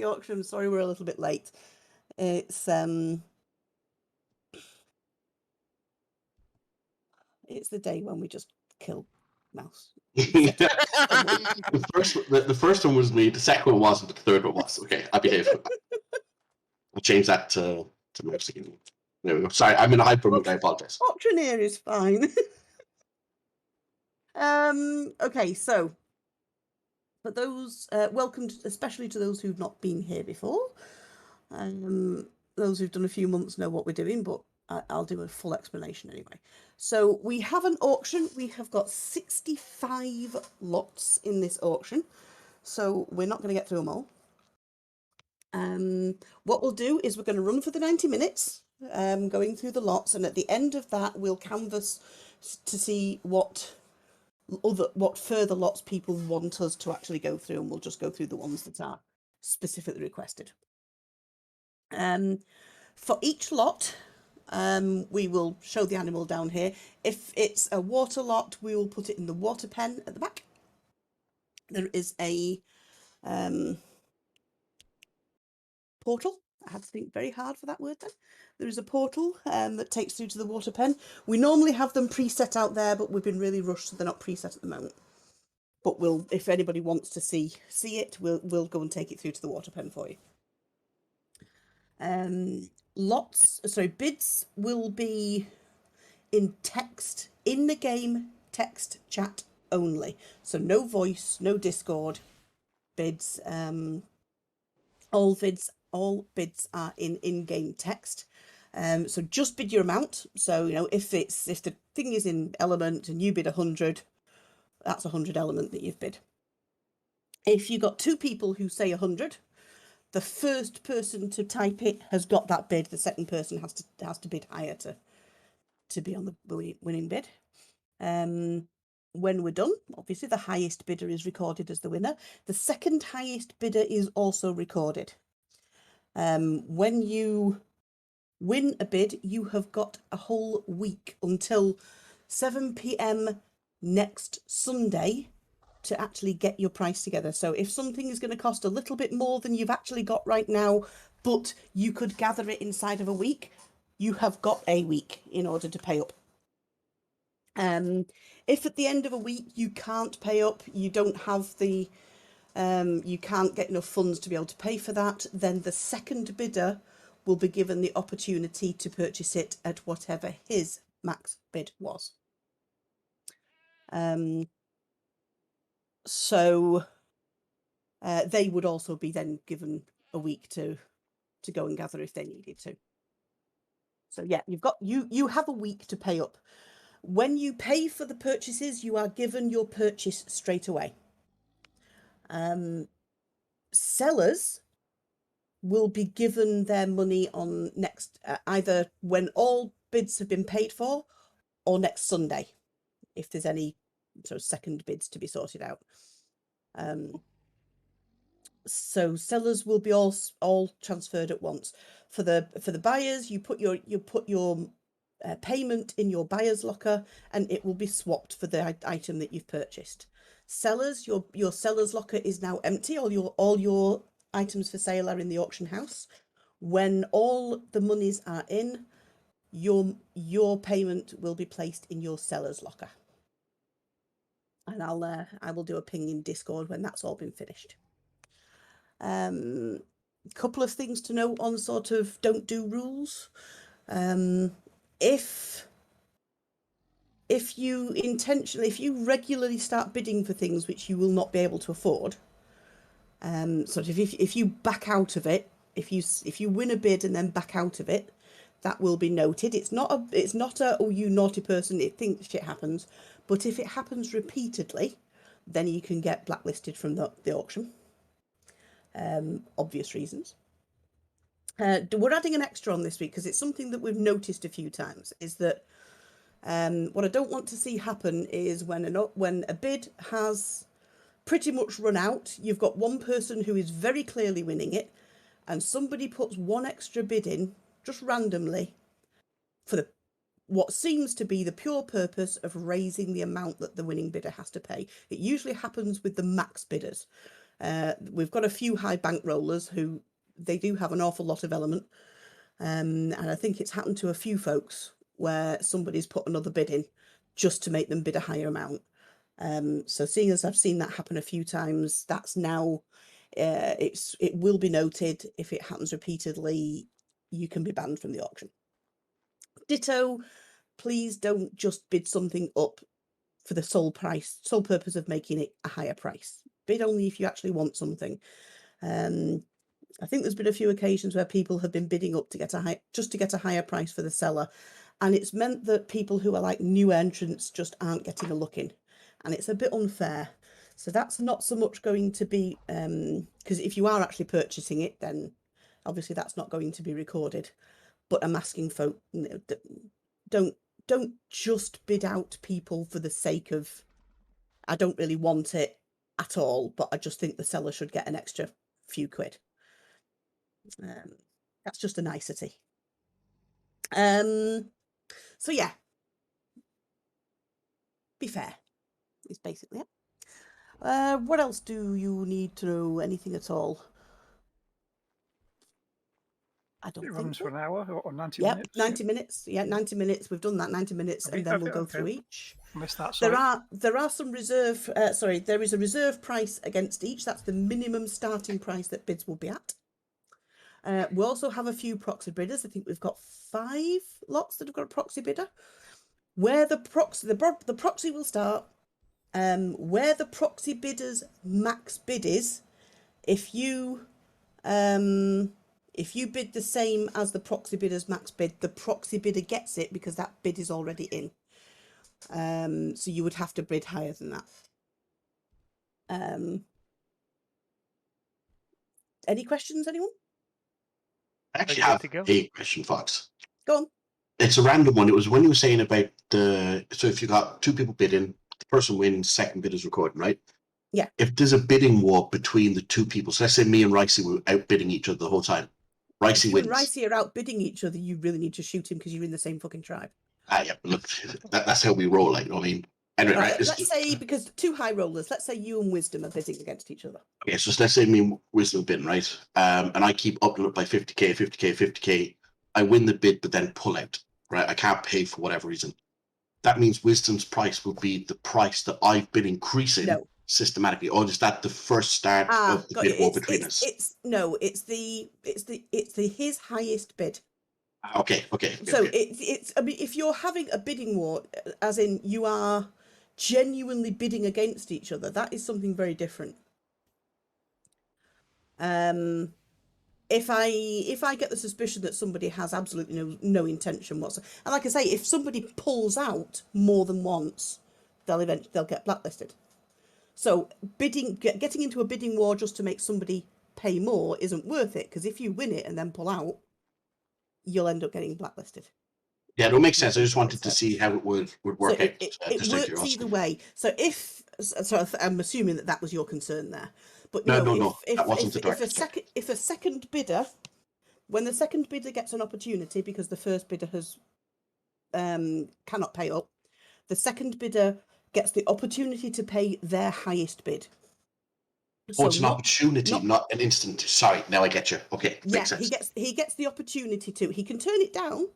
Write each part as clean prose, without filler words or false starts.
the auction. Sorry, we're a little bit late. It's the day when we just kill mouse. The first one was me. The second one wasn't, but the third one was. Okay, I behave. I'll change that to mouse again. There we go. Sorry, I'm in a hyper mood. I apologize. Auctioneer is fine. Okay, so for those welcome, especially to those who've not been here before. Those who've done a few months know what we're doing, but I'll do a full explanation anyway. So we have an auction. We have got 65 lots in this auction, so we're not going to get through them all. What we'll do is we're going to run for the 90 minutes, going through the lots, and at the end of that we'll canvass to see what further lots people want us to actually go through, and we'll just go through the ones that are specifically requested. For each lot, we will show the animal down here. If it's a water lot, we will put it in the water pen at the back. There is a portal. I had to think very hard for that word then. There is a portal that takes through to the water pen. We normally have them preset out there, but we've been really rushed, so they're not preset at the moment. But we'll, if anybody wants to see it, we'll go and take it through to the water pen for you. Bids will be in text, in the game text chat only. So no voice, no Discord. Bids, all bids are in-game text. So just bid your amount. So, you know, if the thing is in element and you bid 100, that's 100 element that you've bid. If you got two people who say 100, the first person to type it has got that bid. The second person has to bid higher to be on the winning bid. When we're done, obviously the highest bidder is recorded as the winner. The second highest bidder is also recorded. When you win a bid, you have got a whole week until 7 p.m. next Sunday to actually get your price together. So if something is going to cost a little bit more than you've actually got right now, but you could gather it inside of a week, you have got a week in order to pay up. If at the end of a week you can't pay up, you don't have the, you can't get enough funds to be able to pay for that, then the second bidder will be given the opportunity to purchase it at whatever his max bid was. So they would also be then given a week to go and gather if they needed to. So yeah, you have a week to pay up. When you pay for the purchases, you are given your purchase straight away. Sellers will be given their money on next either when all bids have been paid for or next Sunday, if there's any sort of second bids to be sorted out. So sellers will be all transferred at once. For the buyers, you put your payment in your buyer's locker, and it will be swapped for the item that you've purchased. Sellers, your seller's locker is now empty. All your items for sale are in the auction house. When all the monies are in, your payment will be placed in your seller's locker. And I will do a ping in Discord when that's all been finished. Couple of things to note on sort of don't do rules. If you regularly start bidding for things which you will not be able to afford, sort of if you back out of it, if you win a bid and then back out of it, that will be noted. It's not a oh you naughty person, it thinks shit happens, but if it happens repeatedly, then you can get blacklisted from the auction. Obvious reasons. We're adding an extra on this week because it's something that we've noticed a few times, is that what I don't want to see happen is when a bid has pretty much run out, you've got one person who is very clearly winning it, and somebody puts one extra bid in just randomly for what seems to be the pure purpose of raising the amount that the winning bidder has to pay. It usually happens with the max bidders. We've got a few high bank rollers who they do have an awful lot of element. And I think it's happened to a few folks where somebody's put another bid in just to make them bid a higher amount. So seeing as I've seen that happen a few times, that's now, it will be noted. If it happens repeatedly, you can be banned from the auction. Ditto, please don't just bid something up for the sole purpose of making it a higher price. Bid only if you actually want something. I think there's been a few occasions where people have been bidding up to get just to get a higher price for the seller, and it's meant that people who are like new entrants just aren't getting a look in, and it's a bit unfair. So that's not so much going to be because if you are actually purchasing it, then obviously that's not going to be recorded. But I'm asking folk, don't just bid out people for the sake of, I don't really want it at all, but I just think the seller should get an extra few quid. That's just a nicety. So yeah, be fair is basically it. What else do you need to know? Anything at all? I don't think runs so. for an hour or 90 Yep, minutes. 90 minutes. Yeah, 90 minutes. We've done that 90 minutes, and then we'll go through each. Missed that. Sorry. There are some reserve. Sorry, there is a reserve price against each. That's the minimum starting price that bids will be at. We also have a few proxy bidders. I think we've got 5 lots that have got a proxy bidder. Where the proxy will start, where the proxy bidder's max bid is, if you bid the same as the proxy bidder's max bid, the proxy bidder gets it because that bid is already in. So you would have to bid higher than that. Any questions, anyone? I actually have a question, Fox. Go on. It's a random one. It was when you were saying about so if you got 2 people bidding, the person wins, second bid is recording, right? Yeah. If there's a bidding war between the 2 people, so let's say me and Ricey were outbidding each other the whole time. Ricey wins. When Ricey are outbidding each other, you really need to shoot him because you're in the same fucking tribe. Yeah, look, that's how we roll, like, you know what I mean? Anyway, right, let's say, because 2 high rollers, let's say you and Wisdom are bidding against each other. Okay, so let's say me and Wisdom are bidding, right? And I keep upping it by 50k, 50k, 50k. I win the bid, but then pull out, right? I can't pay for whatever reason. That means Wisdom's price will be the price that I've been increasing systematically, or is that the first start of the bid war between us? It's his highest bid. Okay. So it's. I mean, if you're having a bidding war, as in you are genuinely bidding against each other, that is something very different. If I get the suspicion that somebody has absolutely no intention whatsoever, and like I say, if somebody pulls out more than once, they'll get blacklisted. So getting into a bidding war just to make somebody pay more isn't worth it, because if you win it and then pull out, you'll end up getting blacklisted. Yeah, it makes sense. I just wanted to see how it would work so out. It works either way. So I'm assuming that was your concern there. But no, that wasn't the direct. If a second bidder, when the second bidder gets an opportunity because the first bidder has cannot pay up, the second bidder gets the opportunity to pay their highest bid. So it's an opportunity, not an instant. Sorry, now I get you. Okay, makes sense. he gets the opportunity to. He can turn it down.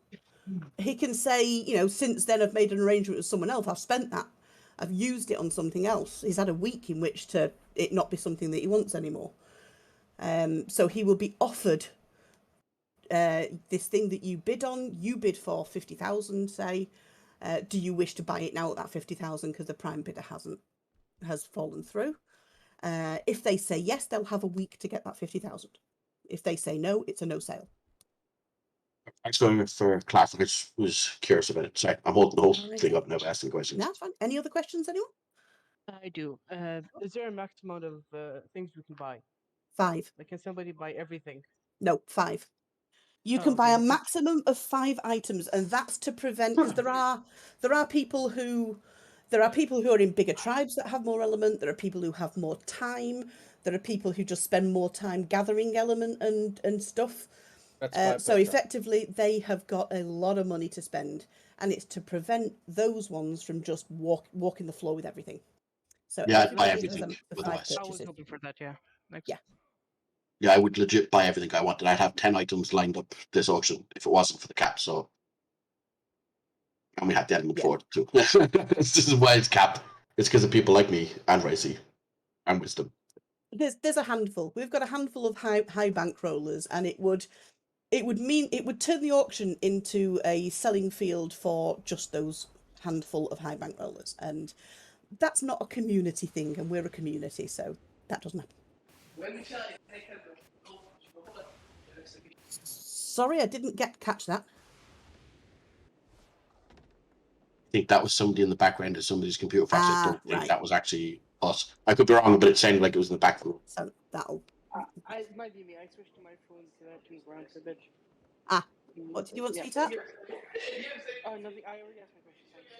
He can say, since then I've made an arrangement with someone else. I've spent that. I've used it on something else. He's had a week in which to it not be something that he wants anymore. So he will be offered this thing that you bid on. You bid for 50,000, say. Do you wish to buy it now at that 50,000 because the prime bidder has fallen through? If they say yes, they'll have a week to get that 50,000. If they say no, it's a no sale. Thanks for clarifying. I was curious about it. Sorry, I'm holding the whole thing up now, asking questions. That's fine. Any other questions, anyone? I do. Is there a maximum of things we can buy? 5. Like, can somebody buy everything? No, 5. You can buy a maximum of 5 items, and that's to prevent, because there are people who are in bigger tribes that have more element. There are people who have more time. There are people who just spend more time gathering element and stuff. So effectively, they have got a lot of money to spend, and it's to prevent those ones from just walking the floor with everything. So yeah, I'd buy everything. I was hoping for that. Yeah. Next. Yeah. Yeah, I would legit buy everything I wanted. I'd have 10 items lined up this auction if it wasn't for the cap. So, and we had the element Yeah. for it too. This is why it's capped. It's because of people like me and Ricey and Wisdom. There's a handful. We've got a handful of high bankrollers, and it would turn the auction into a selling field for just those handful of high bankrollers, and that's not a community thing, and we're a community, so that doesn't happen. Sorry, I didn't catch that. I think that was somebody in the background of somebody's computer. Fast. I don't think Right. that was actually us. I could be wrong, but it sounded like it was in the back room. So that'll. It might be me. I switched to my phone to move around for a bit. What did you want, Yeah. sweetheart? Oh, nothing. I already asked my question. Thanks.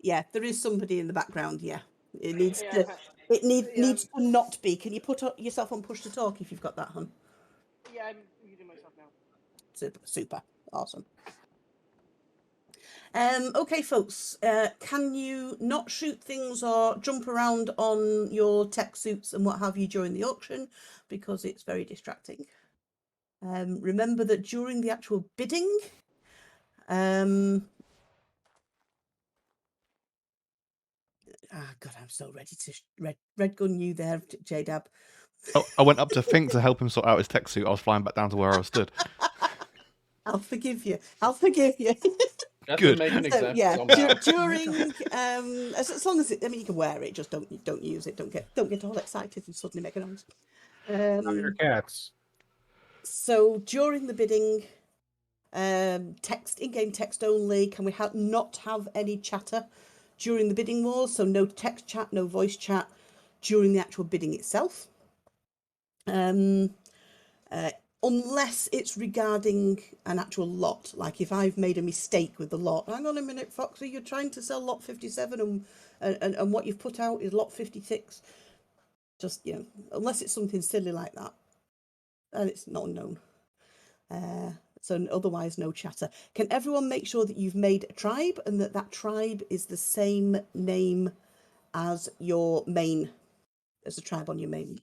Yeah, there is somebody in the background. Yeah, it needs Yeah. to. It needs to not be. Can you put yourself on push to talk if you've got that, hon? Yeah, I'm muting myself now. Super, awesome. Okay, folks, can you not shoot things or jump around on your tech suits and what have you during the auction, because it's very distracting. Remember that during the actual bidding, God, I'm so ready to red gun you there, J-Dab. Oh, I went up to Fink to help him sort out his tech suit. I was flying back down to where I was stood. I'll forgive you. I'll forgive you. Good. Make an So, example yeah, somehow. during as long as it, I mean, you can wear it, just don't use it. Don't get all excited and suddenly make a noise. Your cats. So during the bidding, in-game text only. Can we not have any chatter during the bidding wars? So no text chat, no voice chat during the actual bidding itself. Unless it's regarding an actual lot, like if I've made a mistake with the lot. Hang on a minute, Foxy, you're trying to sell lot 57 and what you've put out is lot 56. Just, unless it's something silly like that. And it's not unknown. So otherwise, no chatter. Can everyone make sure that you've made a tribe and that tribe is the same name as your main, as a tribe on your main?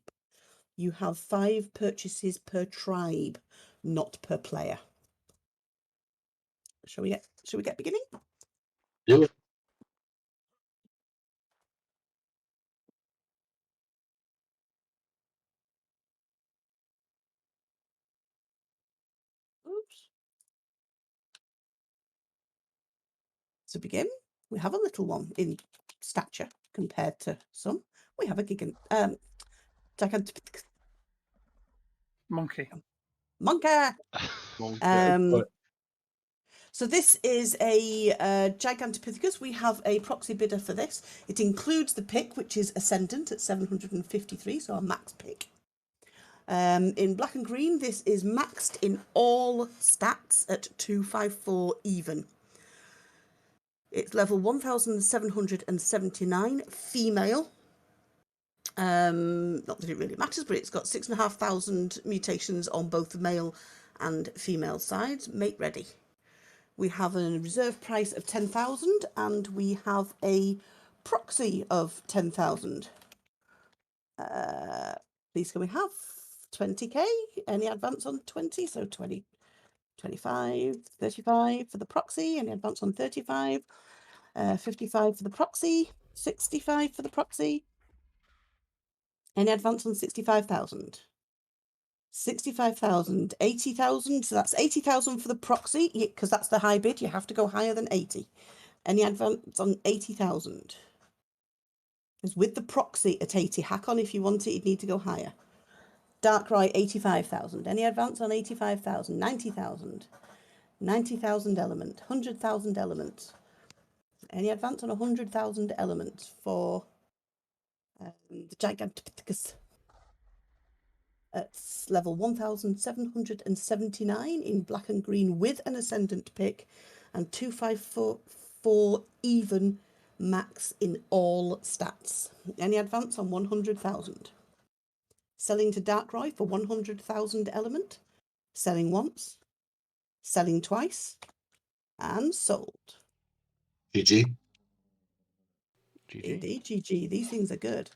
You have 5 purchases per tribe, not per player. Shall we get beginning? Do it. Oops. To begin, we have a little one in stature compared to some. We have a Gigantopithecus. Monkey. So this is a Gigantopithecus. We have a proxy bidder for this. It includes the pick, which is Ascendant at 753, so a max pick. In black and green, this is maxed in all stats at 254 even. It's level 1779, female. Not that it really matters, but it's got 6,500 mutations on both the male and female sides. Mate ready. We have a reserve price of 10,000 and we have a proxy of 10,000. Please can we have 20k? Any advance on 20? So 20, 25, 35 for the proxy. Any advance on 35? 55 for the proxy. 65 for the proxy. Any advance on 65,000? 65,000, 80,000. So that's 80,000 for the proxy, because that's the high bid. You have to go higher than 80. Any advance on 80,000? Because with the proxy at 80, hack on if you want it, you'd need to go higher. Darkrai, 85,000. Any advance on 85,000? 90,000. 90,000 element. 100,000 element. Any advance on 100,000 element for the Gigantopithecus? It's level 1779 in black and green with an Ascendant pick and 254 even max in all stats. Any advance on 100,000? Selling to Darkrai for 100,000 element. Selling once. Selling twice. And sold. GG. GG. Indeed, GG. These things are good.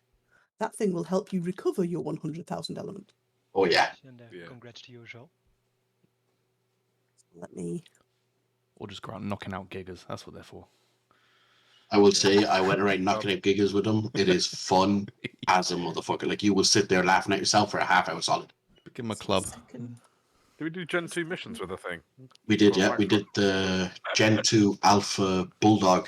That thing will help you recover your 100,000 element. Oh yeah. And Yeah. congrats to you as well. Let me... Or just go out knocking out gigas. That's what they're for. I will say I went around knocking out gigas with them. It is fun as a motherfucker. Like you will sit there laughing at yourself for a half hour solid. Give them a club. Second. Do we do Gen 2 missions with the thing? We did, For yeah. We did the Gen 2 Alpha Bulldog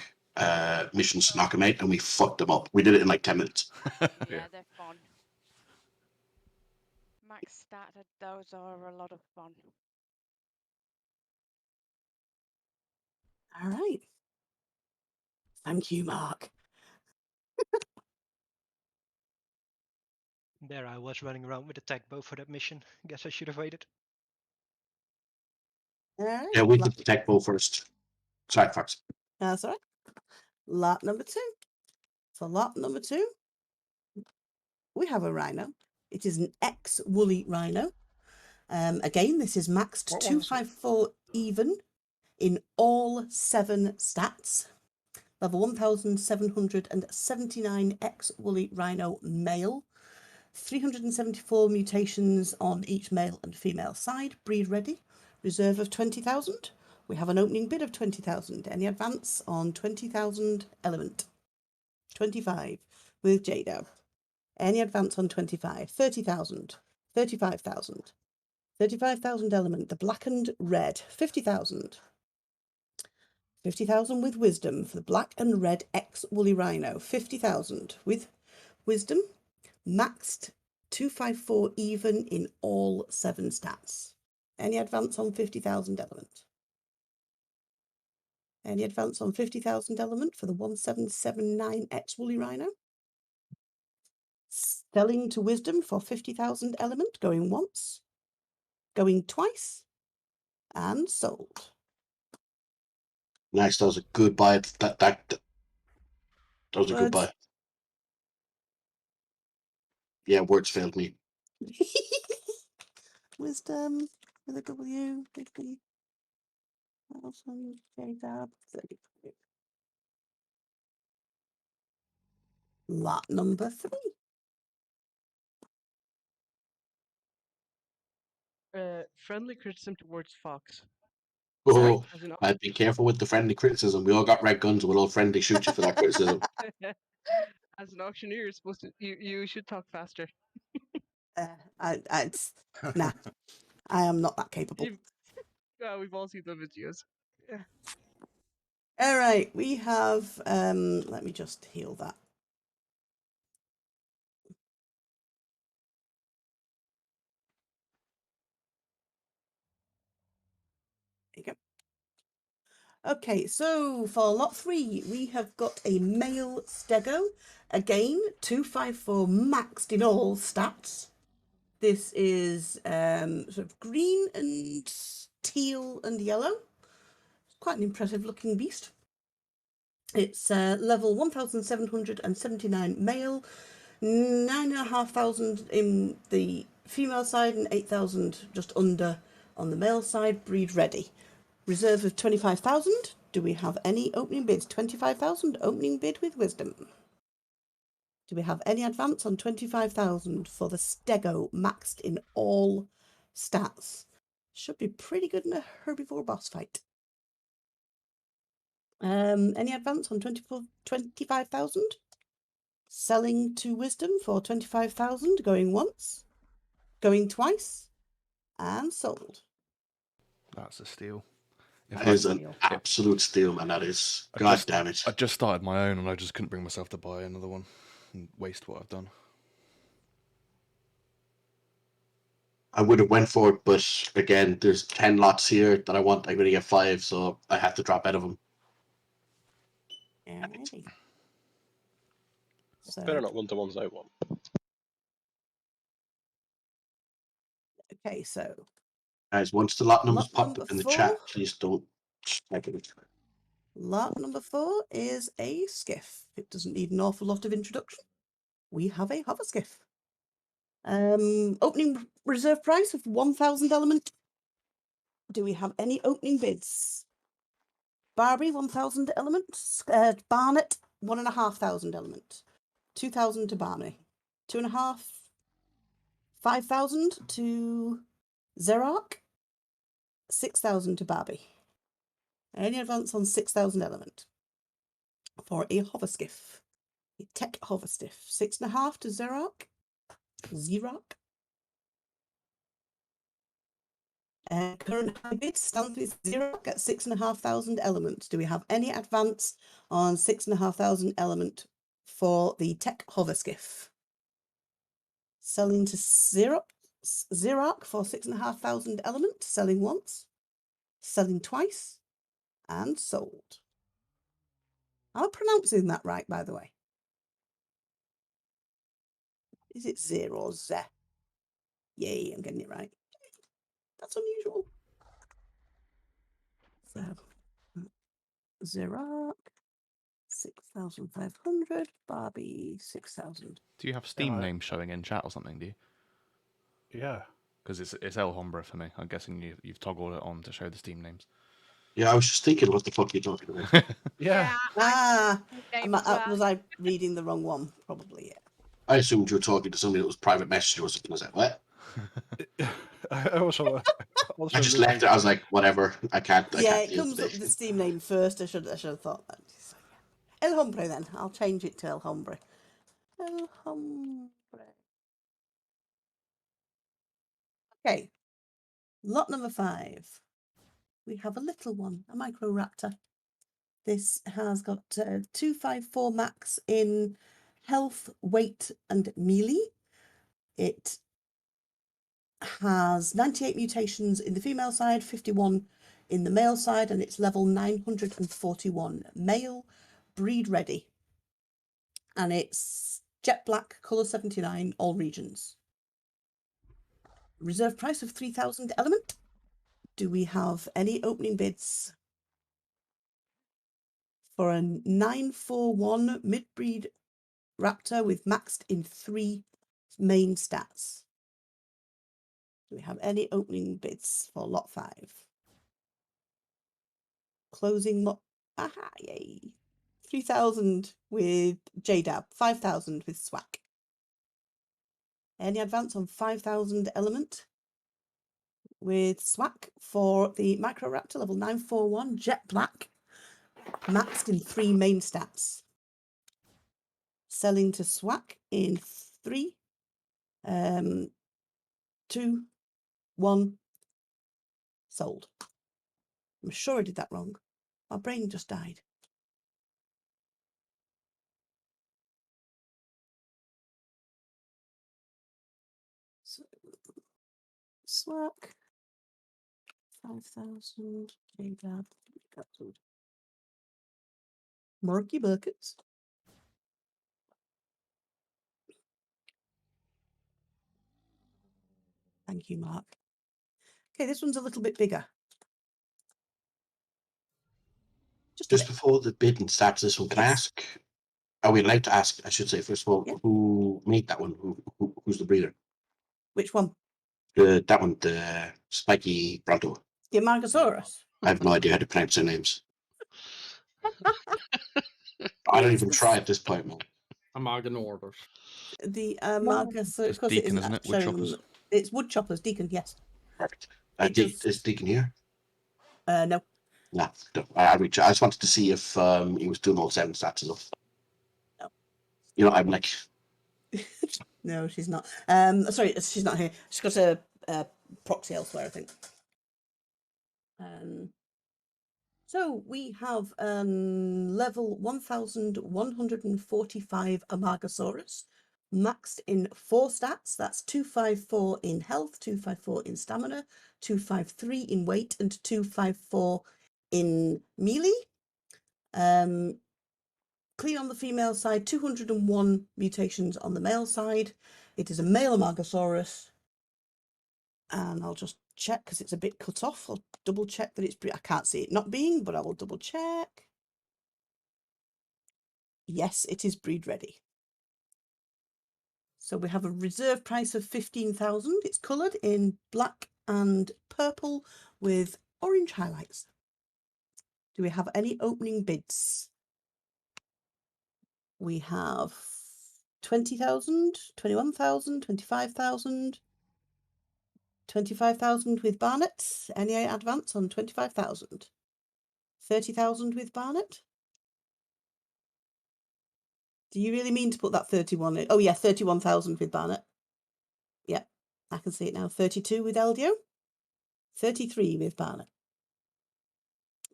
missions to knock them out, and we fucked them up. We did it in like 10 minutes. Yeah. They're fun. Max stat, those are a lot of fun. All right. Thank you, Mark. There I was running around with a tag bow for that mission. Guess I should have waited. All right. Yeah, we did the tech bow first. Sorry, Fox. That's all right. Lot number 2. For lot number 2, we have a rhino. It is an ex-woolly rhino. Again, this is maxed What one was it? 254 even in all 7 stats. Level 1779 ex-woolly rhino male. 374 mutations on each male and female side. Breed ready. Reserve of 20,000. We have an opening bid of 20,000. Any advance on 20,000 element? 25 with JDAV. Any advance on 25? 30,000. 35,000. 35,000 element. The blackened red. 50,000. 50,000 with wisdom for the black and red ex-woolly rhino. 50,000 with wisdom. Maxed 254 even in all 7 stats. Any advance on 50,000 element? Any advance on 50,000 element for the 1779 ex-woolly rhino? Selling to wisdom for 50,000 element, going once, going twice, and sold. Nice. That was a good buy. That was a good Words. buy. Yeah, words failed me. Wisdom with a W, 50,000, JDAB, 30. Lot number 3. Friendly criticism towards Fox. Oh, As an, I'd be careful with the friendly criticism. We all got red guns. We'll all friendly shoot you for that criticism. as an auctioneer, you're supposed to you should talk faster. Nah, I am not that capable. We've all seen the videos. Yeah. All right, we have, let me just heal that. There you go. Okay, so for lot 3, we have got a male Stego. Again, 254 maxed in all stats. This is sort of green and teal and yellow. Quite an impressive looking beast. It's level 1779 male, 9,500 in the female side and 8,000 just under on the male side. Breed ready. Reserve of 25,000. Do we have any opening bids? 25,000 opening bid with wisdom. Do we have any advance on 25,000 for the Stego maxed in all stats? Should be pretty good in a herbivore boss fight. Any advance on 25,000? Selling to wisdom for 25,000, going once, going twice, and sold. That's a steal. In That fact, is an absolute steal, man. That is. I God just- damn it. I just started my own and I just couldn't bring myself to buy another one and waste what I've done. I would have went for it, but again, there's 10 lots here that I want. I'm going to get 5, so I have to drop out of them. Alrighty. So, Better not want the ones I want. okay, so Guys, once the lot numbers Lot popped number up in the 4. chat, please don't type it. lot number 4 is a skiff. It doesn't need an awful lot of introduction. We have a hover skiff. Opening reserve price of 1,000 element. Do we have any opening bids? Barbie, 1,000 element. Barnet, 1,500 element. 2,000 to Barney. 2.5, 5,000 to Zerark, 6,000 to Barbie. Any advance on 6,000 element for a hover skiff. A tech hover skiff. 6.5 to Zerark. Zerark. Current high bid stands with Zerark at 6,500 element. Do we have any advance on 6,500 element for the tech hover skiff? Selling to Zerark for 6,500 element. Selling once. Selling twice. And sold. Am I pronouncing that right, by the way? Is it zero or ze? Yay, I'm getting it right. That's unusual. So, Zerark, 6,500. Barbie, 6,000. Do you have Steam I- names showing in chat or something, do you? Yeah. Because it's El Hombre for me. I'm guessing you've toggled it on to show the Steam names. Yeah, I was just thinking, what the fuck are you talking about? Yeah. Was I reading the wrong one? Probably, yeah. I assumed you were talking to somebody that was private message or something. I was like, what? I also I just left it. I was like, whatever. I can't. Yeah, I it can't deal comes with up with the this. Steam name first. I should have thought that. So, yeah. El Hombre then. I'll change it to El Hombre. El Hombre. Okay. Lot number 5. We have a little one, a Microraptor. This has got 254 max in health, weight, and melee. It has 98 mutations in the female side, 51 in the male side, and it's level 941. Male, breed ready. And it's jet black, colour 79, all regions. Reserve price of 3,000 element. Do we have any opening bids for a 941 mid-breed raptor with maxed in 3 main stats? Do we have any opening bids for lot 5? Closing lot. Aha, yay. 3,000 with JDAB, 5,000 with SWAC. Any advance on 5,000 element with SWAC for the Microraptor level 941 jet black, maxed in 3 main stats. Selling to SWAC in 3, 2, 1, sold. I'm sure I did that wrong. My brain just died. So, SWAC, 5,000, JDAB, cancelled. Murky buckets. Thank you, Mark. Okay, this one's a little bit bigger. Just before the bidding starts, this one, can I ask? Are we allowed to ask? I should say first of all, Yeah. who made that one? Who's the breeder? Which one? That one, the spiky Bronto. The Amargosaurus. I have no idea how to pronounce their names. I don't even try at this point, man. Amargosaurus. The Amargosaurus. Of course, Deacon, it isn't it? showing Woodchoppers. them. It's Woodchoppers, Deacon, yes. Perfect. It just- Is Deacon here? No. No. I just wanted to see if he was doing all 7 stats enough. No. You know, I'm like, No, she's not. Sorry, she's not here. She's got a proxy elsewhere, I think. So we have level 1,145 Amargosaurus, maxed in 4 stats. That's 254 in health, 254 in stamina, 253 in weight, and 254 in melee. Clean on the female side, 201 mutations on the male side. It is a male Amargosaurus. And I'll just check because it's a bit cut off. I'll double check that it's I can't see it not being, but I will double check. Yes, it is breed ready. So we have a reserve price of 15,000. It's coloured in black and purple with orange highlights. Do we have any opening bids? We have 20,000, 21,000, 25,000, 25,000 with Barnet. Any advance on 25,000? 30,000 with Barnet? Do you really mean to put that 31 in? Oh, yeah, 31,000 with Barnet. Yep, I can see it now. 32 with Eldio. 33 with Barnet.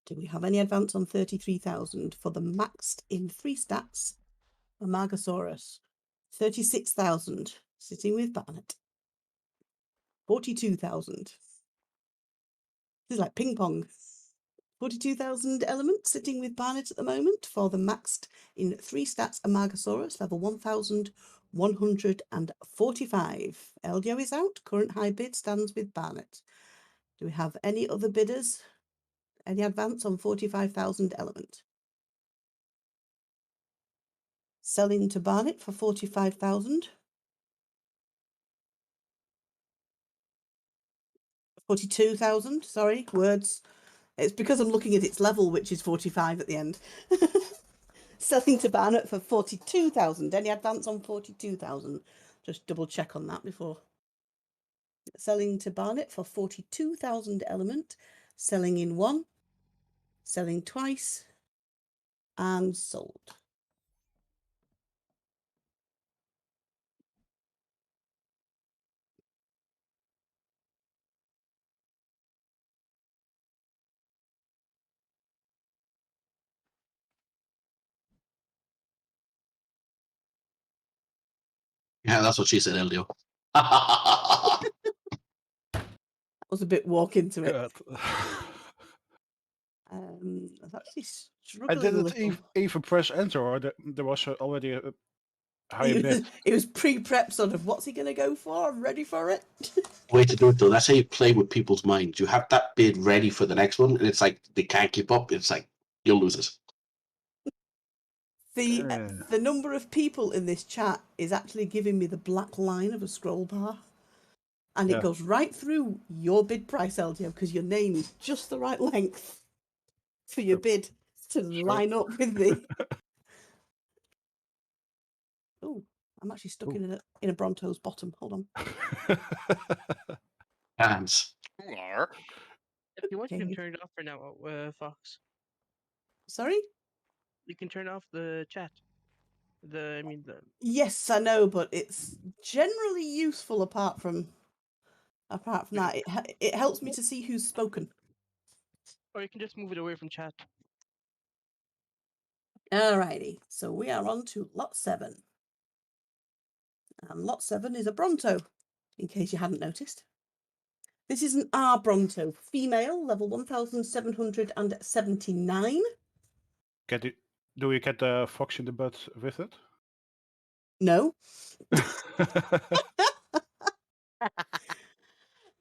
Do we have any advance on 33,000 for the maxed in 3 stats Amargosaurus? 36,000 sitting with Barnet. 42,000. This is like ping pong. 42,000 elements sitting with Barnet at the moment for the maxed in 3 stats Amargosaurus, level 1,145. Eldio is out. Current high bid stands with Barnet. Do we have any other bidders? Any advance on 45,000 element? Selling to Barnet for 45,000. 42,000, sorry, words. It's because I'm looking at its level, which is 45 at the end. Selling to Barnet for 42,000. Any advance on 42,000? Just double check on that before. Selling to Barnet for 42,000 element. Selling in 1. Selling twice. And sold. Yeah, that's what she said, Eldio. That was a bit walk into it. God. I'm actually I struggling a didn't little. even press enter, or there was already a higher It bid. was pre-prep sort of, what's he going to go for? I'm ready for it. Way to do it, though. That's how you play with people's minds. You have that bid ready for the next one, and it's like they can't keep up. It's like you'll lose it. The number of people in this chat is actually giving me the black line of a scroll bar. And it goes right through your bid price, LDO, because your name is just the right length for your bid to line up with the... Oh, I'm actually stuck in a Bronto's bottom. Hold on. Hands. If you want, you Okay. can turn it off for now, Fox. Sorry? You can turn off the chat. The Yes, I know, but it's generally useful apart from that. It helps me to see who's spoken. or you can just move it away from chat. Alrighty, so we are on to lot 7. And lot 7 is a Bronto, in case you hadn't noticed. This is an R Bronto, female, level 1,779. Do we get the fox in the butt with it? No.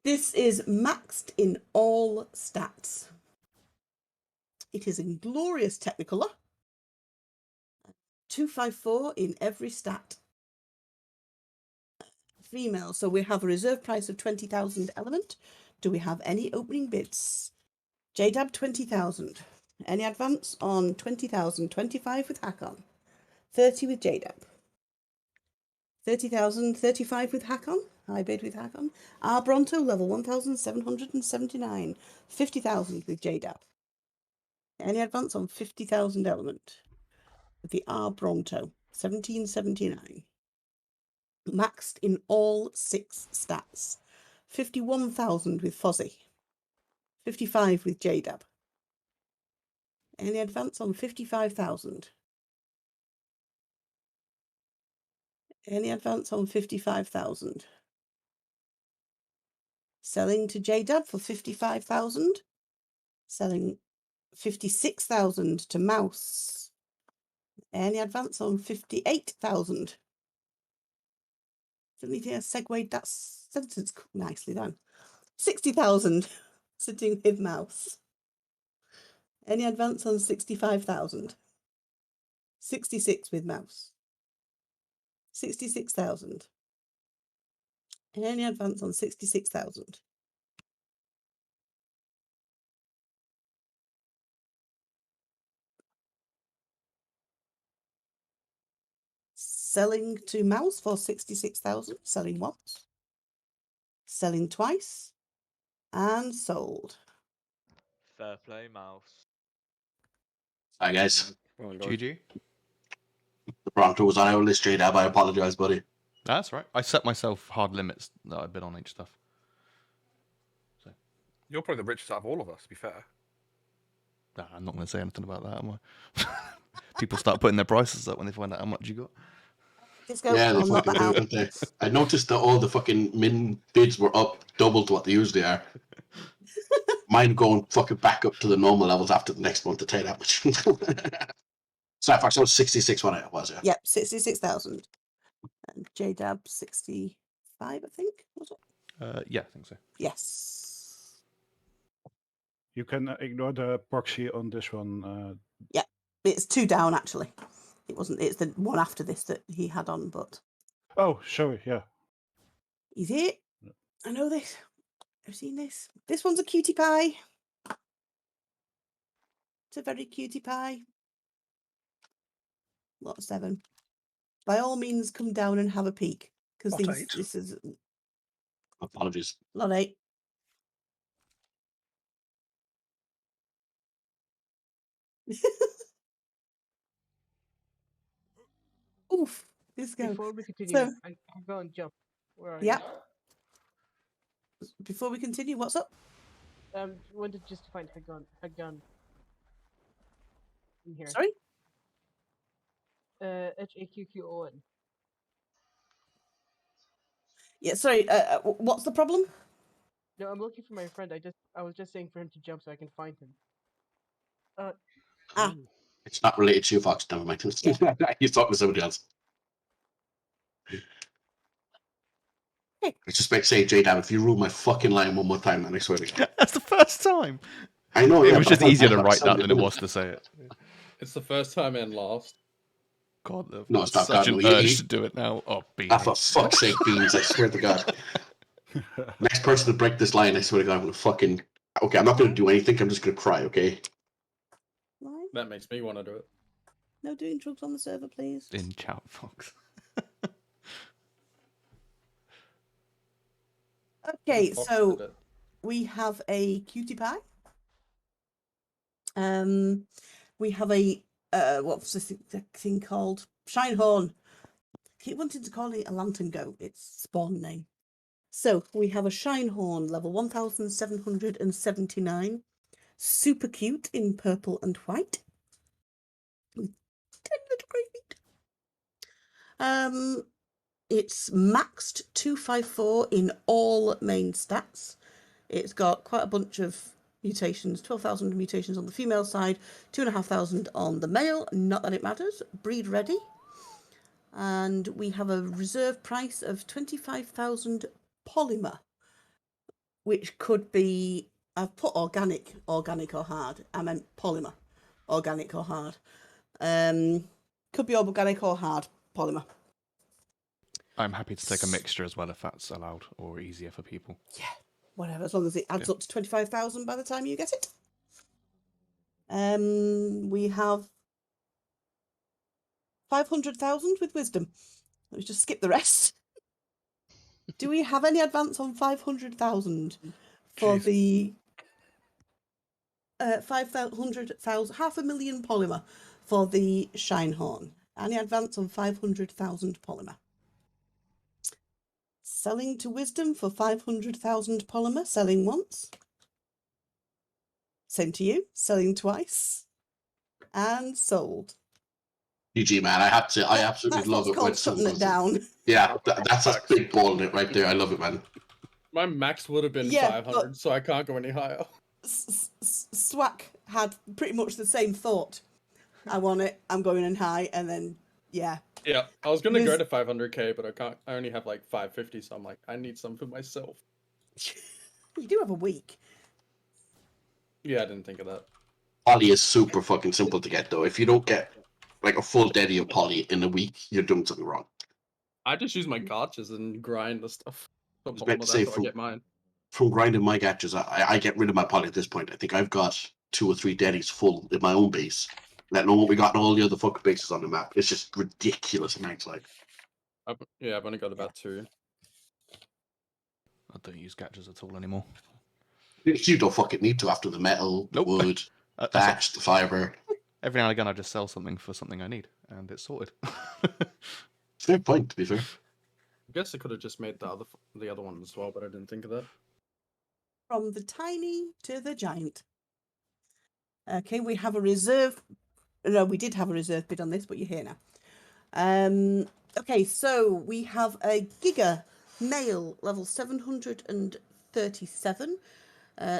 This is maxed in all stats. It is in glorious Technicolor. 254 in every stat. Female, so we have a reserve price of 20,000 element. Do we have any opening bids? JDAB 20,000. Any advance on 20,000? 25 with hack on. 30 with JDAB. 30,000, 35 with hack on. High bid with hack on. R Bronto level 1,779. 50,000 with JDAB. Any advance on 50,000 element? With the R Bronto 1779. Maxed in all 6 stats. 51,000 with Fozzie. 55 with JDAB. Any advance on 55,000? Any advance on 55,000? Selling to JDAB for 55,000. Selling 56,000 to Mouse. Any advance on 58,000? Didn't think I segued that sentence nicely done. 60,000 sitting with Mouse. Any advance on 65,000? 66 with Mouse. 66,000. Any advance on 66,000? Selling to Mouse for 66,000. Selling once. Selling twice. And sold. Fair play, Mouse. Hi guys. Oh, God. GG. The Bronto was on our list, J-Dab. I apologize, buddy. That's right. I set myself hard limits that I bid on each stuff. You're probably the richest out of all of us, to be fair. Nah, I'm not going to say anything about that, am I? People start putting their prices up when they find out how much you got. Let's go. Yeah, they I'll knock fucking that do, out. don't they? I noticed that all the fucking min bids were up double to what they usually are. Mine going fucking back up to the normal levels after the next month, to tell you that much. So I was 66 when it was, yeah. Yep, 66,000. And J-Dab 65, I think, was it? Yeah, I think so. Yes. You can ignore the proxy on this one. It's 2 down, actually. It wasn't. It's the one after this that he had on, but Oh, sorry, yeah. he's here. I know this. I've seen this. This one's a cutie pie. It's a very cutie pie. Lot 7. By all means, come down and have a peek, because Lot 8. this is Apologies. lot 8. Oof. Let's go. Before we continue, So- I go and jump. Where are Yeah. Before we continue, what's up? you? Wanted just to find a gun. In here. Sorry? HAQQON. Yeah, sorry. What's the problem? No, I'm looking for my friend. I was just saying for him to jump so I can find him. Ah. It's not related to you, Fox. Never mind. He's talking to somebody else. Hey. I suspect say, J-Dab, if you rule my fucking line one more time, then I swear to God. That's the first time. I know, It yeah, was but just I thought easier to was write that somebody than it else. was to say it. It's the first time and last. God, No, it's not such God. an No, urge to do it now. Oh, beanie. Ah, for fuck's sake, Beans, I swear to God. Next person to break this line, I swear to God, I'm going to fucking... Okay, I'm not going to do anything. I'm just going to cry, okay? Why? That makes me want to do it. No doing drugs on the server, please. In chat, Fox. Okay, Fox so did it. we have a cutie pie. We have a what's this thing called? Shinehorn. Keep wanting to call it a lantern goat. It's spawn name. So we have a Shinehorn level 1779. Super cute in purple and white. With 10 little grey feet. It's maxed 254 in all main stats. It's got quite a bunch of mutations, 12,000 mutations on the female side, 2,500 on the male, not that it matters, breed ready. And we have a reserve price of 25,000 polymer, which could be, I've put organic or hard, I meant polymer, organic or hard. Could be organic or hard polymer. I'm happy to take a mixture as well if that's allowed or easier for people. Yeah, whatever, as long as it adds up to 25,000 by the time you get it. We have 500,000 with wisdom. Let's just skip the rest. Do we have any advance on 500,000 for the 500,000, 500,000 polymer for the Shinehorn? Any advance on 500,000 polymer? Selling to wisdom for 500,000 polymer. Selling once. Same to you. Selling twice. And sold. GG, man. I absolutely That's love what's it when called someone shutting it does it. down. Yeah, that's a big ball in it right there. I love it, man. My max would have been Yeah, 500, so I can't go any higher. Swack had pretty much the same thought. I want it. I'm going in high, and then yeah. Yeah, I was gonna go Liz- to 500k, but I can't. I only have like 550, so I'm like, I need some for myself. You do have a week. Yeah, I didn't think of that. Poly is super fucking simple to get, though. If you don't get like a full daddy of poly in a week, you're doing something wrong. I just use my gotchas and grind the stuff. I was about to say, That's how I get mine. from grinding my gatches, I get rid of my poly at this point. I think I've got 2 or 3 daddies full in my own base. Let alone what we got in all the other fucking bases on the map. It's just ridiculous amounts, like. I've only got about 2. I don't use gadgets at all anymore. You don't fucking need to after the metal, the Nope. wood, That's thatch, the fibre. Every now and again, I just sell something for something I need, and it's sorted. Fair point, to be fair. I guess I could have just made the other one as well, but I didn't think of that. From the tiny to the giant. Okay, we have a reserve. No, we did have a reserve bid on this, but you're here now. Okay, so we have a Giga Male, level 737.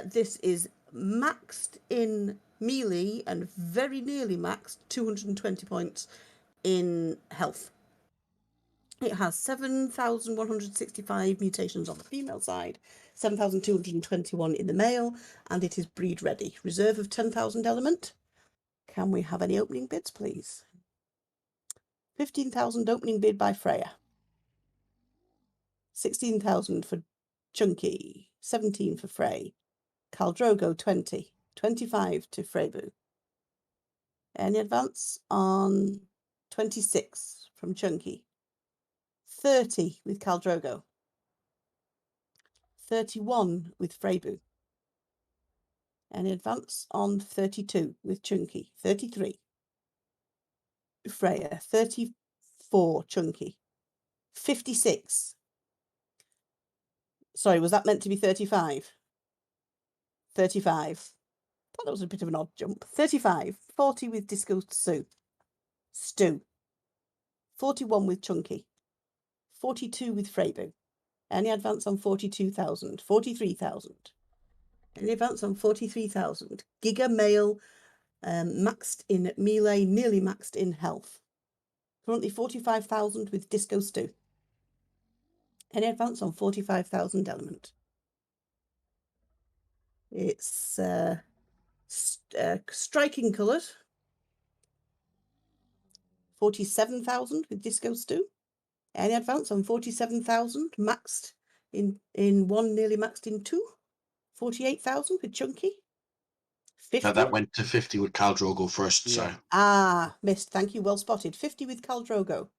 This is maxed in melee and very nearly maxed 220 points in health. It has 7,165 mutations on the female side, 7,221 in the male, and it is breed ready. Reserve of 10,000 element. Can we have any opening bids, please? 15,000 opening bid by Freya. 16,000 for Chunky. 17 for Frey. Caldrogo 20. 25 to Freybu. Any advance on 26 from Chunky. 30 with Caldrogo. 31 with Freybu. Any advance on 32 with Chunky. 33. Freya. 34 Chunky. 56. Sorry, was that meant to be 35? 35. Thought that was a bit of an odd jump. 35. 40 with Disco Stu. 41 with Chunky. 42 with Freybu. Any advance on 42,000? 43,000. Any advance on 43,000? Giga Male, maxed in melee, nearly maxed in health. Currently 45,000 with Disco Stu. Any advance on 45,000 element? It's striking coloured. 47,000 with Disco Stu. Any advance on 47,000 maxed in 1, nearly maxed in 2. 48,000 with Chunky. 50. That went to 50 with Caldrogo first, Yeah. sorry. Ah, missed. Thank you. Well spotted. 50 with Caldrogo.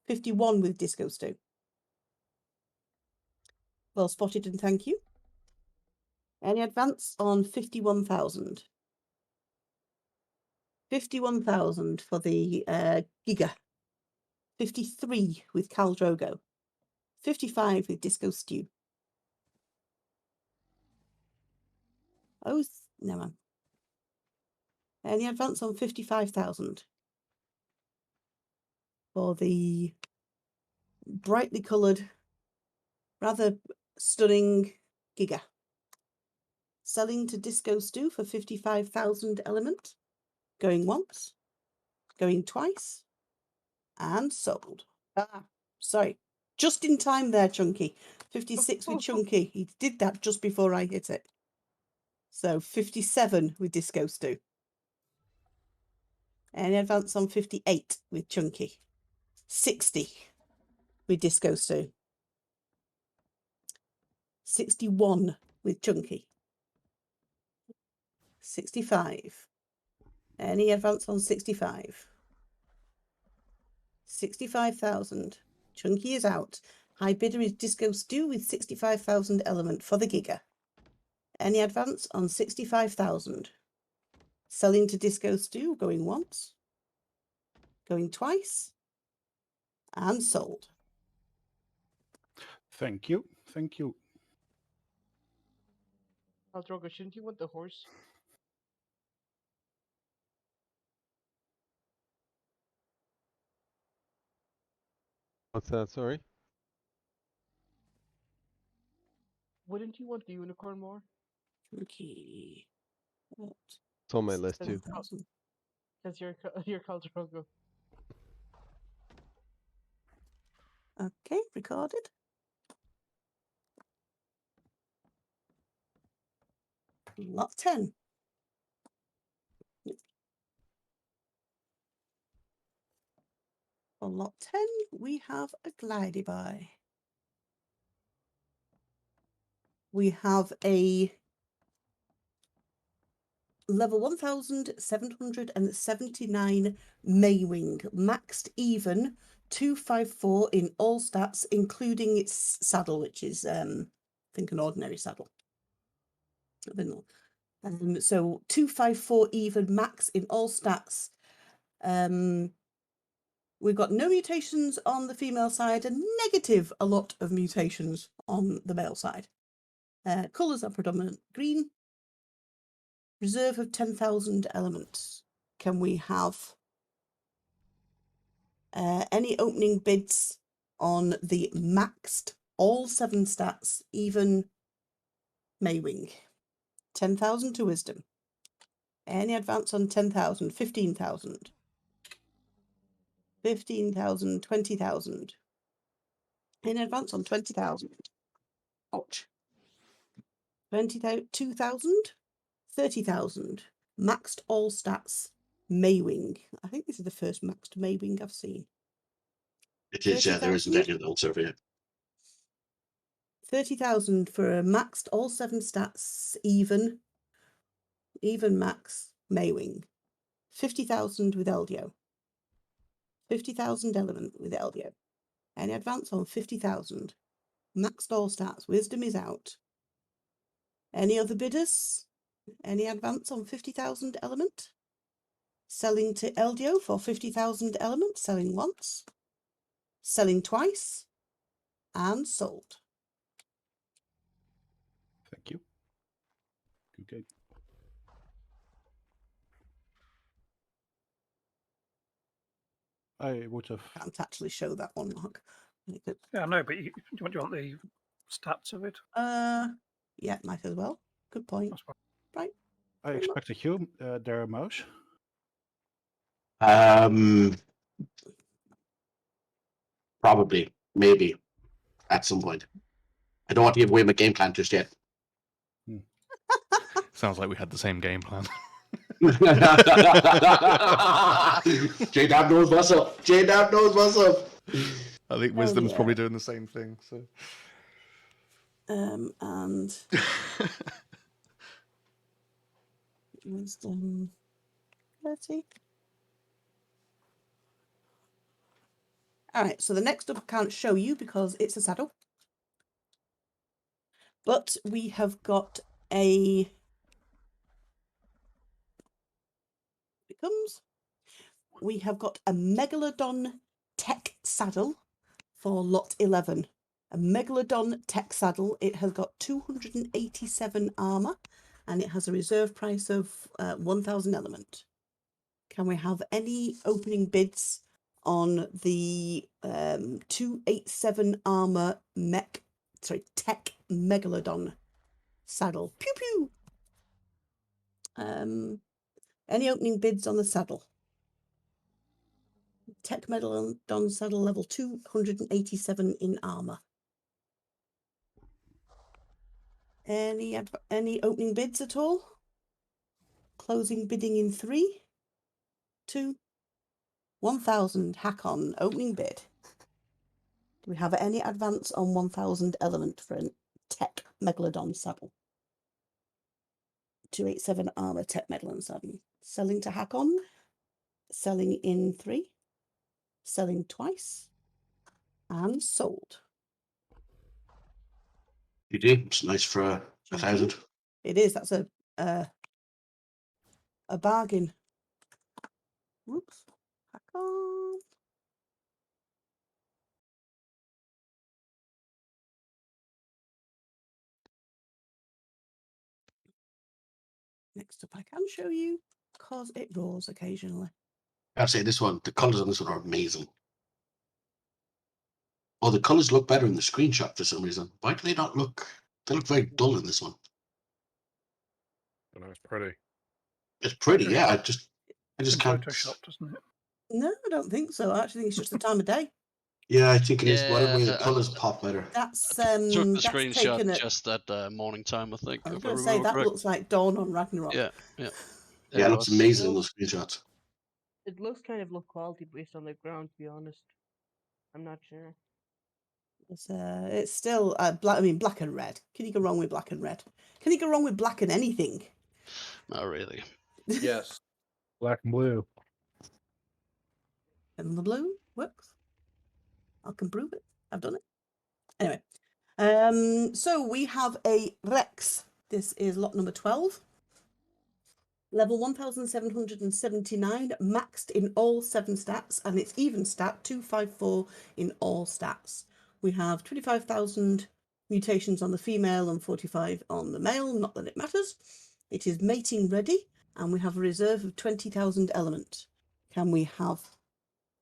51 with Disco Stu. Well spotted and thank you. Any advance on 51,000? 51,000 for the Giga. 53 with Caldrogo. 55 with Disco Stew. Oh, no man. Any advance on 55,000 for the brightly coloured, rather stunning Giga. Selling to Disco Stew for 55,000 element. Going once, going twice, and sold. Ah, sorry. Just in time there, Chunky. 56 with Chunky. He did that just before I hit it. So 57 with Disco Stew. Any advance on 58 with Chunky. 60 with Disco Stew. 61 with Chunky. 65. Any advance on 65? 65,000. Chunky is out. High bidder is Disco Stew with 65,000 element for the Giga. Any advance on 65,000? Selling to Disco Stew, going once, going twice, and sold. Thank you. Thank you. Drogo, shouldn't you want the horse? What's that? Sorry. Wouldn't you want the unicorn more? Okay. It's on my list too. Because you're Drogo. Okay, recorded. Lot 10. On lot 10, we have a Glideby. We have a level 1,779 Maywing, maxed even 254 in all stats, including its saddle, which is, I think, an ordinary saddle. So 254 even max in all stats. We've got no mutations on the female side and negative a lot of mutations on the male side. Colours are predominant green. Reserve of 10,000 elements. Can we have any opening bids on the maxed all 7 stats, even Maywing? 10,000 to wisdom. Any advance on 10,000, 15,000. 15,000, 20,000. Any advance on 20,000. Ouch. 2,000, 30,000. Maxed all stats, Maywing. I think this is the first maxed Maywing I've seen. It is, yeah, there isn't 30,000? any on the server yet. 30,000 for a maxed all 7 stats, even max Maywing. 50,000 with Eldio. 50,000 element with Eldio. Any advance on 50,000. Maxed all stats. Wisdom is out. Any other bidders? Any advance on 50,000 element? Selling to Eldio for 50,000 element. Selling once. Selling twice. And sold. Thank you. Good. I would have. Can't actually show that one, Mark. Yeah, no, but you want the stats of it? Yeah, might as well. Good point. Right. I expected you there, Mouse. Probably, maybe, at some point. I don't want to give away my game plan just yet. Sounds like we had the same game plan. J-Dab knows what's up. J-Dab knows what's up. I think Wisdom's probably doing the same thing. So. And Wisdom 30. All right, so the next up I can't show you because it's a saddle. But we have got a we have got a Megalodon tech saddle for lot 11. A Megalodon tech saddle. It has got 287 armor and it has a reserve price of 1,000 element. Can we have any opening bids on the 287 armor tech Megalodon saddle? Pew pew. Any opening bids on the saddle? Tech Megalodon saddle level 287 in armor. Any opening bids at all? Closing bidding in 3, 2, 1,000. Hack on opening bid. Do we have any advance on 1,000 element for a tech Megalodon saddle? 287 armor tech Megalodon saddle. Selling to hack on. Selling in 3. Selling twice. And sold. You did. It's nice for 1,000. It is. That's a bargain. Whoops. Hack on. Next up, I can show you because it roars occasionally. I say this one, the colours on this one are amazing. Oh, the colours look better in the screenshot for some reason. Why do they not look? They look very dull in this one. I know, it's pretty. It's pretty, yeah. I just can't. Photoshopped, doesn't it? No, I don't think so. I actually think it's just the time of day. Yeah, I think it is. Whatever way the colours pop better. That's Took the that's screenshot taken at, just at morning time, I think. I was if going to say remember that correct. looks like dawn on Ragnarok. Yeah. Yeah, it looks amazing in those screenshots. It looks kind of low quality based on the ground, to be honest. I'm not sure. It's still black. I mean, black and red. Can you go wrong with black and red? Can you go wrong with black and anything? Not really. Yes. Black and blue. And the blue works. I can prove it. I've done it. Anyway, so we have a Rex. This is lot number 12. Level 1779, maxed in all 7 stats, and it's even stat 254 in all stats. We have 25,000 mutations on the female and 45 on the male, not that it matters. It is mating ready, and we have a reserve of 20,000 element. Can we have...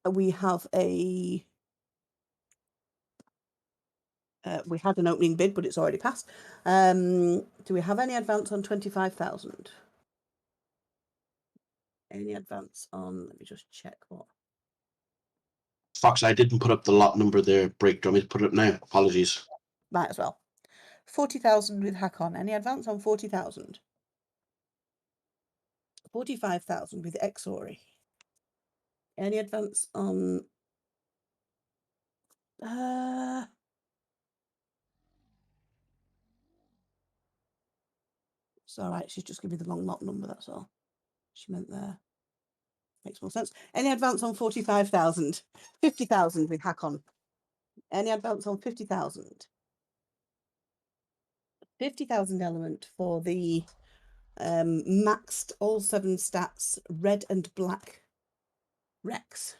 we have a... we had an opening bid, but it's already passed. Do we have any advance on 25,000? Any advance on... let me just check what... Fox, I didn't put up the lot number there. Break. Do you want me to put it up now? Apologies. Might as well. 40,000 with hack on. Any advance on 40,000? 45,000 with Exori. Any advance on... it's all right. She's just giving me the wrong lot number, that's all. She meant there. Makes more sense. Any advance on 45,000? 50,000 with hack on. Any advance on 50,000? 50,000 element for the maxed all 7 stats red and black Rex.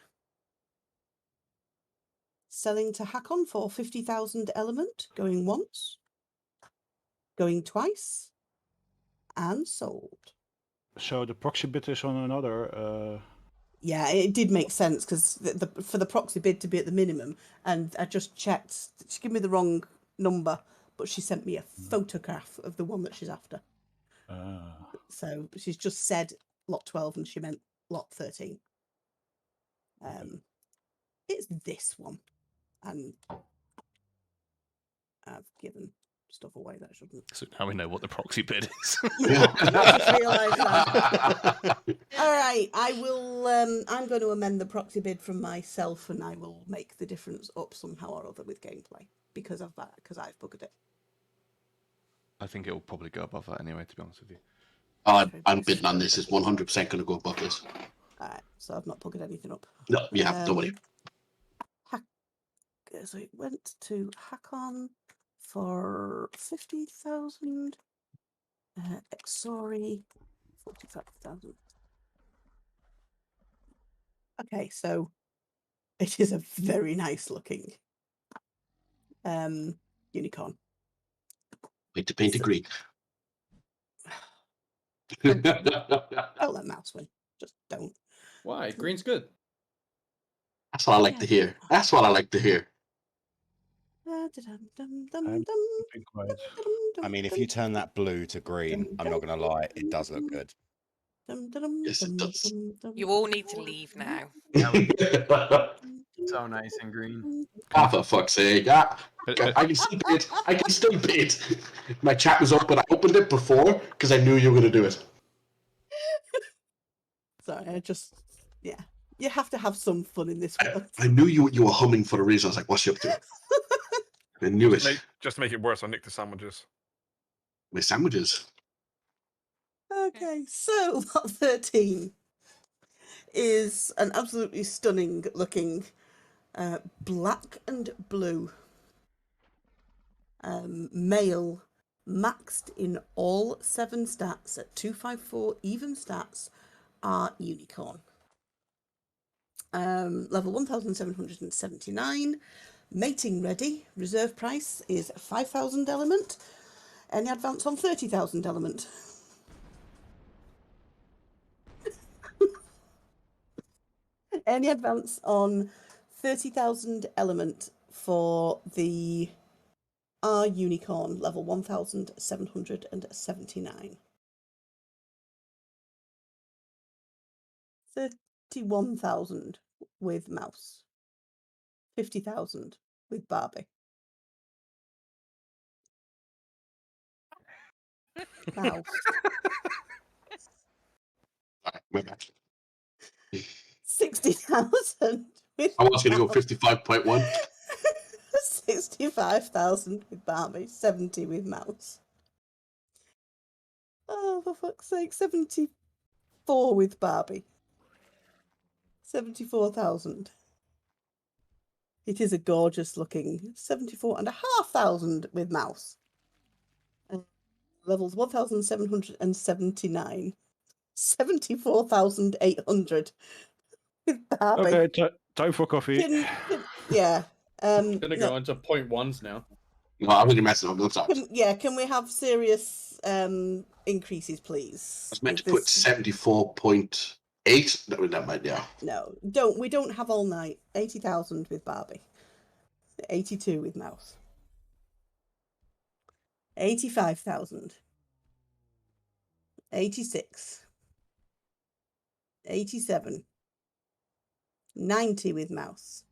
Selling to hack on for 50,000 element, going once, going twice, and sold. So the proxy bid is on another. Yeah, it did make sense because for the proxy bid to be at the minimum, and I just checked. She gave me the wrong number, but she sent me a photograph of the one that she's after. So she's just said lot 12 and she meant lot 13. It's this one, and I've given stuff away that I shouldn't. So now we know what the proxy bid is. Yeah, I just realised that. All right, I will. I'm going to amend the proxy bid from myself, and I will make the difference up somehow or other with gameplay because of that. Because I've buggered it. I think it will probably go above that anyway. To be honest with you. I'm bidding on this. It's 100% going to go above this. All right, so I've not buggered anything up. No, you have. Don't worry. So it went to Hackon for 50,000. Exori 45,000. Okay, so it is a very nice looking unicorn. Wait to paint it green. Don't let mouse win. Just don't. Why? Green's good. That's what I like to hear. That's what I like to hear. I mean, if you turn that blue to green, I'm not going to lie, it does look good. Yes, it does. You all need to leave now. So nice and green. Ah, for fuck's sake. I can still bid. I can still bid. My chat was open. I opened it before because I knew you were going to do it. Sorry, yeah. You have to have some fun in this world. I knew you were humming for a reason. I was like, what's she up to? I knew it. Just to make it worse, I nicked the sandwiches. My sandwiches. Okay, so lot 13 is an absolutely stunning looking black and blue male, maxed in all 7 stats at 254 even stats, are unicorn. Level 1779, mating ready. Reserve price is 5,000 element. Any advance on 30,000 element? Any advance on 30,000 element for the R unicorn level 1779. 31,000 with mouse. 50,000 with Barbie. Mouse. 60,000 with I was going to go 55.1. 65,000 with Barbie. 70 with mouse. Oh, for fuck's sake. 74 with Barbie. 74,000. It is a gorgeous looking 74,500 with mouse. Levels 1,779. 74,800 with Barbie. Okay, time for coffee. Yeah. Gonna no. go into 0.1s now. No, I'm really messing up. I'm sorry. Can we have serious increases, please? I was meant to put 74.8. No, never mind. Yeah. No, we don't have all night. 80,000 with Barbie. 82 with mouse. 85,000. 86. 87. 90 with mouse.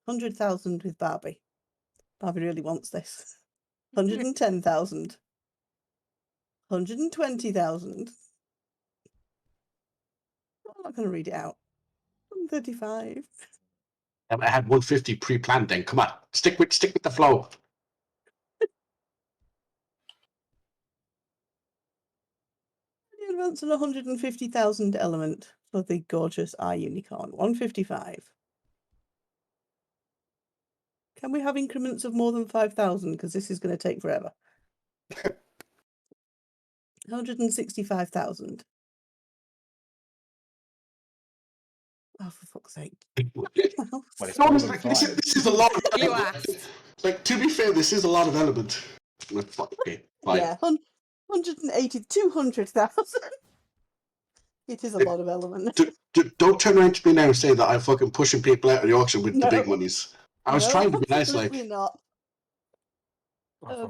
100,000 with Barbie. Barbie really wants this. 110,000. 120,000. I'm not going to read it out. 135. I had 150 pre-planned. Then come on, stick with the flow. Advance an 150,000 element for the gorgeous eye unicorn. 155. Can we have increments of more than 5,000? Because this is going to take forever. 165,000. Oh, for fuck's sake. This is a lot of You element. asked. Like, to be fair, this is a lot of element. Okay, fine. Yeah, 180, 200,000. It is a lot of element. Don't turn around to me now and say that I'm fucking pushing people out of the auction with the big monies. I was trying to be nice, like. Absolutely not.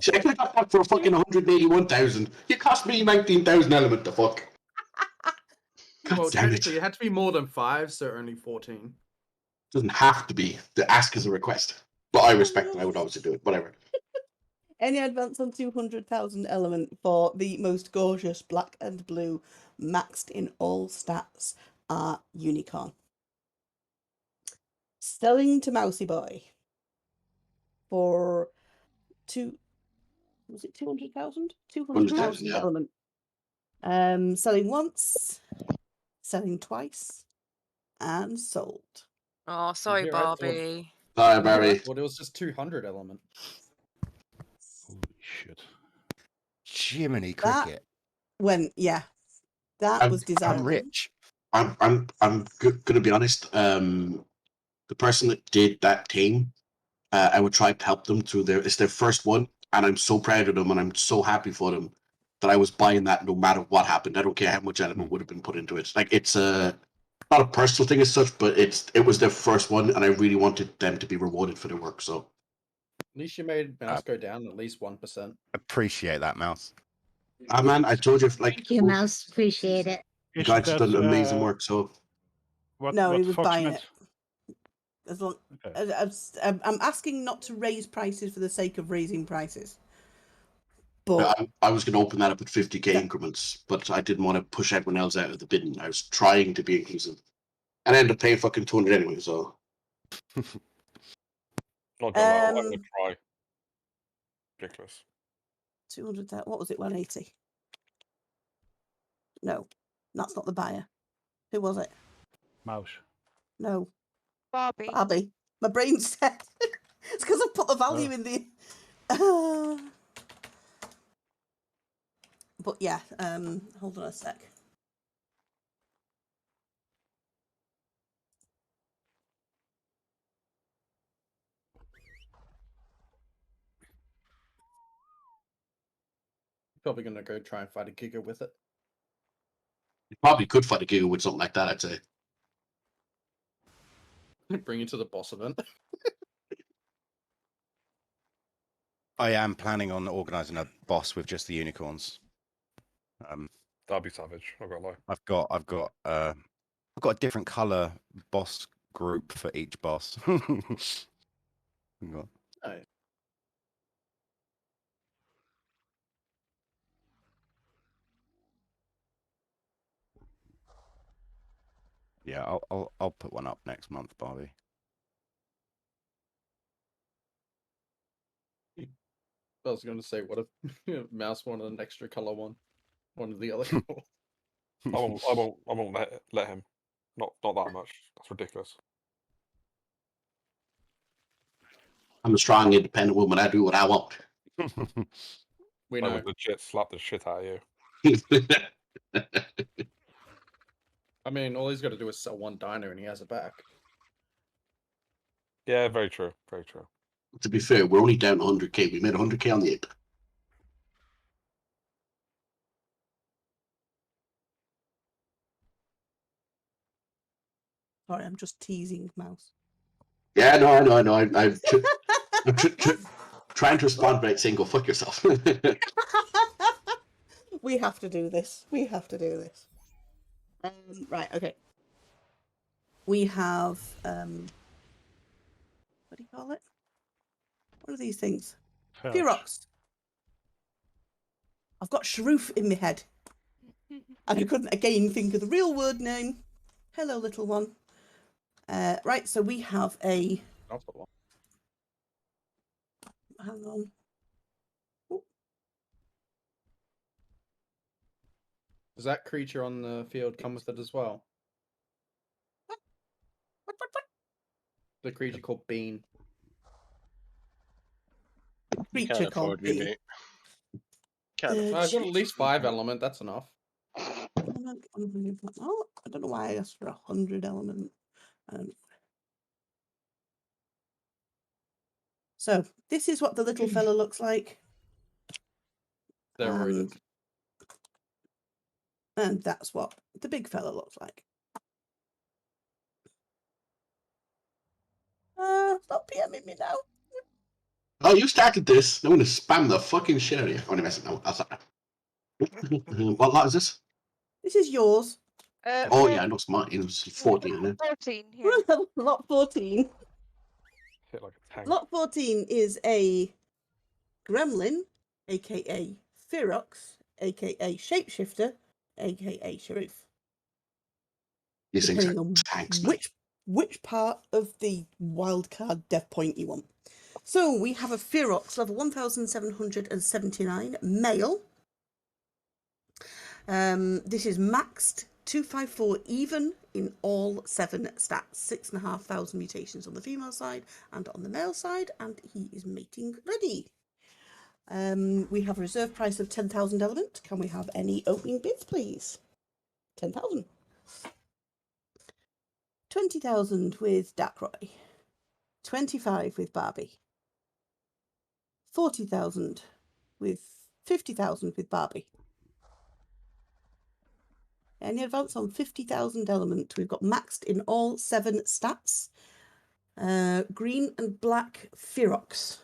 Shit, I could have got that for fucking 181,000. You cost me 19,000 element, the fuck. Well, damn it. technically, it had to be more than 5, so only 14. Doesn't have to be. The ask is a request. But I respect it. I would obviously do it. Whatever. Any advance on 200,000 element for the most gorgeous black and blue, maxed in all stats, are unicorn. Selling to Mousy Boy for was it 200,000? 200,000 yeah. element. Selling once, selling twice, and sold. Oh, sorry, Here, I thought- Barbie. Sorry, Barry. Well, it was just 200 element. Holy shit. Jiminy Cricket. That was I'm desirable. rich. I'm gonna be honest. The person that did that team, I would try to help them through it's their first one, and I'm so proud of them, and I'm so happy for them that I was buying that no matter what happened. I don't care how much element would have been put into it. Like, it's not a personal thing as such, but it was their first one, and I really wanted them to be rewarded for their work. So At least you made mouse go down at least 1%. Appreciate that, Mouse. man, I told you, like, Thank you, Mouse. Appreciate it. you guys have done amazing work. So No, he was Fox buying meant? it. As long, Okay. I'm asking not to raise prices for the sake of raising prices. But I was going to open that up at 50k increments, but I didn't want to push everyone else out of the bidding. I was trying to be inclusive, and I ended up paying fucking 200 anyway. So Not gonna lie, I'm gonna try. Ridiculous. 200. What was it? 180. No, that's not the buyer. Who was it? Mouse. No, Barbie. Barbie. My brain's dead. It's because I put the value in the. But yeah, hold on a sec. Probably gonna go try and fight a Giga with it. you probably could fight a Giga with something like that, I'd say. Bring it to the boss event. I am planning on organising a boss with just the unicorns. That'd be savage. Not gonna lie. I've got a different colour boss group for each boss. Hang on. Oh. Yeah, I'll put one up next month, Barbie. I was gonna say, what if Mouse wanted an extra color one? One of the other color. I won't let him. Not that much. That's ridiculous. I'm a strong, independent woman. I do what I want. We I know. would legit slap the shit out of you. I mean, all he's got to do is sell one dino and he has it back. Yeah, very true. Very true. To be fair, we're only down 100k. We made 100k on the ape. Sorry, I'm just teasing Mouse. Yeah, no, I know. I'm trying to respond by saying, "Go fuck yourself." We have to do this. We have to do this. Right, okay. We have what do you call it? What are these things? Ferox. I've got Shroof in my head. And I couldn't again think of the real word name. Hello, little one. Right, so we have a... Hang on. Ooh. Does that creature on the field come with it as well? What? The creature called Bean. Creature called Bean. I've got at least 5 element, that's enough. Oh, I don't know why I asked for 100 element. So this is what the little fella looks like. Steroided. And that's what the big fella looks like. Stop PMing me now. Oh, you started this. I'm going to spam the fucking shit out of you. Only messing. No, that's not. What lot is this? This is yours. Oh yeah, I know it's mine. It was 14, isn't it? 14, yeah. Lot 14. Hit like a tank. Lot 14 is a gremlin, aka Ferox, aka Shapeshifter, aka Sharoof. These things Depending are on tanks, man. which part of the wildcard death point you want. So we have a Ferox level 1779 male. This is maxed 254 even in all 7 stats. 6,500 mutations on the female side and on the male side, and he is mating ready. We have a reserve price of 10,000 element. Can we have any opening bids, please? 10,000. 20,000 with Dakroy. 25 with Barbie. 40,000 with 50,000 with Barbie. Any advance on 50,000 element? We've got maxed in all 7 stats. Green and black Ferox.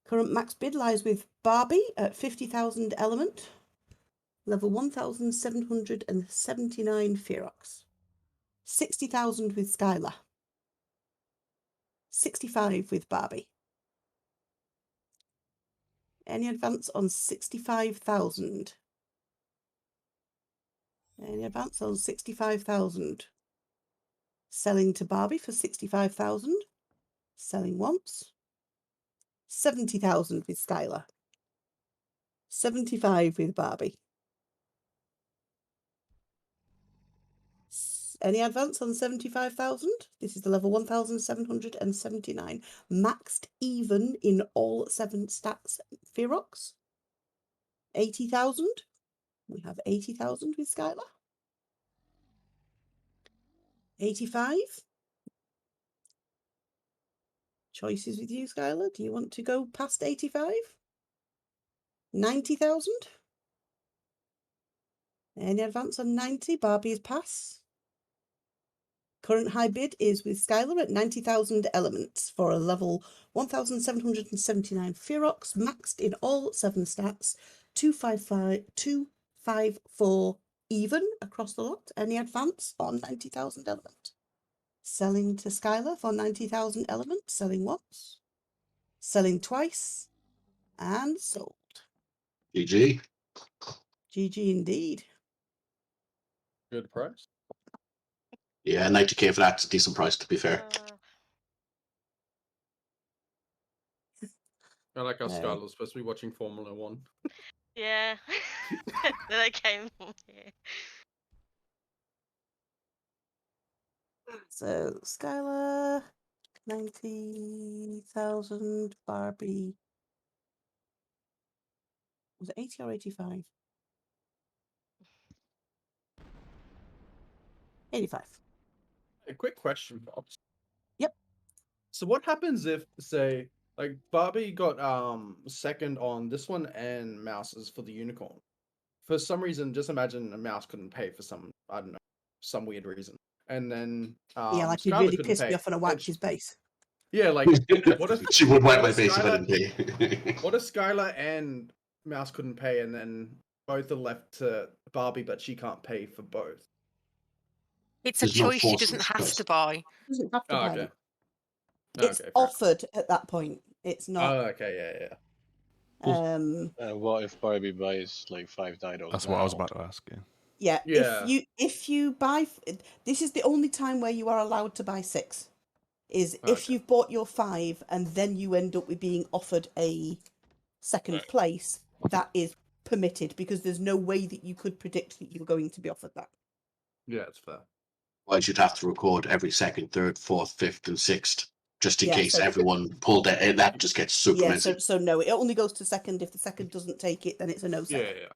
Current max bid lies with Barbie at 50,000 element. Level 1779 Ferox. 60,000 with Skylar. 65 with Barbie. Any advance on 65,000? Any advance on 65,000? Selling to Barbie for 65,000. Selling once. 70,000 with Skylar. 75 with Barbie. Any advance on 75,000? This is the level 1779. Maxed even in all 7 stats Ferox. 80,000. We have 80,000 with Skylar. 85. Choices with you, Skylar. Do you want to go past 85? 90,000. Any advance on 90? Barbie is pass. Current high bid is with Skylar at 90,000 elements for a level 1779 Ferox, maxed in all 7 stats, 254 even across the lot. Any advance on 90,000 element? Selling to Skylar for 90,000 element, selling once, selling twice, and sold. GG. GG indeed. Good price. Yeah, 90k for that's a decent price, to be fair. I like how No. Skylar's supposed to be watching Formula 1. Yeah. Then I came here. So, Skylar, 90,000 Barbie. Was it 80 or 85? 85. A quick question, Pops. Yep. So what happens if, say, like Barbie got second on this one and Mouse's for the unicorn? For some reason, just imagine a Mouse couldn't pay for some, I don't know, some weird reason. And then Yeah, like he Skylar really couldn't pissed pay. me off and I wiped And his base. Yeah, like what if She would wipe what my if face if I Skylar- didn't pay. What if Skylar and Mouse couldn't pay, and then both are left to Barbie, but she can't pay for both? It's a There's no choice she force doesn't in have this. to buy. Doesn't have to Oh, buy okay. it. Oh, It's okay, fair enough. offered at that point. It's not. Oh, okay, yeah. What if Barbie buys like 5 dinos? That's what I was about to ask. Yeah, Yeah. if you buy, this is the only time where you are allowed to buy 6, is if Okay. you've bought your 5 and then you end up with being offered a second place, that is permitted because there's no way that you could predict that you're going to be offered that. Yeah, it's fair. Otherwise, you'd have to record every second, third, fourth, fifth, and sixth, just in Yeah, case so- everyone pulled it. That just gets super Yeah, messy. so no, it only goes to second. If the second doesn't take it, then it's a no second. Yeah.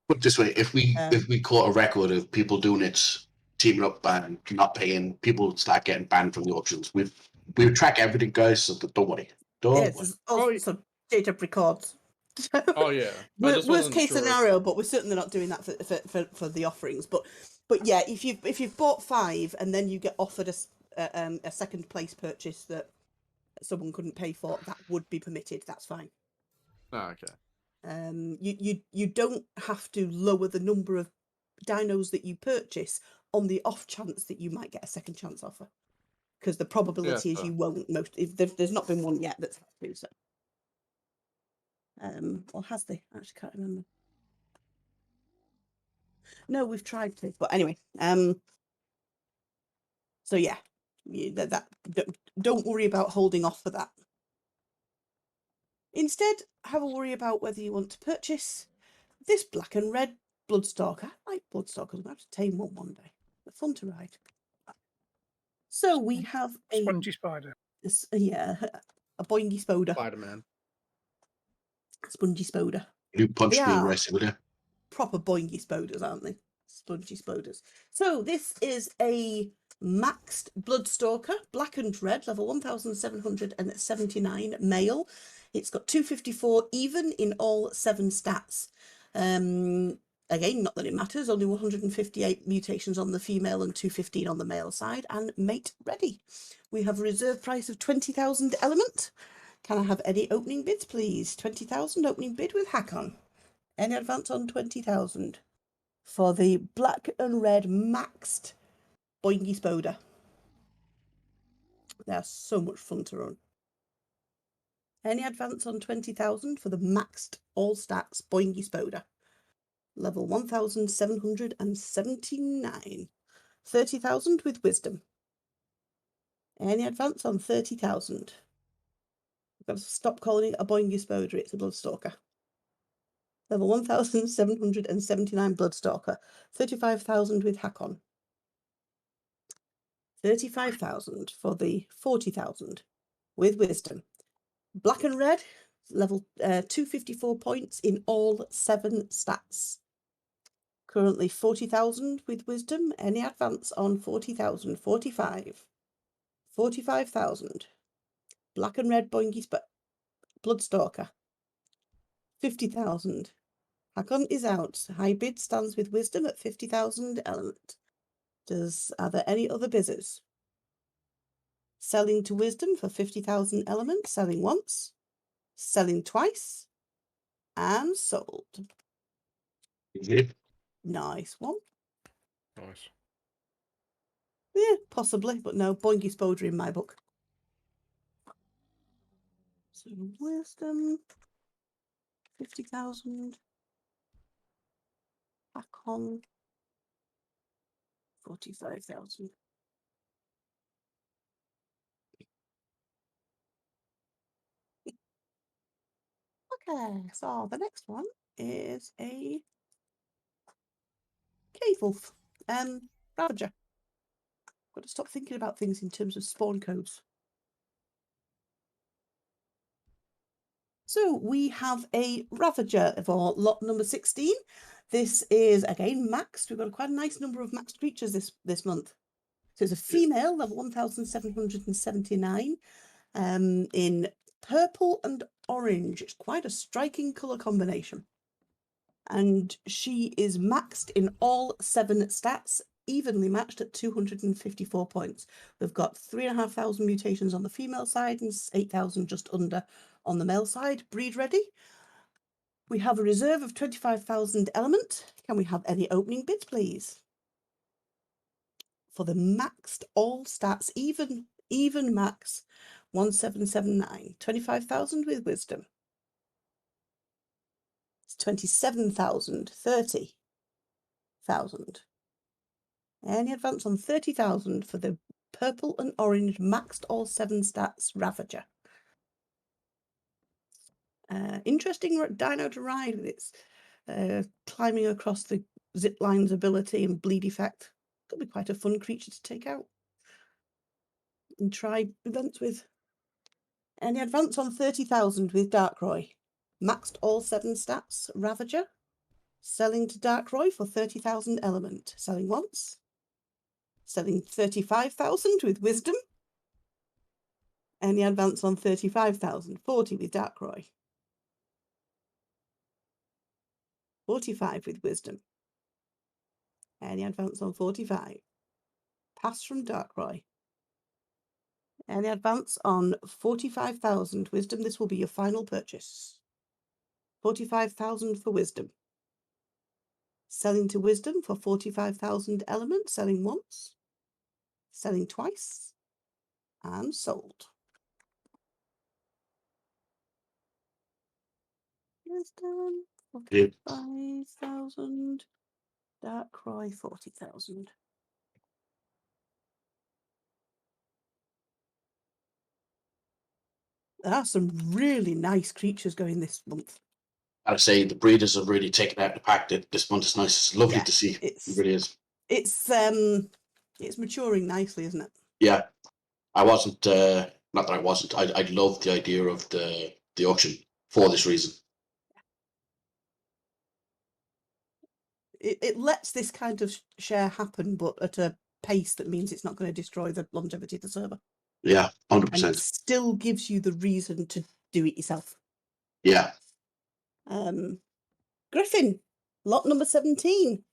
Put it this way: if we caught a record of people doing it, teaming up and not paying, people would start getting banned from the auctions. We track everything, guys. So don't worry. Don't Yeah, worry. it's also data records. Oh yeah. Worst case scenario, but we're certainly not doing that for the offerings. But yeah, if you've bought 5 and then you get offered a second place purchase that someone couldn't pay for, that would be permitted. That's fine. Oh, okay. You don't have to lower the number of dinos that you purchase on the off chance that you might get a second chance offer, because the probability is fair. you won't. There's not been one yet that's happened. So. Or has they? I actually can't remember. No, we've tried to, but anyway. So yeah, don't worry about holding off for that. Instead, have a worry about whether you want to purchase this black and red Bloodstalker. I like Bloodstalkers. I'm going to have to tame one day. They're fun to ride. So we have a Spongy spider. A boingy spoder. Spider-Man. Spongy spoder. You punch They me in are racing, will you? proper boingy spoders, aren't they? Spongy spoders. So this is a maxed Bloodstalker, black and red, level 1779 male. It's got 254 even in all 7 stats. Again, not that it matters, only 158 mutations on the female and 215 on the male side, and mate ready. We have a reserve price of 20,000 element. Can I have any opening bids, please? 20,000 opening bid with hack on. Any advance on 20,000 for the black and red maxed boingy spoder. They're so much fun to run. Any advance on 20,000 for the maxed all stats boingy spoder. Level 1779. 30,000 with wisdom. Any advance on 30,000. I've got to stop calling it a boingy spoder, it's a Bloodstalker. Level 1779 Bloodstalker. 35,000 with hack on. 35,000 for the 40,000 with wisdom. Black and red, level 254 points in all 7 stats. Currently 40,000 with wisdom. Any advance on 40,000? 45. 45,000. Black and red boingy Bloodstalker. 50,000. Hakon is out. High bid stands with wisdom at 50,000 element. Are there any other bidders? Selling to wisdom for 50,000 element. Selling once. Selling twice. And sold. Nice one. Nice. Yeah, possibly, but no, boingy spoder in my book. So wisdom, 50,000. Back on 45,000. Okay, so the next one is a cave wolf. Ravager. Got to stop thinking about things in terms of spawn codes. So we have a Ravager for lot number 16. This is again maxed. We've got quite a nice number of maxed creatures this month. So it's a female, level 1779, in purple and orange. It's quite a striking colour combination. And she is maxed in all 7 stats, evenly matched at 254 points. We've got 3,500 mutations on the female side and 8,000 just under on the male side. Breed ready. We have a reserve of 25,000 element. Can we have any opening bids, please? For the maxed all stats, even max 1779. 25,000 with wisdom. It's 27,000, 30,000. Any advance on 30,000 for the purple and orange maxed all 7 stats Ravager. Interesting dino to ride with its climbing across the zip lines ability and bleed effect. Could be quite a fun creature to take out and try events with. Any advance on 30,000 with Darkroy. Maxed all 7 stats Ravager. Selling to Darkroy for 30,000 element. Selling once. Selling 35,000 with wisdom. Any advance on 35,000. 40 with Darkroy. 45 with wisdom. Any advance on 45. Pass from Darkroy. Any advance on 45,000 wisdom. This will be your final purchase. 45,000 for wisdom. Selling to wisdom for 45,000 element. Selling once. Selling twice. And sold. Wisdom, 45,000. Darkroy, 40,000. There are some really nice creatures going this month. I'd say the breeders have really taken out the pack this month. Is nice. It's lovely to see. It really is. It's maturing nicely, isn't it? Yeah. I wasn't not that I wasn't. I loved the idea of the auction for this reason. It lets this kind of share happen, but at a pace that means it's not going to destroy the longevity of the server. Yeah, 100%. And it still gives you the reason to do it yourself. Yeah. Griffin, lot number 17.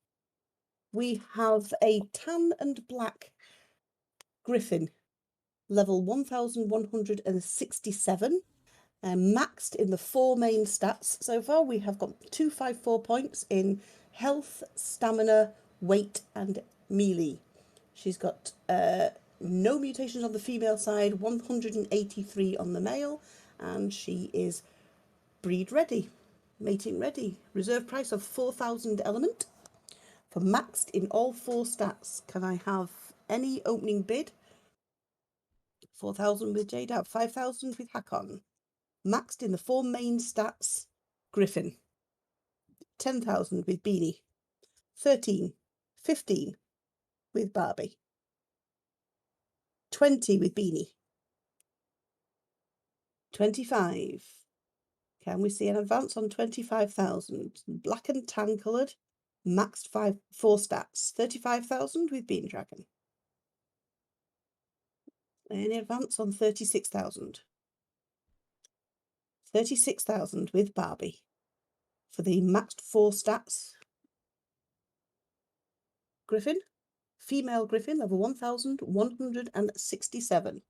We have a tan and black Griffin, level 1167, maxed in the 4 main stats so far. We have got 254 points in health, stamina, weight, and melee. She's got no mutations on the female side, 183 on the male, and she is breed ready, mating ready. Reserve price of 4,000 element. For maxed in all 4 stats, can I have any opening bid? 4,000 with Jade out, 5,000 with Hakon. Maxed in the 4 main stats, Griffin. 10,000 with Beanie. 13, 15 with Barbie. 20 with Beanie. 25. Can we see an advance on 25,000? Black and tan coloured, maxed 4 stats. 35,000 with Bean Dragon. Any advance on 36,000? 36,000 with Barbie. For the maxed 4 stats. Griffin. Female Griffin, level 1,167.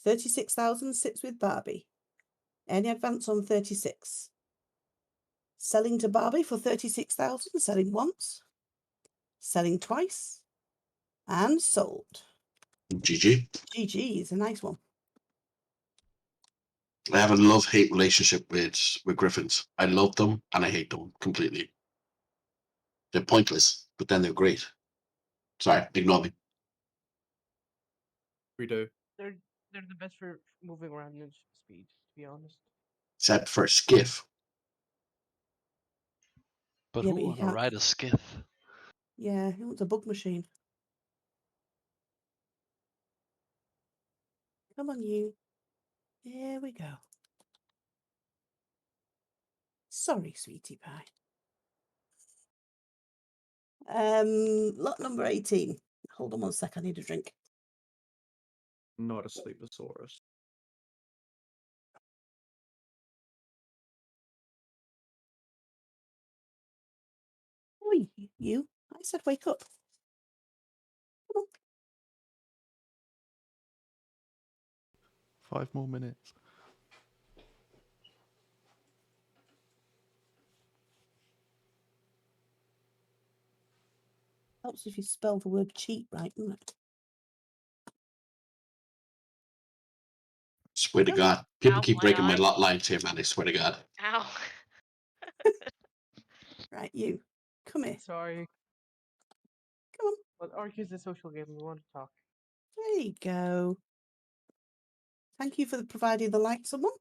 36,000 sits with Barbie. Any advance on 36? Selling to Barbie for 36,000, selling once, selling twice, and sold. GG. GG is a nice one. I have a love-hate relationship with Griffins. I love them and I hate them completely. They're pointless, but then they're great. Sorry, ignore me. We do. They're the best for moving around in speed, to be honest. Except for Skiff. But Yeah, who but you wanna can't- ride a skiff? Yeah, he wants a bug machine. Come on, you. Here we go. Sorry, sweetie pie. Lot number 18. Hold on 1 sec, I need a drink. Not a Sleeposaurus. Oi, you. I said wake up. Come on. 5 more minutes. Helps if you spell the word cheat right, doesn't it? Swear to God, people Ow, keep my breaking my eye. lot lines here, man. I swear to God. Ow. Right, you. Come here. Sorry. Come on. But ARK is a social game. We want to talk. There you go. Thank you for providing the light, someone.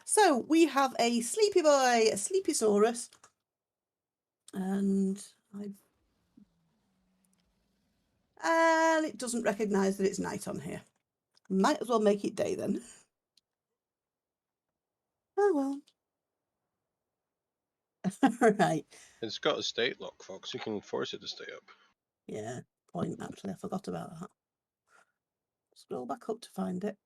So we have a sleepy boy, a Sleepysaurus. And it doesn't recognise that it's night on here. Might as well make it day then. Oh well. Right. It's got a state lock, Fox. You can force it to stay up. Yeah, point actually. I forgot about that. Scroll back up to find it.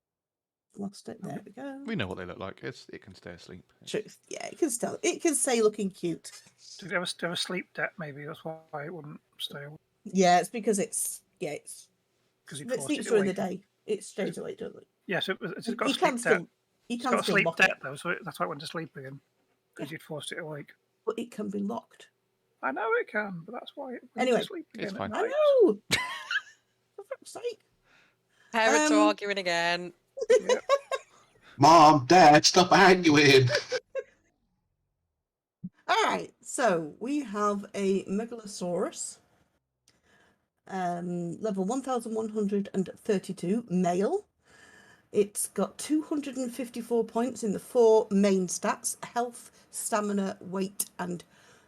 Lost it. There we go. We know what they look like. It can stay asleep. Truth. Yeah, it can still. It can stay looking cute. Did it have a sleep debt? Maybe that's why it wouldn't stay awake. Yeah, it's because it's Because it sleeps during the day. It stays awake, doesn't it? Yeah, so it's got a You sleep can debt. still. You It's can got a still sleep lock debt it, though, so that's why it went to sleep again. Because you'd forced it awake. but it can be locked. I know it can, but that's why it went Anyway, to sleep again it's at fine. night. I know. For fuck's sake. Parents are arguing again. Yep. Mom, Dad, stop arguing. All right, so we have a Megalosaurus, level 1132, male. It's got 254 points in the 4 main stats: health, stamina, weight, and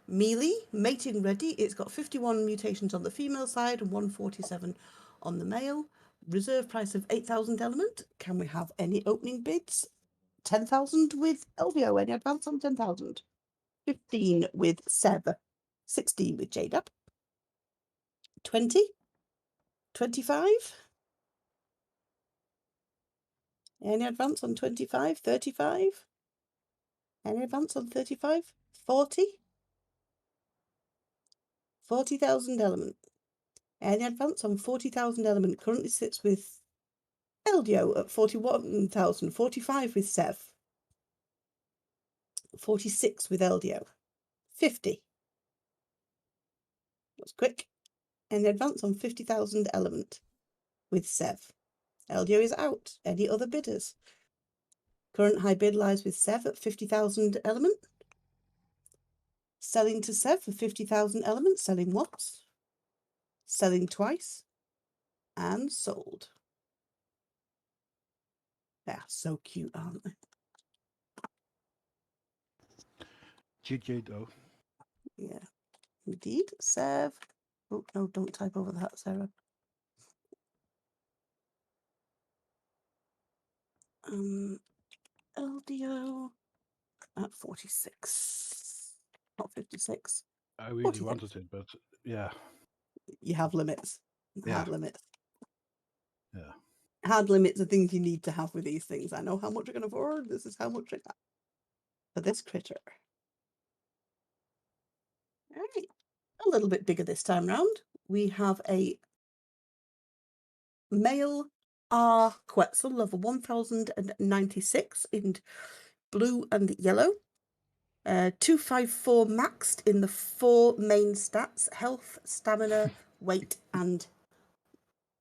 melee. Mating ready. It's got 51 mutations on the female side and 147 on the male. Reserve price of 8,000 element. Can we have any opening bids? 10,000 with LVO. Any advance on 10,000? 15 with Seb. 16 with JDub. 20? 25? Any advance on 25? 35? Any advance on 35? 40? 40,000 element. Any advance on 40,000 element. Currently sits with Eldio at 41,000. 45 with Sev. 46 with Eldio. 50. That's quick. Any advance on 50,000 element with Sev. Eldio is out. Any other bidders? Current high bid lies with Sev at 50,000 element. Selling to Sev for 50,000 element. Selling once. Selling twice. And sold. They are so cute, aren't they? GG though. Yeah, indeed. Sev. Oh, no, don't type over that, Sarah. LDO at 46. Not 56. I really 46. wanted it, but yeah. You have limits. Yeah. Hard limits. Yeah. Hard limits are things you need to have with these things. I know how much I can afford. This is how much I got for this critter. All right. A little bit bigger this time round. We have a male ARK Quetzal, level 1096 in blue and yellow. 254 maxed in the 4 main stats: health, stamina, weight, and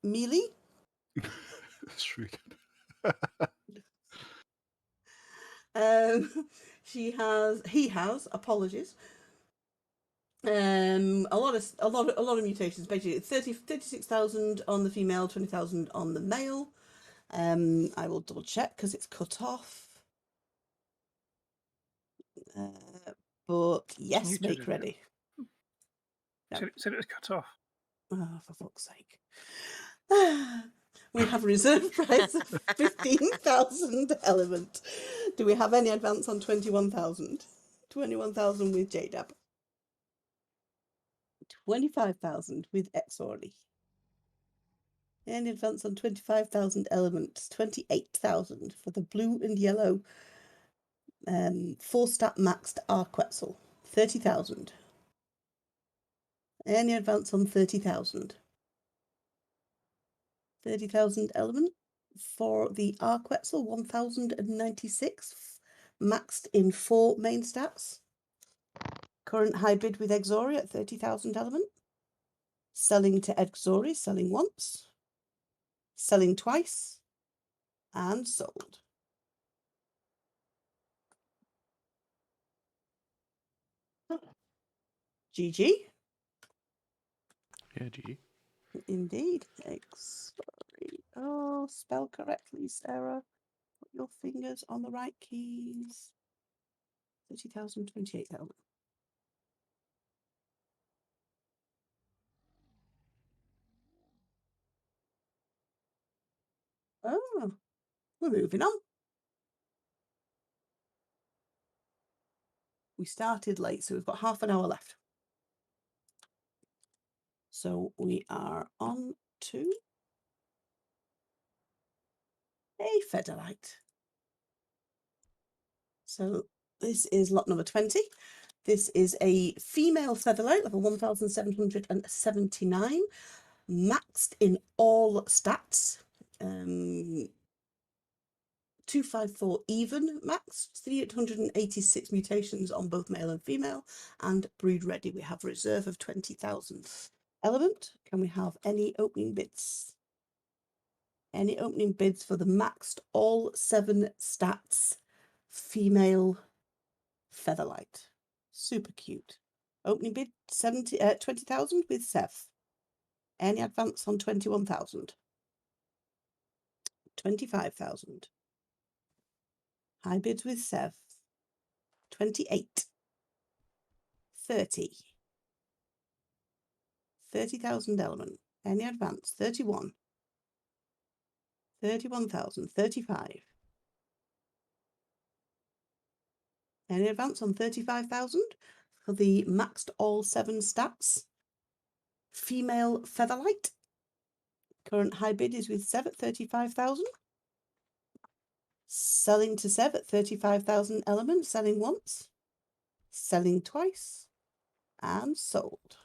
melee. That's really good. He has apologies. A lot of mutations. Basically, 36,000 on the female, 20,000 on the male. I will double check because it's cut off. But yes, make ready. No. Said it was cut off. Oh, for fuck's sake. We have a reserve price of 15,000 element. Do we have any advance on 21,000? 21,000 with JDAB. 25,000 with Exorly. And advance on 25,000 elements. 28,000 for the blue and yellow 4-stat maxed ARK. 30,000. Any advance on 30,000. 30,000 element for the ARK 1,096 maxed in 4 main stats. Current high bid with Exori at 30,000 element. Selling to Exori, selling once. Selling twice. And sold. GG. Yeah, GG. Indeed. Exori. Oh, spell correctly, Sarah. Put your fingers on the right keys. 30,000, 28,000. Oh, we're moving on. We started late, so we've got half an hour left. So we are on to a Featherlight. So this is lot number 20. This is a female Featherlight, level 1,779, maxed in all stats. 254 even maxed, 386 mutations on both male and female, and brood ready. We have reserve of 20,000. Element, can we have any opening bids? Any opening bids for the maxed all 7 stats female Featherlight? Super cute. Opening bid 20,000 with Seth. Any advance on 21,000? 25,000. High bids with Sev. 28. 30. 30,000 element. Any advance? 31. 31,000. 35. Any advance on 35,000 for the maxed all 7 stats female Featherlight? Current high bid is with Sev at 35,000. Selling to Sev at 35,000 element. Selling once. Selling twice. And sold.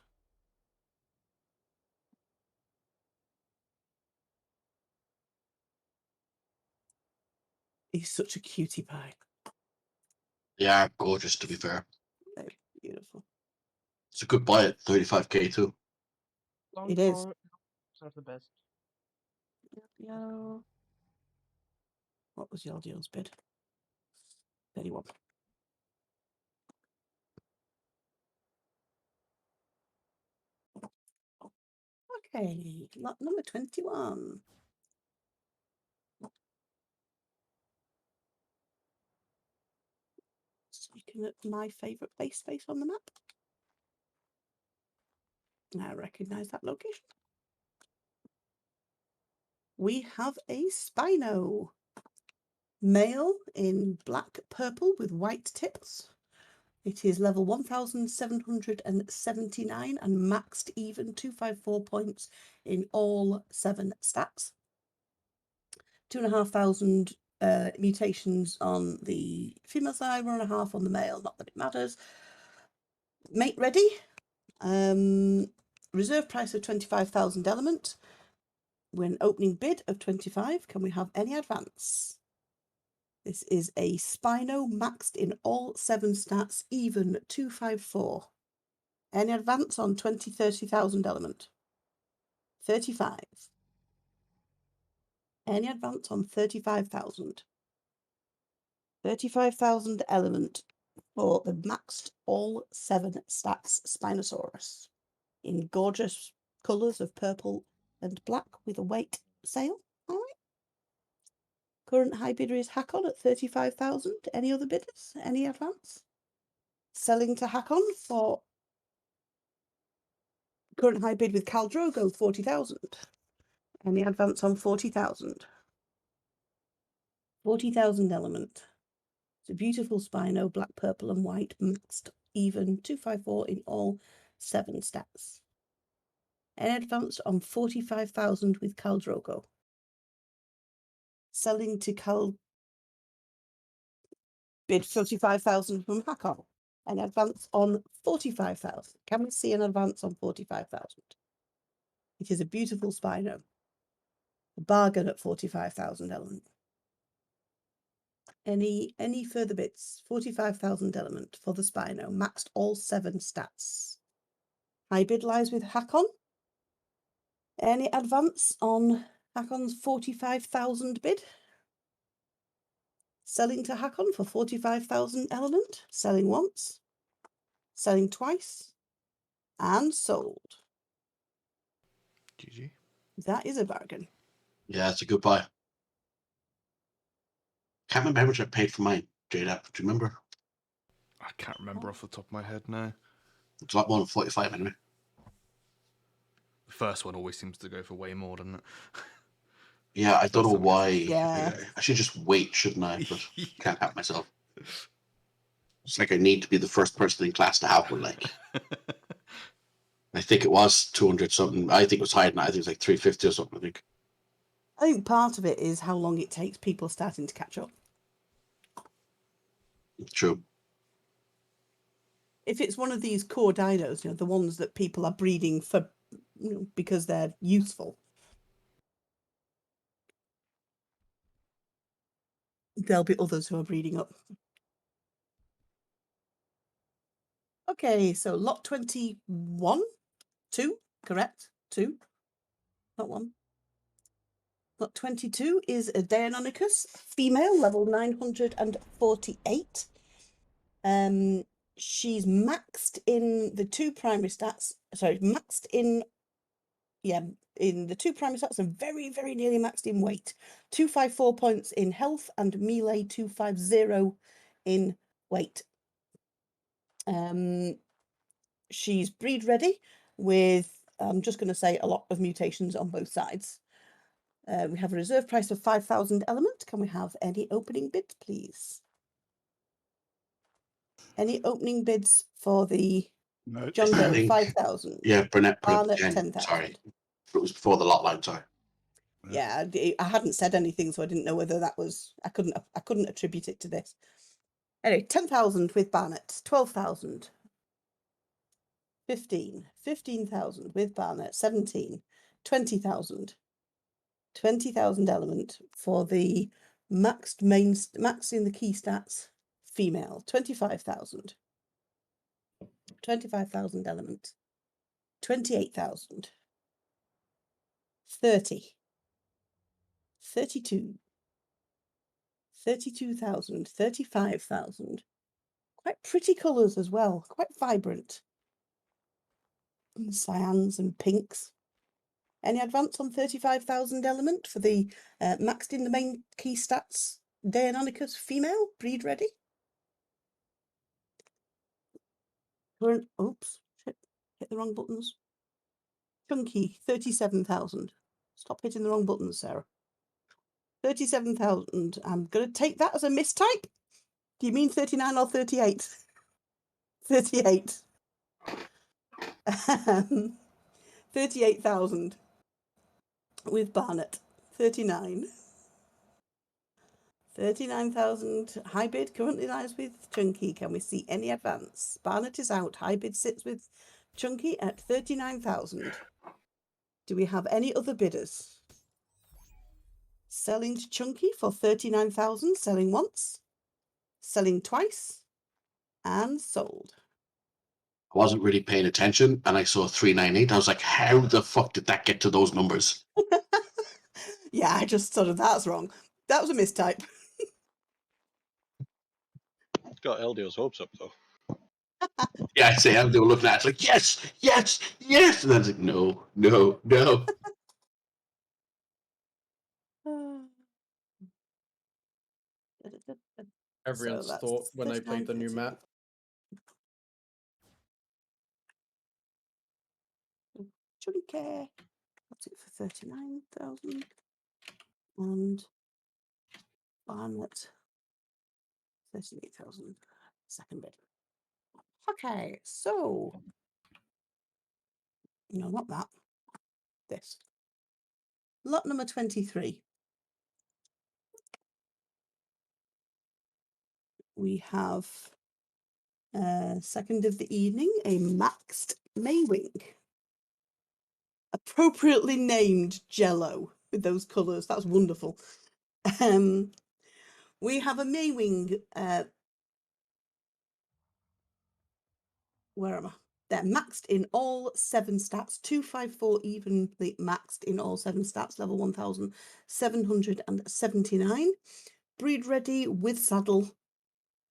He's such a cutie pie. Yeah, gorgeous to be fair. They're beautiful. It's a good buy at 35k too. It is. Sounds the best. Yeah. What was your deal's bid? 31. Okay, lot number 21. Looking at my favourite base space on the map. I recognise that location. We have a Spino. Male in black purple with white tips. It is level 1,779 and maxed even 254 points in all 7 stats. 2,500 mutations on the female side, 1.5 on the male, not that it matters. Mate ready. Reserve price of 25,000 element. When opening bid of 25, can we have any advance? This is a Spino maxed in all 7 stats, even 254. Any advance on 30,000 element? 35. Any advance on 35,000? 35,000 element for the maxed all 7 stats Spinosaurus in gorgeous colours of purple and black with a weight sail. All right. Current high bidder is Hakon at 35,000. Any other bidders? Any advance? Selling to Hakon for current high bid with Caldrogo 40,000. Any advance on 40,000? 40,000 element. It's a beautiful Spino, black, purple, and white, maxed even 254 in all 7 stats. And advanced on 45,000 with Caldrogo. Selling to bid 35,000 from Hakon. An advance on 45,000. Can we see an advance on 45,000? It is a beautiful Spino. A bargain at 45,000 element. Any further bits? 45,000 element for the Spino. Maxed all 7 stats. High bid lies with Hakon. Any advance on Hakon's 45,000 bid? Selling to Hakon for 45,000 element. Selling once. Selling twice. And sold. GG. That is a bargain. Yeah, it's a good buy. Can't remember how much I paid for mine, JDAP. Do you remember? I can't remember off the top of my head now. It's a lot more than 45 anyway. The first one always seems to go for way more, doesn't it? Yeah, I don't know why. Yeah. I should just wait, shouldn't I? But can't help myself. It's like I need to be the first person in class to have one. Like, I think it was 200 something. I think it was higher than that. I think it was like 350 or something. I think part of it is how long it takes people starting to catch up. True. If it's one of these core dinos, the ones that people are breeding for, because they're useful, there'll be others who are breeding up. Okay, so lot 21, 2, correct? 2, not 1. Lot 22 is a Deionicus Female, level 948. She's maxed in the 2 primary stats. Sorry, maxed in the 2 primary stats and very, very nearly maxed in weight. 254 points in health and melee 250 in weight. She's breed ready with, I'm just going to say, a lot of mutations on both sides. We have a reserve price of 5,000 element. Can we have any opening bids, please? Any opening bids for the John Doe? 5,000. Yeah, Burnett put Barnet, it 10,000. Sorry. It was before the lot line, sorry. Yeah, I hadn't said anything, so I didn't know whether that was. I couldn't attribute it to this. Anyway, 10,000 with Barnet, 12,000, 15,000 with Barnet, 17, 20,000, 20,000 element for the maxed in the key stats female, 25,000, 25,000 element, 28,000, 30, 32. 32,000, 35,000. Quite pretty colours as well, quite vibrant. And cyans and pinks. Any advance on 35,000 element for the maxed in the main key stats Deionicus Female, breed ready? Oops, shit, hit the wrong buttons. Chunky, 37,000. Stop hitting the wrong buttons, Sarah. 37,000. I'm going to take that as a mistype. Do you mean 39 or 38? 38. 38,000 with Barnet. 39. 39,000. High bid currently lies with Chunky. Can we see any advance? Barnet is out. High bid sits with Chunky at 39,000. Do we have any other bidders? Selling to Chunky for 39,000. Selling once. Selling twice. And sold. I wasn't really paying attention and I saw 398. I was like, how the fuck did that get to those numbers? Yeah, I just sort of, that's wrong. That was a mistype. Got LDO's hopes up though. Yeah, I'd say they were looking at it, it's like, yes, yes, yes. And then it's like, no, no, no. Everyone's that's thought when they played the new 39.30. map. Chunky. That's it for 39,000. And Barnet 38,000. Second bid. Okay, so no, not that. This. Lot number 23. We have second of the evening, a maxed Maywing. Appropriately named Jello with those colours. That's wonderful. We have a Maywing. Where am I? They're maxed in all 7 stats. 254 evenly maxed in all 7 stats. Level 1,779. Breed ready with saddle.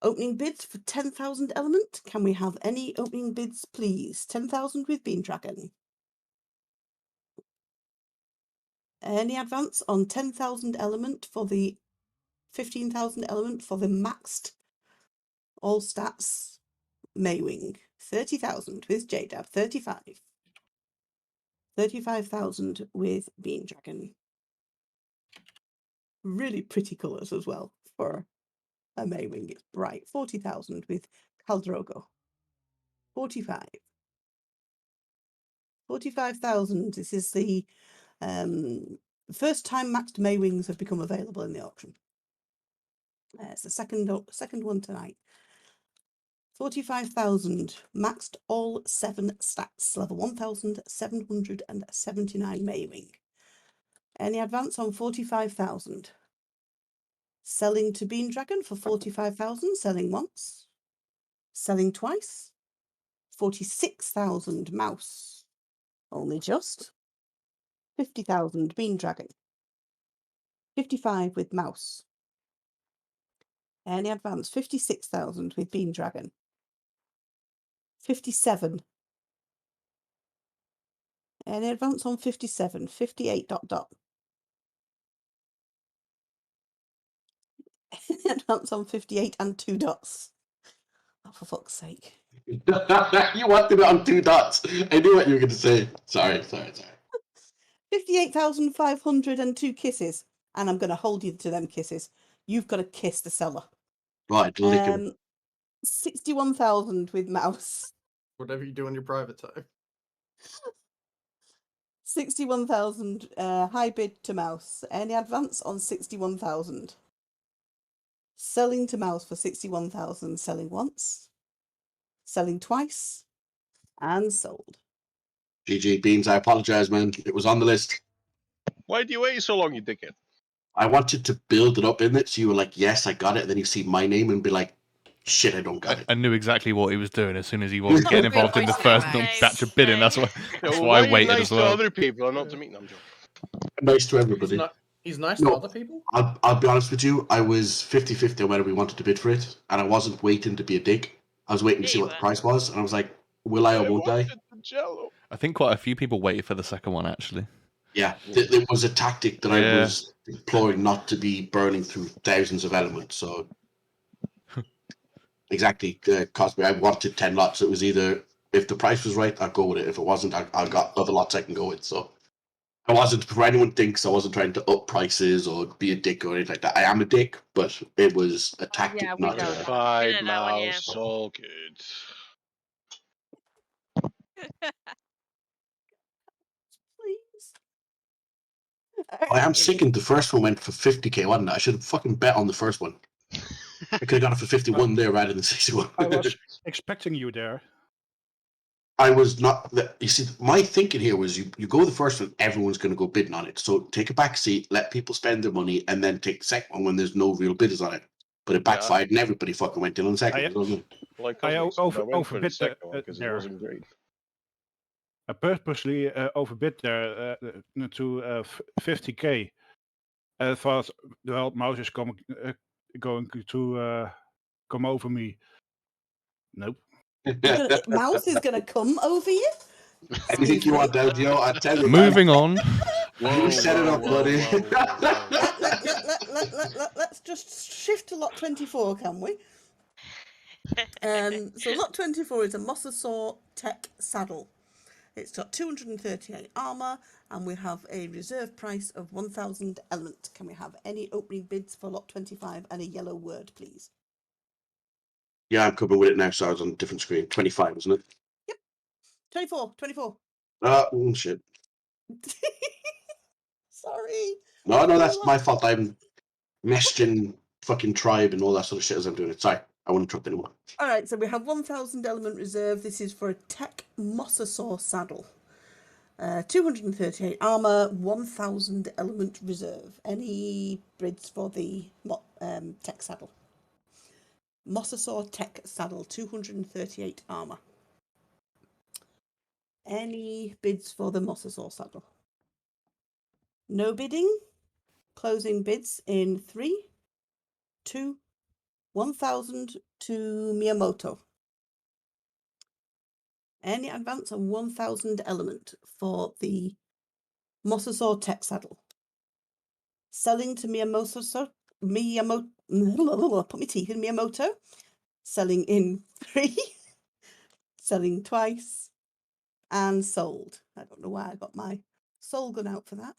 Opening bids for 10,000 element. Can we have any opening bids, please? 10,000 with Bean Dragon. Any advance on 10,000 element for the 15,000 element for the maxed all stats Maywing? 30,000 with JDab. 35. 35,000 with Bean Dragon. Really pretty colours as well for a Maywing. It's bright. 40,000 with Caldrogo. 45. 45,000. This is the first time maxed Maywings have become available in the auction. It's the second one tonight. 45,000 maxed all 7 stats. Level 1,779 Maywing. Any advance on 45,000? Selling to Bean Dragon for 45,000. Selling once. Selling twice. 46,000 Mouse. Only just. 50,000 Bean Dragon. 55 with Mouse. Any advance? 56,000 with Bean Dragon. 57. Any advance on 57? 58 ... Advance on 58 and 2 dots. Oh, for fuck's sake. You wanted it on 2 dots. I knew what you were going to say. Sorry. 58,502 kisses. And I'm going to hold you to them kisses. You've got to kiss the seller. Right, lick him. 61,000 with Mouse. Whatever you do in your private time. 61,000 high bid to Mouse. Any advance on 61,000? Selling to Mouse for 61,000. Selling once. Selling twice. And sold. GG Beans, I apologise, man. It was on the list. Why do you wait so long, you dickhead? I wanted to build it up in it, so you were like, yes, I got it. And then you see my name and be like, shit, I don't got it. I knew exactly what he was doing as soon as he was getting involved in the first batch of bidding. That's why I waited as well. To other people and not to me. No, I'm joking. Nice to everybody. He's nice to other people? I'll be honest with you. I was 50-50 on whether we wanted to bid for it. And I wasn't waiting to be a dick. I was waiting to see what the price was. And I was like, will I or won't I? I think quite a few people waited for the second one, actually. Yeah, there was a tactic that I was deploying not to be burning through thousands of elements. So exactly, Cosby, I wanted 10 lots. It was either, if the price was right, I'd go with it. If it wasn't, I got other lots I can go with. So I wasn't, for anyone thinks I wasn't trying to up prices or be a dick or anything like that. I am a dick, but it was a tactic not to. 5 Mouse, all good. Please. I am sickened the first one went for 50k, wasn't it? I should have fucking bet on the first one. I could have got it for 51 there rather than 61. I was expecting you there. I was not. You see, my thinking here was you go the first one, everyone's going to go bidding on it. So take a back seat, let people spend their money, and then take the second one when there's no real bidders on it. But it backfired and everybody fucking went in on the second one. I overbid second one because it wasn't great. I purposely overbid there to 50k. I thought, well, Mouse is going to come over me. Nope. Mouse is going to come over you? Anything you want, Delgio, I tell you. Moving on. You set it up, buddy. Let's just shift to lot 24, can we? So lot 24 is a Mossasaur Tech Saddle. It's got 238 armor, and we have a reserve price of 1,000 element. Can we have any opening bids for lot 25 and a yellow word, please? Yeah, I'm coming with it now, so I was on a different screen. 25, isn't it? 24. 24. Shit. Sorry. No, that's my fault. I'm messaging fucking tribe and all that sort of shit as I'm doing it. Sorry, I won't interrupt anymore. All right, so we have 1,000 element reserve. This is for a tech Mossasaur saddle. 238 armor, 1,000 element reserve. Any bids for the tech saddle? Mossasaur tech saddle, 238 armor. Any bids for the Mossasaur saddle? No bidding. Closing bids in 3, 2, 1,000 to Miyamoto. Any advance on 1,000 element for the Mossasaur tech saddle. Selling to Miyamoto. Put my teeth in Miyamoto. Selling in 3. Selling twice. And sold. I don't know why I got my soul gun out for that.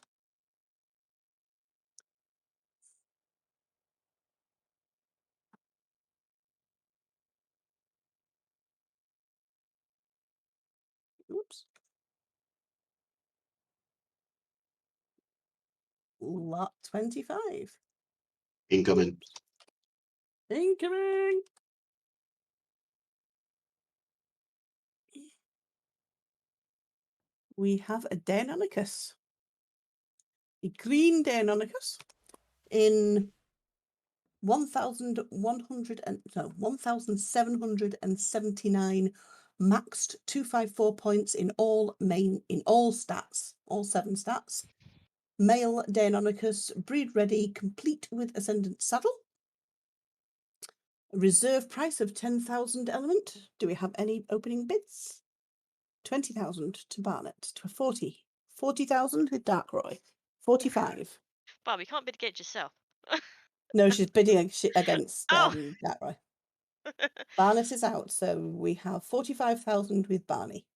Oops. Lot 25. Incoming. Incoming. We have a Deionicus. A green Deionicus in 1,779 maxed 254 points in all stats, all 7 stats. Male Deionicus, breed ready, complete with ascendant saddle. Reserve price of 10,000 element. Do we have any opening bids? 20,000 to Barnet, to 40. 40,000 with Darkroy. 45. Bob, you can't bid against yourself. No, she's bidding against Oh. Darkroy. Barnet is out, so we have 45,000 with Barbie.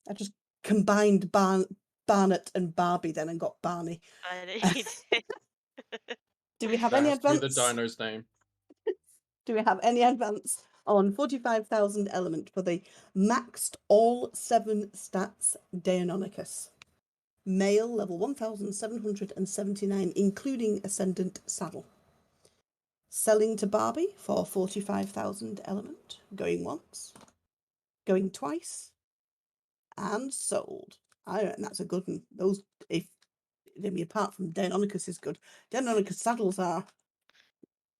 I just combined Barnet and Barbie then and got Barney. I know you did. Do we have That any has to be advance? the dino's name. Do we have any advance on 45,000 element for the maxed all 7 stats Deionicus? Male, level 1,779, including ascendant saddle. Selling to Barbie for 45,000 element. Going once. Going twice. And sold. I reckon that's a good one. Those, if I mean, apart from Deionicus is good. Deionicus saddles are.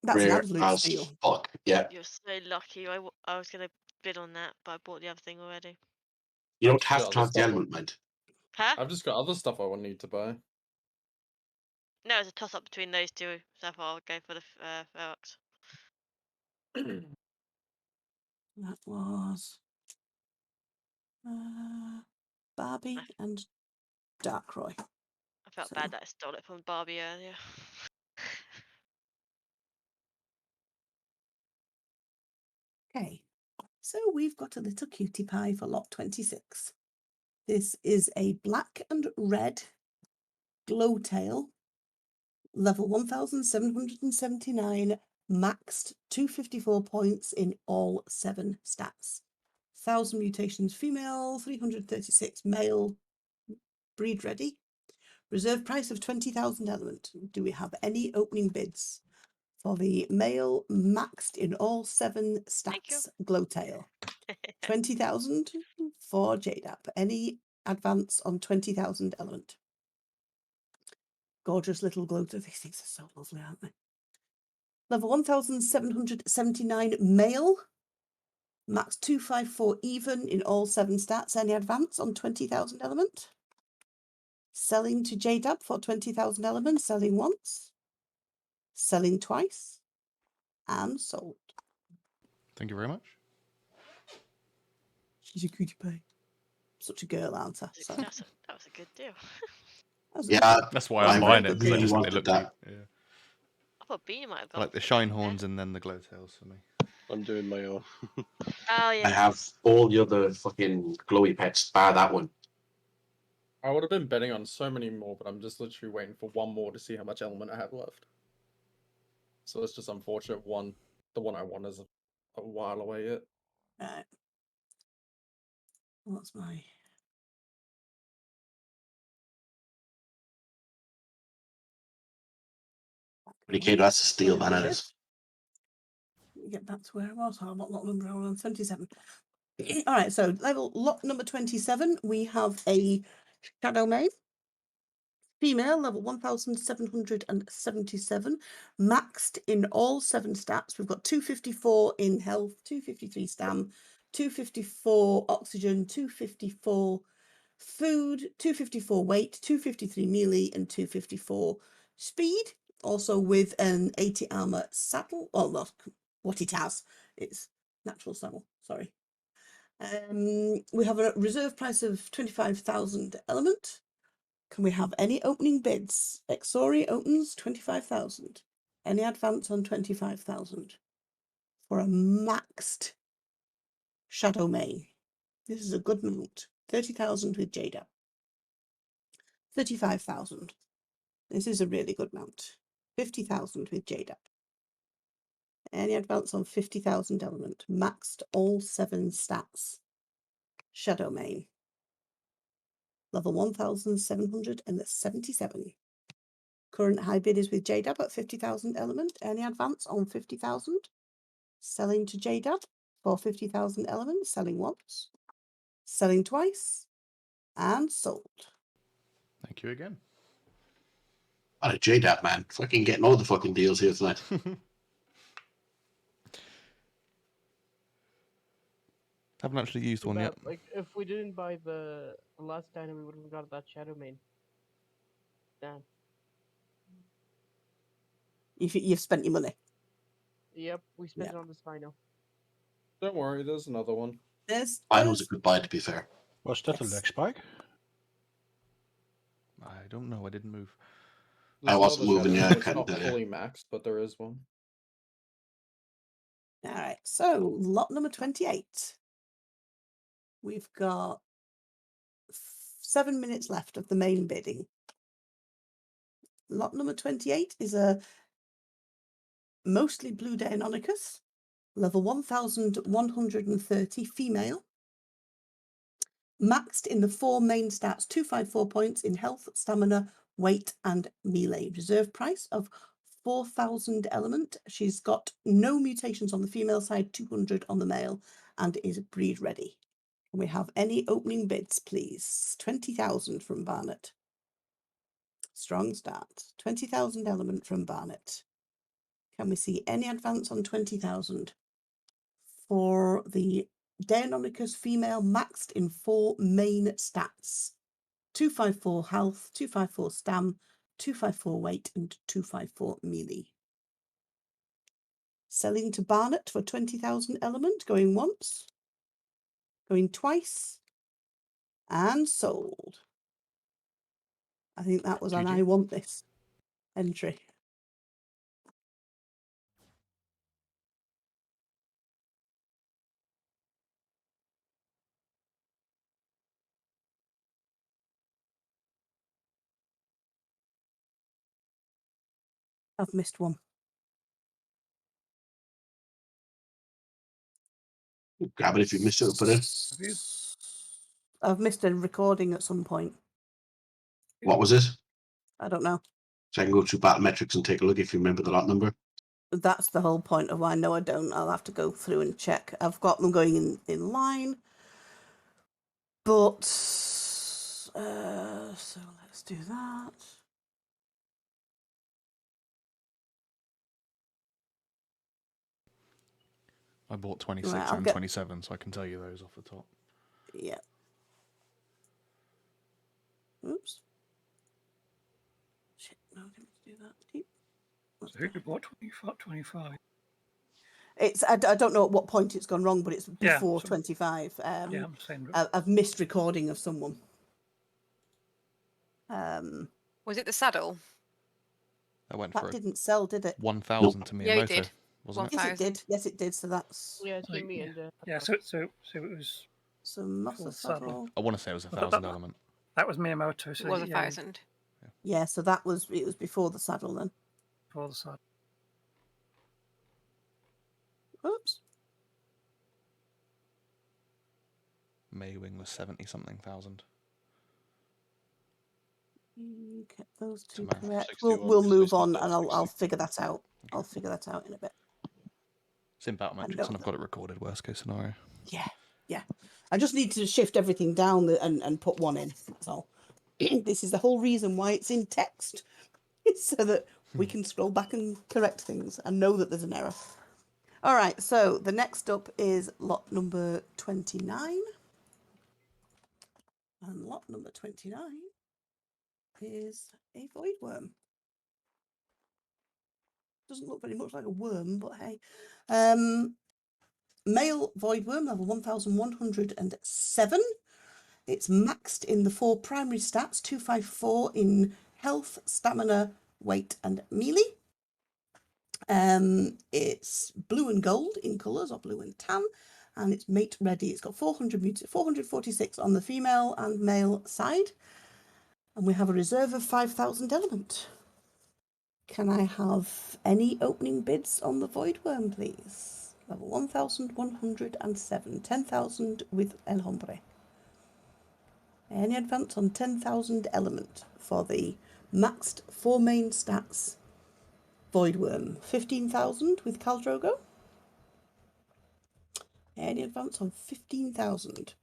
That's an Rare absolute as steal. fuck. Yeah. You're so lucky. I was going to bid on that, but I bought the other thing already. You don't have to have the element, mind. Huh? I've just got other stuff I would need to buy. No, it's a toss up between those two, so I'll go for the ARKs. That was Barbie and Darkroy. I felt bad that I stole it from Barbie earlier. Okay, so we've got a little cutie pie for lot 26. This is a black and red glowtail, level 1,779, maxed 254 points in all 7 stats. 1,000 mutations female, 336 male, breed ready. Reserve price of 20,000 element. Do we have any opening bids for the male maxed in all 7 stats glowtail? 20,000 for JDAP. Any advance on 20,000 element? Gorgeous little glowtail. These things are so lovely, aren't they? Level 1,779 male. Max 254 even in all 7 stats. Any advance on 20,000 element? Selling to JDAP for 20,000 element. Selling once. Selling twice. And sold. Thank you very much. She's a cutie pie. Such a girl, aren't I? So. That was a good deal. That's why I'm buying it, because I just think they look cute. Yeah. I thought Beanie might have I gone. like the shine horns and then the glowtails for me. I'm doing my own. Oh yeah. I have all the other fucking glowy pets, bar that one. I would have been betting on so many more, but I'm just literally waiting for one more to see how much element I have left. So it's just unfortunate one the one I want is a while away yet. Right. What's my... Okay, that's a steel man. It is. Get back to where I was. What lot number am I on? 77. All right, so lot number 27, we have a Shadow Maid. Female, level 1777, maxed in all 7 stats. We've got 254 in health, 253 stam, 254 oxygen, 254 food, 254 weight, 253 melee, and 254 speed. Also with an 80 armor saddle. Well, not what it has. It's natural saddle, sorry. We have a reserve price of 25,000 element. Can we have any opening bids? Exori opens 25,000. Any advance on 25,000 for a maxed Shadow Mane? This is a good mount. 30,000 with Jada. 35,000. This is a really good mount. 50,000 with Jada. Any advance on 50,000 element? Maxed all 7 stats. Shadow Mane. Level 1777. Current high bid is with JDAB at 50,000 element. Any advance on 50,000? Selling to JDAB for 50,000 element. Selling once. Selling twice. And sold. Thank you again. What a JDAP, man. Fucking getting all the fucking deals here tonight. Haven't actually used one yet. Like, if we didn't buy the last item, we would have got that Shadow Mane. Damn. You've spent your money. Yep, we spent it on this Rhino. Don't worry, there's another one. I know it's a good buy, to be fair. Was that a leg spike? I don't know. I didn't move. There's I wasn't another moving, Shadow yeah, Mane. I It's couldn't not tell you. fully maxed, but there is one. All right, so lot number 28. We've got 7 minutes left of the main bidding. Lot number 28 is a mostly blue Deionicus, level 1130 female. Maxed in the 4 main stats, 254 points in health, stamina, weight, and melee. Reserve price of 4,000 element. She's got no mutations on the female side, 200 on the male, and is breed ready. Can we have any opening bids, please? 20,000 from Barnett. Strong start. 20,000 element from Barnett. Can we see any advance on 20,000 for the Deionicus Female, maxed in 4 main stats? 254 health, 254 stam, 254 weight, and 254 melee. Selling to Barnett for 20,000 element, going once, going twice, and sold. I think that was an GG. I want this entry. I've missed one. Grab it if you missed it, put it. I've missed a recording at some point. What was it? I don't know. So I can go through battle metrics and take a look if you remember the lot number. That's the whole point of why. No, I don't. I'll have to go through and check. I've got them going in line. But, so let's do that. I bought 26 Right, I'll and get- 27, so I can tell you those off the top. Yeah. Oops. Shit, no, I didn't do that. So who bought 25? It's I don't know at what point it's gone wrong, but it's Yeah, before so- 25. Yeah, I'm saying. I've missed recording of someone. Was it the saddle? That went That for didn't sell, did it? 1,000 to Yeah, it Miyamoto, did. wasn't it? Yes, it did. Yes, it did. So that's Yeah, it's Like, me and yeah, so it was. some full Mossasaur. saddle. I want to say it was But 1,000 element. That was Miyamoto. So It was yeah, 1,000. Yeah, so it was before the saddle then. Before the saddle. Oops. Maywing was 70-something thousand. Get those two math. correct. 61 We'll is move listed on, at and I'll 60. figure that out. I'll figure that out in a bit. It's in Battlemetrics, know and I've got it recorded. Worst case scenario. Yeah. I just need to shift everything down and put one in. That's all. This is the whole reason why it's in text, so that we can scroll back and correct things and know that there's an error. All right, so the next up is lot number 29. And lot number 29 is a void worm. Doesn't look very much like a worm, but hey. Male void worm, level 1107. It's maxed in the 4 primary stats, 254 in health, stamina, weight, and melee. It's blue and gold in colours, or blue and tan, and it's mate ready. It's got 446 on the female and male side, and we have a reserve of 5,000 element. Can I have any opening bids on the void worm, please? Level 1107, 10,000 with El Hombre. Any advance on 10,000 element for the maxed 4 main stats void worm? 15,000 with Caldrogo. Any advance on 15,000?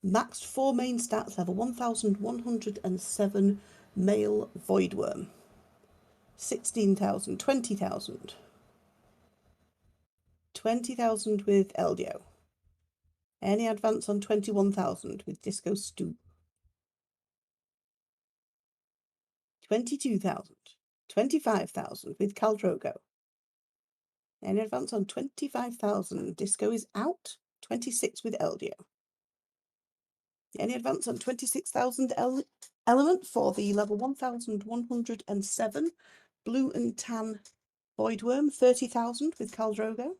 Maxed 4 main stats level 1107 male void worm. 16,000, 20,000. 20,000 with Eldio. Any advance on 21,000 with Disco Stew? 22,000. 25,000 with Caldrogo. Any advance on 25,000? Disco is out. 26 with Eldio. Any advance on 26,000 element for the level 1107 blue and tan void worm? 30,000 with Caldrogo.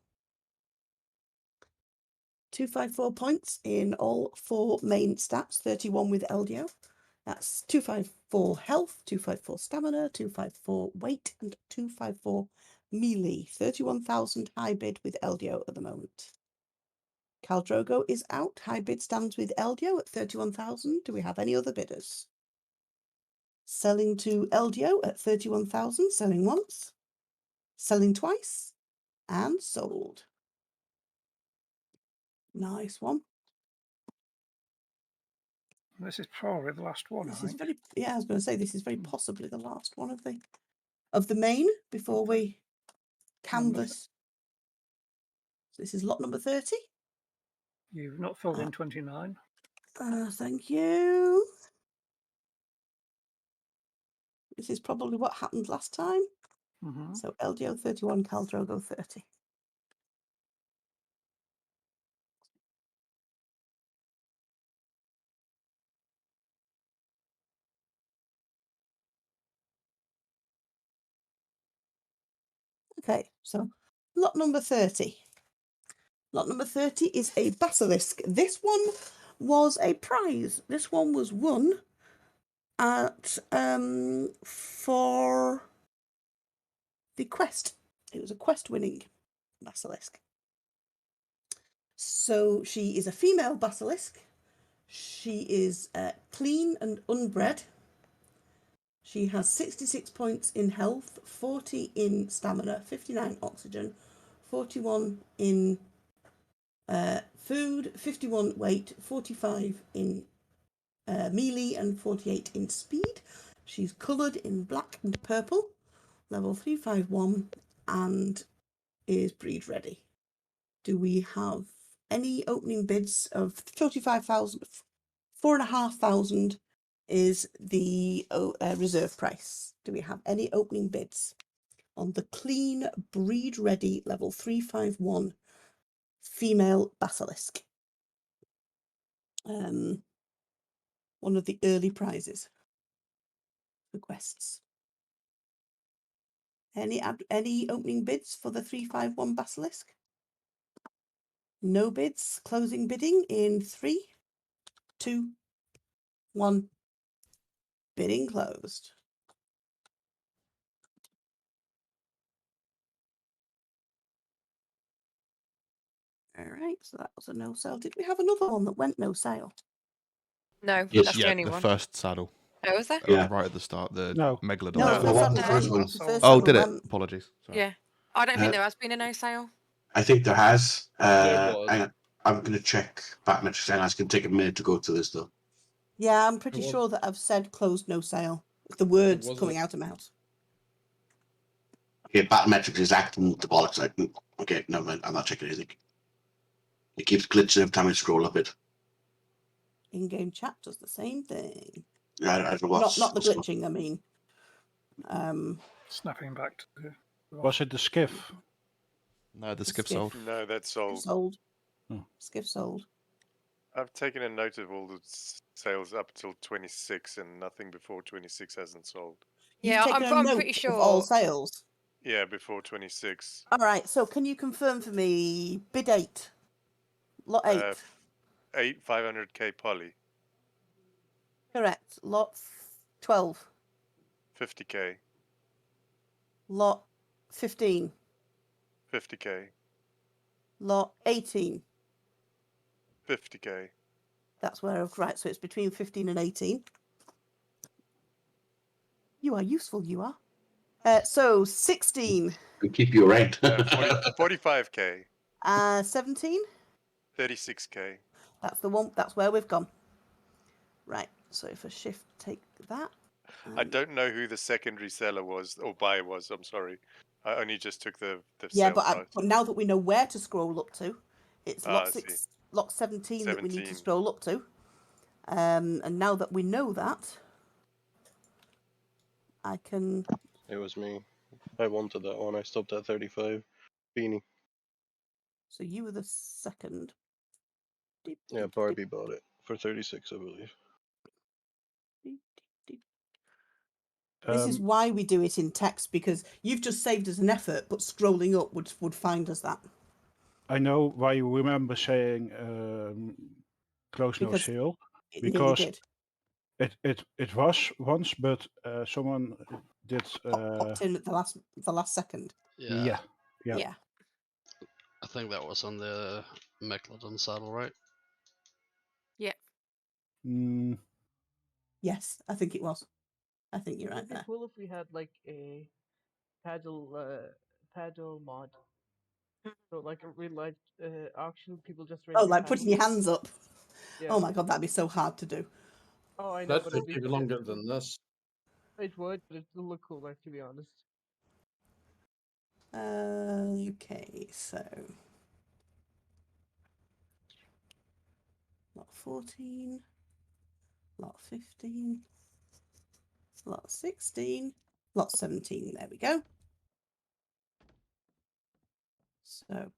254 points in all 4 main stats. 31 with Eldio. That's 254 health, 254 stamina, 254 weight, and 254 melee. 31,000 high bid with Eldio at the moment. Caldrogo is out. High bid stands with Eldio at 31,000. Do we have any other bidders? Selling to Eldio at 31,000. Selling once. Selling twice. And sold. Nice one. This is probably the last one, This I is think. very, yeah, I was going to say, this is very possibly the last one of the main before we canvas. So this is lot number 30. You've not filled in 29. Thank you. This is probably what happened last time. So LDO 31, Caldrogo 30. Okay, so lot number 30. Lot number 30 is a basilisk. This one was a prize. This one was won at for the quest. It was a quest winning basilisk. So she is a female basilisk. She is clean and unbred. She has 66 points in health, 40 in stamina, 59 oxygen, 41 in food, 51 weight, 45 in melee, and 48 in speed. She's coloured in black and purple, level 351, and is breed ready. Do we have any opening bids of 35,000? 4,500 is the reserve price. Do we have any opening bids on the clean breed ready level 351 female basilisk? One of the early prizes for quests. Any opening bids for the 351 basilisk? No bids. Closing bidding in 3, 2, 1. Bidding closed. All right, so that was a no sale. Did we have another one that went no sale? No, Yes. that's the Yeah, only the one. first saddle. Oh, was there? Yeah. Right at the start, the No. Megalodon. No, No, the what first was the saddle first one? went. The first Oh, saddle did it? went. Apologies. Sorry. Yeah. I don't think Uh, there has been a no sale. I think there has. There was. Hang on. I'm going to check Batmetrics, and it's going to take a minute to go through this, though. Yeah, I'm pretty was- sure that I've said closed no sale. The words wasn't- coming out of my mouth. Okay, Batmetrics is acting the bollocks. Okay, never mind. I'm not checking anything. It keeps glitching every time I scroll up it. In-game chat does the same thing. I don't know what's... Not the what's going- glitching, I mean. Snapping back to the... Was it the skiff? No, the The skiff skiff. sold. No, that's sold. Sold. Oh. Skiff sold. I've taken a note of all the sales up till 26, and nothing before 26 hasn't sold. You've Yeah, taken a I'm note pretty of all sure. sales. Yeah, before 26. All right, so can you confirm for me bid 8? Lot 8. 500k poly, Correct. Lot 12. 50k, Lot 15. 50k, Lot 18. 50k. That's where I've... Right, so it's between 15 and 18. You are useful, you are. So 16. We keep you right. 45k, 17. 36k. That's the one. That's where we've gone. Right. So if I shift, take that. I don't know who the secondary seller was or buyer was. I'm sorry. I only just took the Yeah, sale price. but now that we know where to scroll up to, it's Ah, lot I 6, lot 17 that we need to 17. scroll up to. And now that we know that, I can... It was me. I wanted that one. I stopped at 35. Beanie. So you were the second. Yeah, Barbie bought it for 36, I believe. This is why we do it in text, because you've just saved us an effort, but scrolling up would find us that. I know why you remember saying close no Because sale. it nearly Because did. it was once, but someone did... Popped in at the last second. Yeah. Yeah. I think that was on the Megalodon saddle, right? Yeah. Yes, I think it was. I think you're right It'd be there. cool if we had like a paddle mod. So like a real life auction, people just raise Oh, their like putting your paddles. hands up. Yeah. Oh my god, that'd be so hard to do. Oh, I know, That but would it'd be be longer than this. It would, but it'd look cooler, to be honest. Okay, so lot 14, lot 15, lot 16, lot 17. There we go. So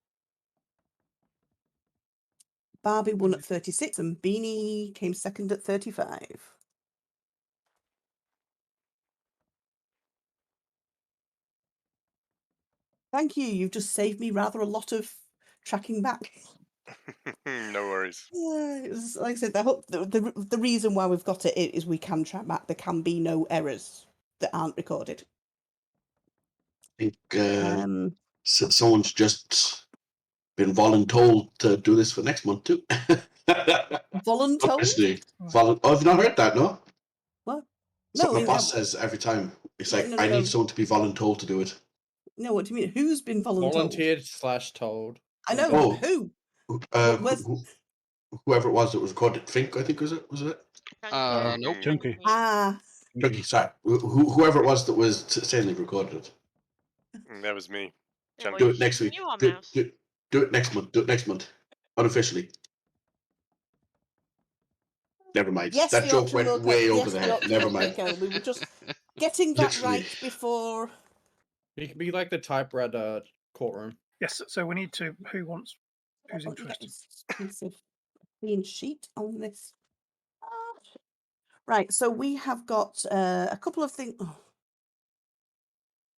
Barbie won at 36 and Beanie came second at 35. Thank you. You've just saved me rather a lot of tracking back. No worries. Yeah, it's, like I said, the reason why we've got it is we can track back. There can be no errors that aren't recorded. I think someone's just been voluntold to do this for next month, too. Voluntold? Obviously. Oh, have you not heard that, no? What? So No, my boss says every time, it's like, No, I no. need someone to be voluntold to do it. No, what do you mean? Who's been voluntold? Volunteered / told. I know, Oh. who? Where's... Whoever it was that was recorded, Fink, I think, was it? Nope. Chunky. Ah. Chunky, sorry. Whoever it was that was saying they recorded it. That was me. Yeah, Do it next week. You are Do Mouse. it next month. Do it next month. Unofficially. Never mind. Yes, that the joke auction went will go. way Yes, over the there. auction Never will mind. go. We were just getting that Literally. right before... You can be like the typewriter courtroom. Yes, so we need to... Who's interested? Piece of clean sheet on this. Right, so we have got a couple of things. Oh.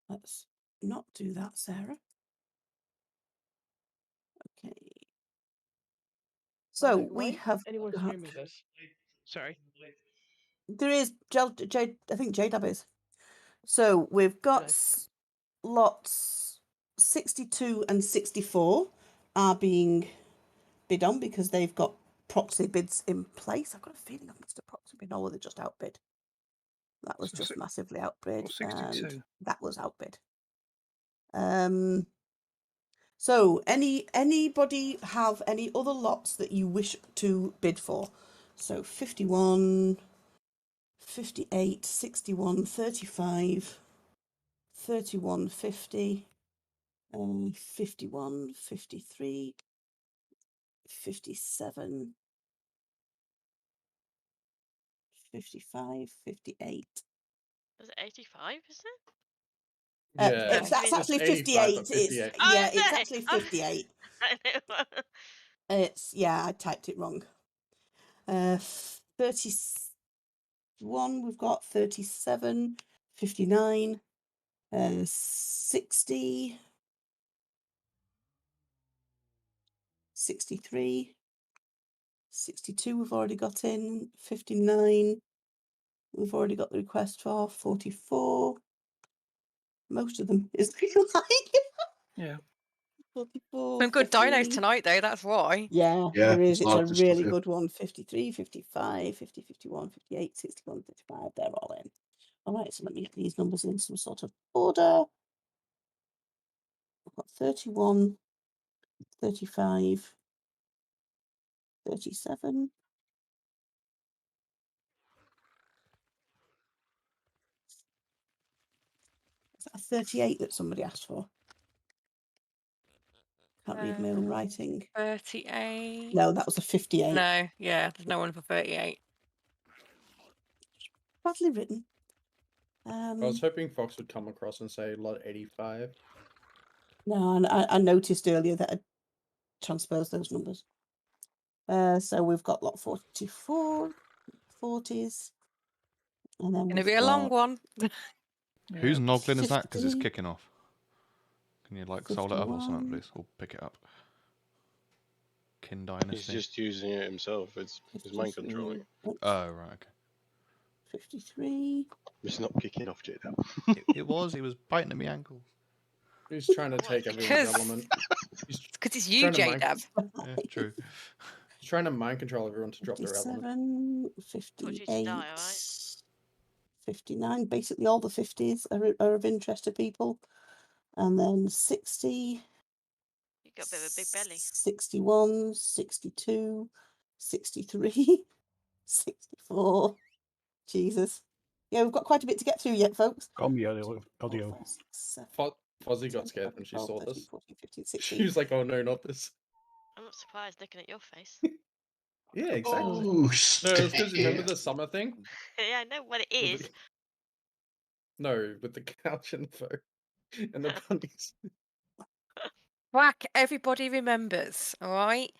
Let's not do that, Sarah. Okay. So we have. Anyone got... streaming this? Sorry. There is I think JDab is. So we've got lots 62 and 64 are being bid on because they've got proxy bids in place. I've got a feeling I've missed a proxy bid, or they just outbid. That was So just si- massively outbid, or 62. and that was outbid. So anybody have any other lots that you wish to bid for? So 51, 58, 61, 35, 31, 50, 51, 53, 57, 55, 58. Was it 85, is it? Yeah, That's actually 85, 58. but It's 58. Oh, yeah, is it's it? actually Oh, 58. I know. It's I typed it wrong. 31 we've got 37, 59, 60, 63, 62 we've already got in, 59 we've already got the request for, 44. Most of them is like Yeah. 44, Some good dinos 50. tonight, though. That's why. Yeah, Yeah, there is. there's a It's lot a of good stuff really here. good one. 53, 55, 50, 51, 58, 61, 55. They're all in. All right, so let me get these numbers in some sort of order. I've got 31, 35, 37. Is that a 38 that somebody asked for? Can't read my own writing. 38. No, that was a 58. No, yeah, there's no one for 38. Badly written. I was hoping Fox would come across and say lot 85. No, and I noticed earlier that I transposed those numbers. So we've got lot 44, 40s, and then Gonna we've be a long got one. Who's noggling is that? Because it's 50, kicking off. Can you like soul it up or something, 51. please? Or pick it up. Kin He's Dynasty. just using it himself. It's mind controlling. Oh, right, okay. 53. It's not kicking off, J-Dab. It was. He was biting at my ankle. He's trying to take everyone's element. Because it's you, J-Dab. Yeah, true. He's trying to mind control everyone to drop their element. 57, Told you to die, 58, alright? 59. Basically, all the 50s are of interest to people. And then 60. You got a bit of a big belly. 61, 62, 63, 64. Jesus. Yeah, we've got quite a bit to get through yet, folks. Got me audio. 7, Fozzie got scared when she 12, saw 13, this. 14, 15, 16. She was like, "Oh no, not this." I'm not surprised looking at your face. Yeah, exactly. Oh, No, it's because remember the summer thing? Yeah, I know what it With is. No, with the couch and the phone and the bunnies. Whack, everybody remembers, all right?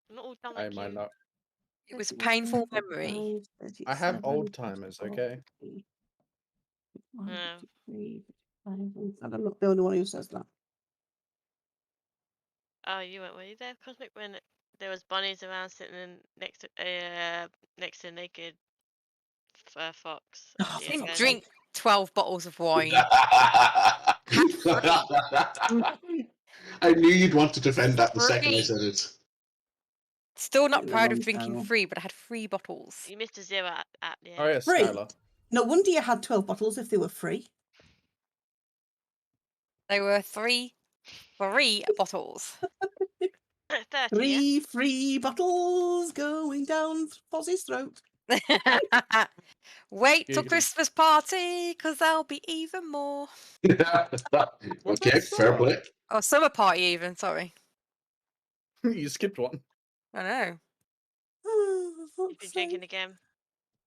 I'm not all dumb I like might you. not. It was a painful memory. I have old timers, okay? No. I'm not the only one who says that. Oh, were you there, Cosmic, when there was bunnies around sitting next to naked fox? I years didn't ago? drink 12 bottles of wine. I knew you'd want to defend that the second I Free. said it. Still not In the proud of wrong drinking channel. 3, but I had 3 bottles. You missed a zero at the end. Oh yeah, Free. Skylar. No wonder you had 12 bottles if they were free. They were free bottles. 30, 3 free bottles going down Fozzie's throat. Wait till Giggity. Christmas party, because there'll be even more. Okay, fair play. Oh, summer party even, sorry. You skipped one. I know. You've been drinking again.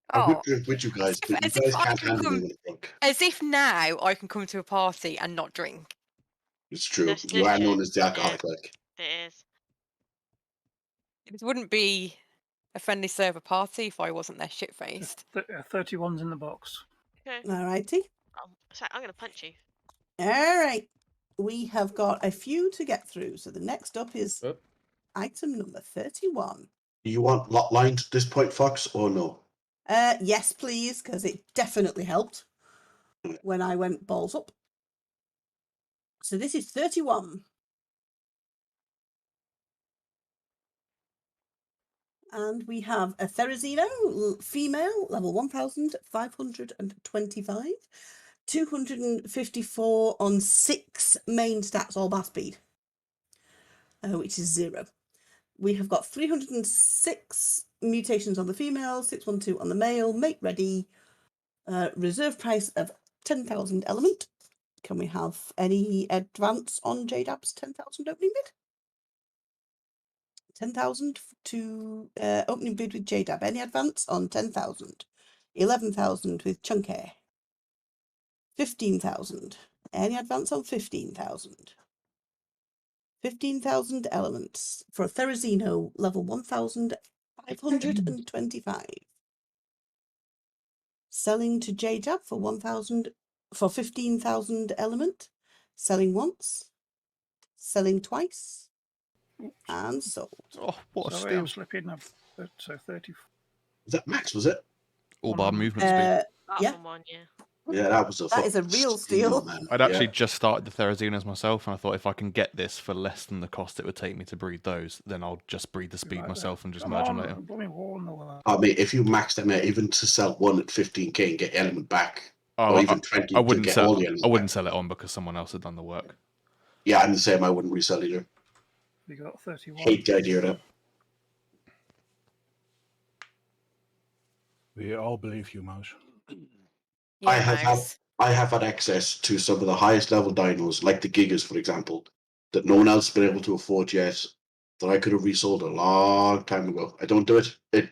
I would Oh, drink with you guys, but you as if guys I can't can handle me come, when I'm drunk. as if now I can come to a party and not drink. It's true. That's You are known tradition. as the alcoholic. Like. It is. It wouldn't be a friendly server party if I wasn't there shit-faced. 31's in the box. Okay. All righty. Sorry, I'm going to punch you. All right. We have got a few to get through. So the next up is item number 31. Do you want lot lined at this point, Fox, or no? Yes, please, because it definitely helped when I went balls up. So this is 31. And we have a Therazino Female, level 1525, 254 on 6 main stats, all bar speed, which is 0. We have got 306 mutations on the female, 612 on the male, mate ready, reserve price of 10,000 element. Can we have any advance on JDAB's 10,000 opening bid? 10,000 to opening bid with JDAB. Any advance on 10,000? 11,000 with Chunk Air. 15,000. Any advance on 15,000? 15,000 elements for a Therazino level 1,525. Selling to JDAB for 1,000 for 15,000 element. Selling once. Selling twice. And sold. Oh, what a Sorry, steal. I'm slipping. So 30. Was that max, was it? All bar movement speed. Apart Yeah. from one, yeah. Yeah, that was a That is a fucking real steal. man. I'd Yeah. actually just started the Therazinos myself, and I thought if I can get this for less than the cost it would take me to breed those, then I'll just breed the speed myself and just Come merge them on, later. blooming wall, no, I mean, if you max them out, even to sell one at 15k and get element back, Oh, or even 20 I to wouldn't get sell. all the element I wouldn't back. sell it on because someone else had done the work. Yeah, I'm the same. I wouldn't resell either. we got 31. Hate the idea of that. We all believe you, Mouse. Yeah, I have had access to some of the highest level dinos, like the Gigas, for example, that no one else has been able to afford yet, that I could have resold a long time ago. I don't do it. I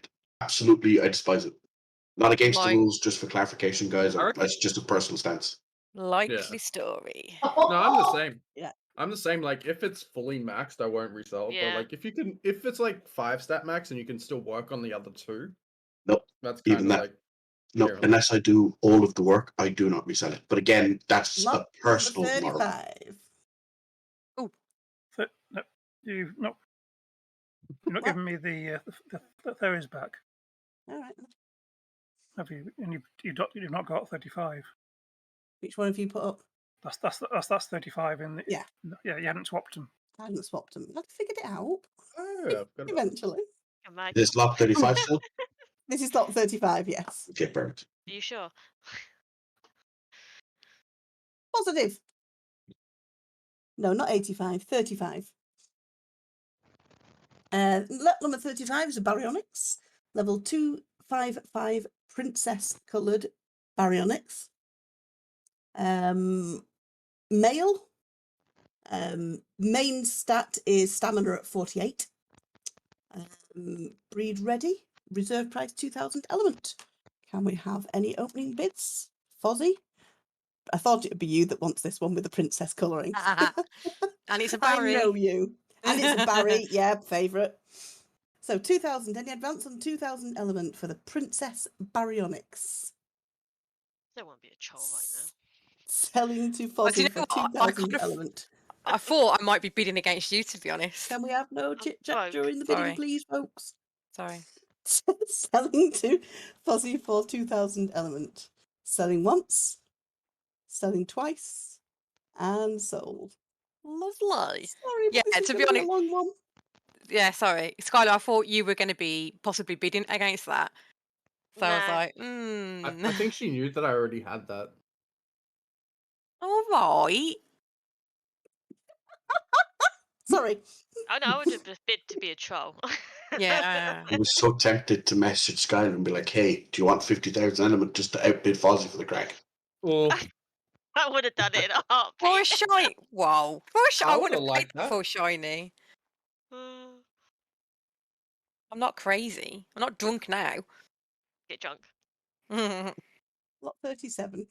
despise it. Not against the Like- rules, just for clarification, guys. It's just a personal stance. Likely story. No, I'm the same. Yeah. I'm the same. Like, if it's fully maxed, I won't resell. Yeah. But like, if it's like 5 stat max and you can still work on the other 2, Nope. that's Even kind of that. like. No, fair. unless I do all of the work, I do not resell it. But again, that's Lot a number personal moral. 35. No, you've not given me the Theris back. All right. Have you? And you've not got 35. Which one have you put up? That's 35 in the. Yeah. Yeah, you hadn't swapped them. I hadn't swapped them. I figured it out. Oh, yeah, Eventually. This lot 35 still? This is lot 35, yes. Okay, perfect. Are you sure? Positive. No, not 85, 35. Lot number 35 is a Baryonyx. Level 255 princess coloured Baryonyx. Male. Main stat is stamina at 48. Breed ready. Reserve price 2,000 element. Can we have any opening bids? Fozzie? I thought it would be you that wants this one with the princess colouring. And it's a I Barry. know you. And it's a Barry, yeah, favourite. So 2,000. Any advance on 2,000 element for the Princess Baryonyx? There won't be a troll right now. Selling to Oh, do you Fozzie know for what? 2,000 element. I thought I might be bidding against you, to be honest. Can we have no chit chat broke. during the bidding, Sorry. please, folks? Sorry. Selling to Fozzie for 2,000 element. Selling once, selling twice, and sold. Lovely. Sorry, Yeah, but this is to be gonna honest, a long one. yeah, sorry, Skylar. I thought you were going to be possibly bidding against that, so I was Nah. like, I think she knew that I already had that. all right. Sorry. Oh no, I would have bid to be a troll. Yeah. I was so tempted to message Skylar and be like, hey, do you want 50,000 element just to outbid Fozzie for the crack? Oh, I would have done it in a heartbeat. For a shiny, wow. For a shiny, I I would have would've paid liked that that. for a shiny. I'm not crazy. I'm not drunk now. Get drunk. Lot 37. I'm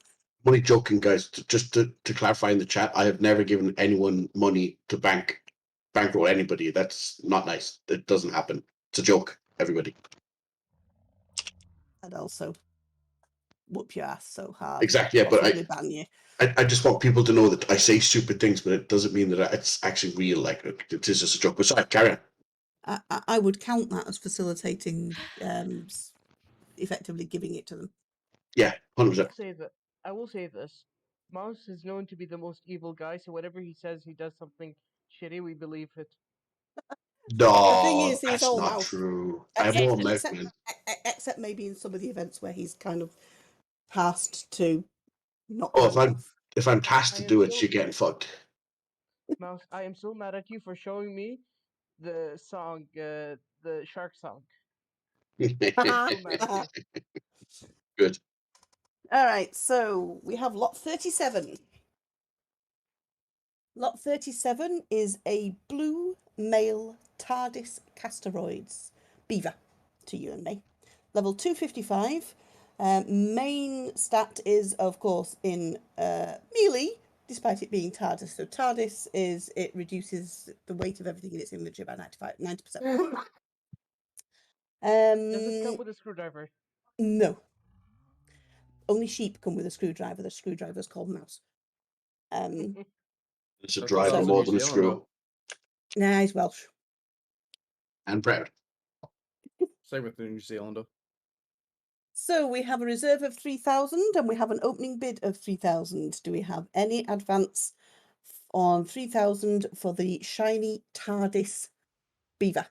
only joking, guys. Just to clarify in the chat, I have never given anyone money to bankroll anybody. That's not nice. It doesn't happen. It's a joke, everybody. And also whoop your ass so hard. Exactly, yeah, but possibly ban you. I just want people to know that I say stupid things, but it doesn't mean that it's actually real. Like, it is just a joke. But sorry, carry on. I would count that as facilitating, effectively giving it to them. Yeah, 100%. I will say this. Mouse is known to be the most evil guy, so whenever he says he does something shitty, we believe it. No, The thing is, he's that's all not mouth. true. I have more mouth. Except maybe in some of the events where he's kind of tasked to not Oh, go mouth. if I'm tasked I to am do it, so- you're getting fucked. Mouse, I am so mad at you for showing me the song, the shark song. So mad at you. Good. All right, so we have lot 37. Lot 37 is a blue male TARDIS Casteroids beaver to you and me. Level 255. Main stat is, of course, in melee, despite it being TARDIS. So TARDIS is it reduces the weight of everything in its inventory by 90%. Does it come with a screwdriver? No. Only sheep come with a screwdriver. The screwdriver is called mouse. It's a driver more than a screw. Nah, he's Welsh. And proud. Same with the New Zealander. So we have a reserve of 3,000 and we have an opening bid of 3,000. Do we have any advance on 3,000 for the shiny TARDIS beaver?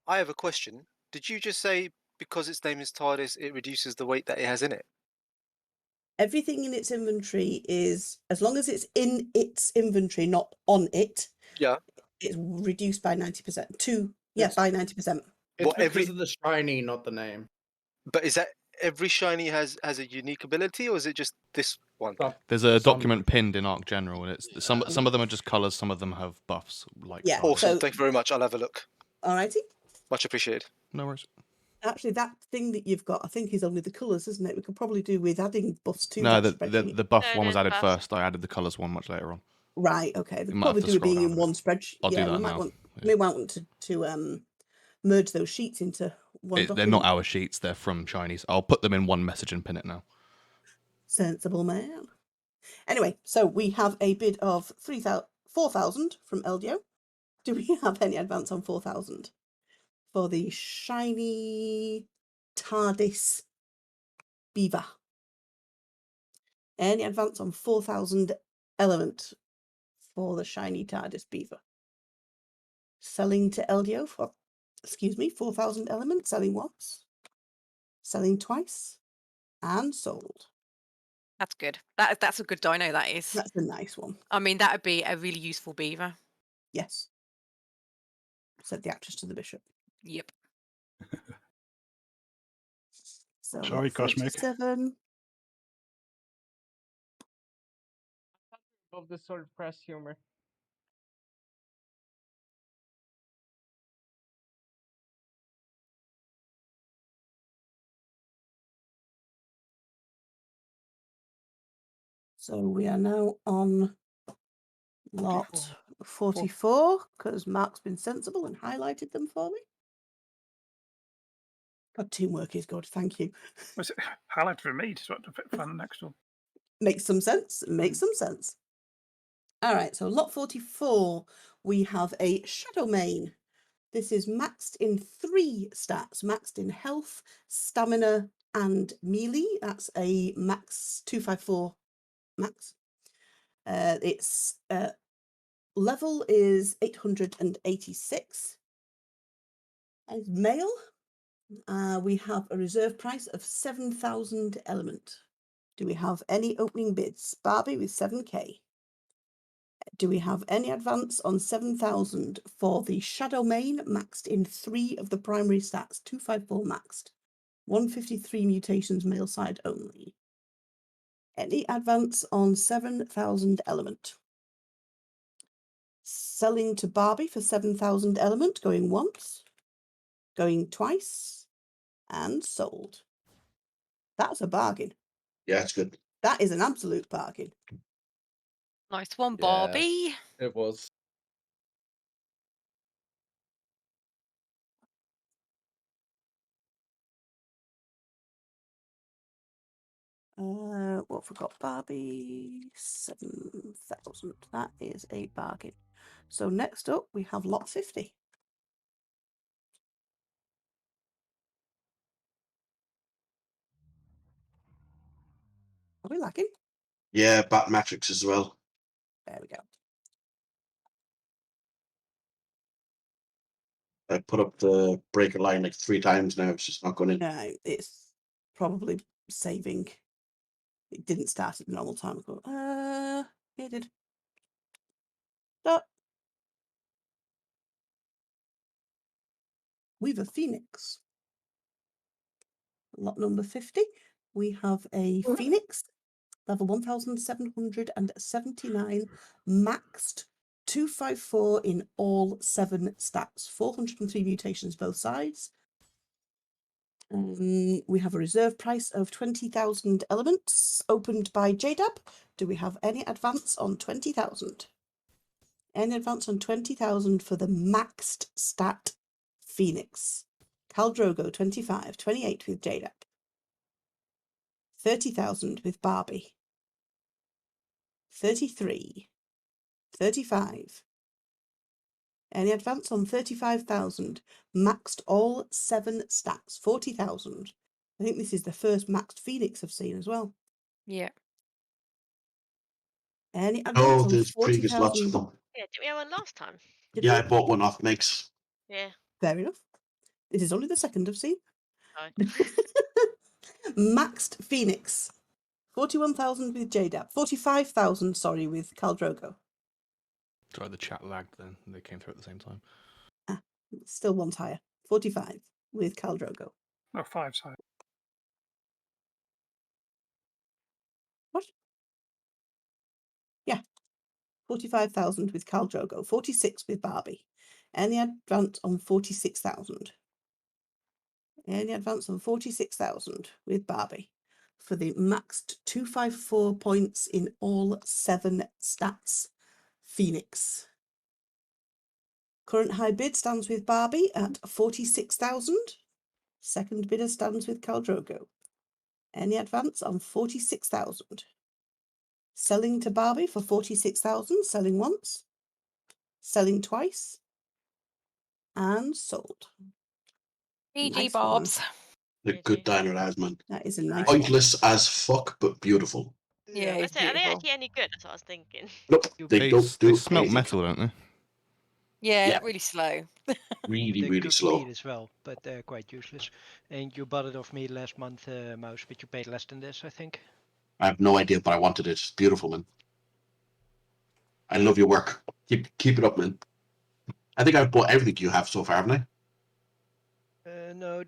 I have a question. Did you just say because its name is TARDIS, it reduces the weight that it has in it? Everything in its inventory is, as long as it's in its inventory, not on it, Yeah. it's reduced by 90%. By 90%. It's because of the shiny, not the name. But is that every shiny has a unique ability, or is it just this one? There's a document pinned in ARK General, and it's some of them are just colours, some of them have buffs. Like Yeah, awesome. so- Thank you very much. I'll have a look. Alrighty. Much appreciated. No worries. Actually, that thing that you've got, I think, is only the colours, isn't it? We could probably do with adding buffs to No, that the spreadsheet. buff one was added first. I added the colours one much later on. Right, okay. We You could might have probably to do it scroll being down in a one bit. spreadsheet. I'll do Yeah, that we might now. want we might want to merge those sheets into one They're document. not our sheets; they're from Chinese. I'll put them in one message and pin it now. Sensible man. Anyway, so we have a bid of 4,000 from LDO. Do we have any advance on 4,000 for the shiny TARDIS beaver? Any advance on 4,000 element for the shiny TARDIS beaver? Selling to LDO for, 4,000 element. Selling once, selling twice, and sold. That's good. That's a good dino, that is. That's a nice one. I mean, that would be a really useful beaver. Yes. Said the actress to the bishop. Yep. So Sorry, Cosmic. 37. Of this sort of press humor. So we are now on lot 44 because Mark's been sensible and highlighted them for me. God, teamwork is good. Thank you. Was it highlight for me to sort of find the next one? Makes some sense. Makes some sense. All right. So lot 44, we have a Shadow Mane. This is maxed in 3 stats, maxed in health, stamina, and melee. That's a max 254 max. Its level is 886. And male, we have a reserve price of 7,000 element. Do we have any opening bids? Barbie with 7k. Do we have any advance on 7,000 for the Shadow Mane, maxed in 3 of the primary stats, 254 maxed, 153 mutations male side only? Any advance on 7,000 element? Selling to Barbie for 7,000 element, going once, going twice, and sold. That's a bargain. Yeah, it's good. That is an absolute bargain. Nice one, Barbie. It was. What have we got? Barbie, 7,000. That is a bargain. So next up, we have lot 50. Are we lagging? Yeah, Bat Matrix as well. There we go. I put up the breaker line like 3 times now. It's just not going in. No, it's probably saving. It didn't start at the normal time. It did. Stop. We've a phoenix. Lot number 50. We have a phoenix, level 1779, maxed 254 in all 7 stats, 403 mutations both sides. We have a reserve price of 20,000 elements, opened by JDAB. Do we have any advance on 20,000? Any advance on 20,000 for the maxed stat Phoenix? Caldrogo 25, 28 with JDAB. 30,000 with Barbie. 33, 35. Any advance on 35,000? Maxed all 7 stats, 40,000. I think this is the first maxed Phoenix I've seen as well. Yeah. Any advance Oh, on there's previous lots of 40,000? them. Yeah, did we have one last time? Did Yeah, we? I bought one off Mix. Yeah. Fair enough. This is only the second I've seen. Sorry. Maxed Phoenix. 41,000 with JDAP. 45,000, sorry, with Caldrogo. Sorry, the chat lagged then. They came through at the same time. Still one's higher. 45 with Caldrogo. No, 5 side. What? Yeah. 45,000 with Caldrogo. 46 with Barbie. Any advance on 46,000? Any advance on 46,000 with Barbie for the maxed 254 points in all 7 stats. Phoenix. Current high bid stands with Barbie at 46,000. Second bidder stands with Caldrogo. Any advance on 46,000? Selling to Barbie for 46,000. Selling once. Selling twice. And sold. GG Nice Bobs. one. The good diner as man. That is a nice Pointless as fuck, but beautiful. Yeah, I it's said, are they beautiful. actually any good? That's what I was thinking. Nope, they don't do They smelt anything. metal, don't they? Yeah, Yeah. really slow. Really, They really cook slow. meat as well, but they're quite useless. And you bought it off me last month, Mouse, but you paid less than this, I think. I have no idea, but I wanted it. It's beautiful, man. I love your work. Keep it up, man. I think I've bought everything you have so far, haven't I? No,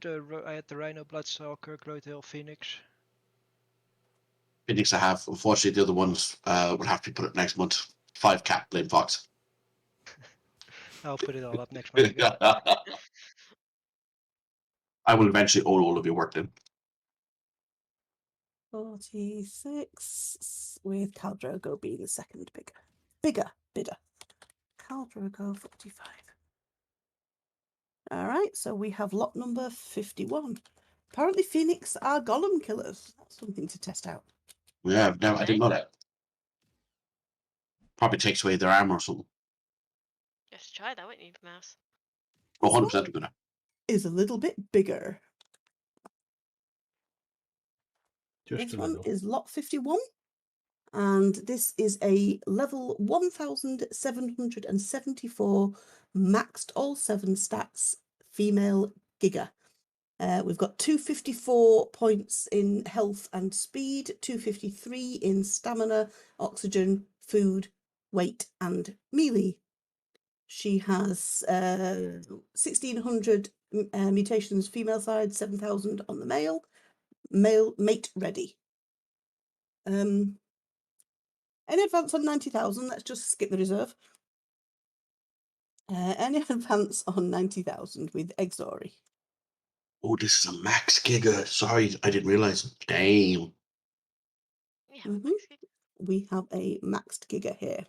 I had the Rhino, Bloodstalker, Gloattail, Phoenix. Phoenix I have. Unfortunately, the other ones would have to be put up next month. 5 cat, blame Fox. I'll put it all up next month again. I will eventually own all of your work then. 46 with Caldrogo being the second bigger bidder. Caldrogo 45. All right, so we have lot number 51. Apparently, Phoenix are golem killers. That's something to test out. Yeah, no, I didn't know that. Probably takes away their armor or something. Just try that, wouldn't you, Mouse? Oh, 100% I'm gonna. Is a little bit bigger. Just This a one little. is lot 51. And this is a level 1774 maxed all 7 stats female Giga. We've got 254 points in health and speed, 253 in stamina, oxygen, food, weight, and melee. She has 1,600 mutations female side, 7,000 on the male. Male mate ready. Any advance on 90,000? Let's just skip the reserve. Any advance on 90,000 with Exori? Oh, this is a max giga. Sorry, I didn't realize. Damn. We have a maxed giga here.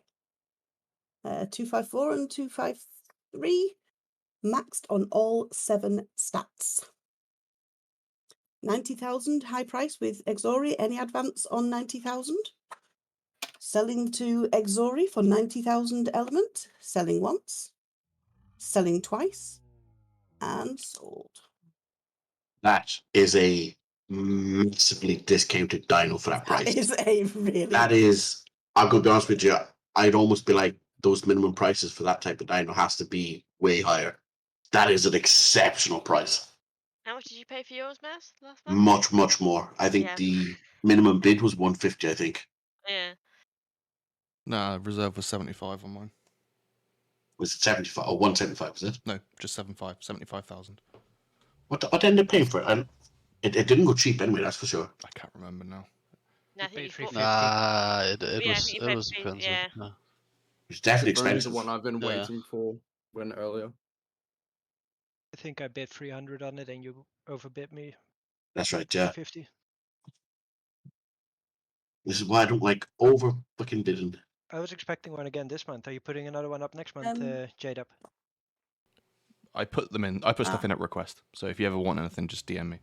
254 and 253. Maxed on all 7 stats. 90,000 high price with Exori. Any advance on 90,000? Selling to Exori for 90,000 element. Selling once. Selling twice. And sold. That is a massively discounted dino for that price. That is a really... That is, I'm going to be honest with you, I'd almost be like, those minimum prices for that type of dino has to be way higher. That is an exceptional price. How much did you pay for yours, Mouse, last month? Much more. I think Yeah. the minimum bid was 150. I think. Yeah. Nah, reserve was 75 on mine. Was it 75 or 175? Was it? No, just 75,000. What ended up paying for it? And it didn't go cheap anyway. That's for sure. I can't remember now. No, I think you bought. It Yeah, I was think you it paid was three- expensive. yeah. Yeah. It's definitely Broony's expensive. the one I've been Yeah. waiting for. Went earlier. I think I bid 300 on it, and you overbid me. That's right. Yeah. 50. This is why I don't like over fucking bidding. I was expecting one again this month. Are you putting another one up next month, J-Dub? I put them in. I put stuff in at request. So if you ever want anything, just DM me.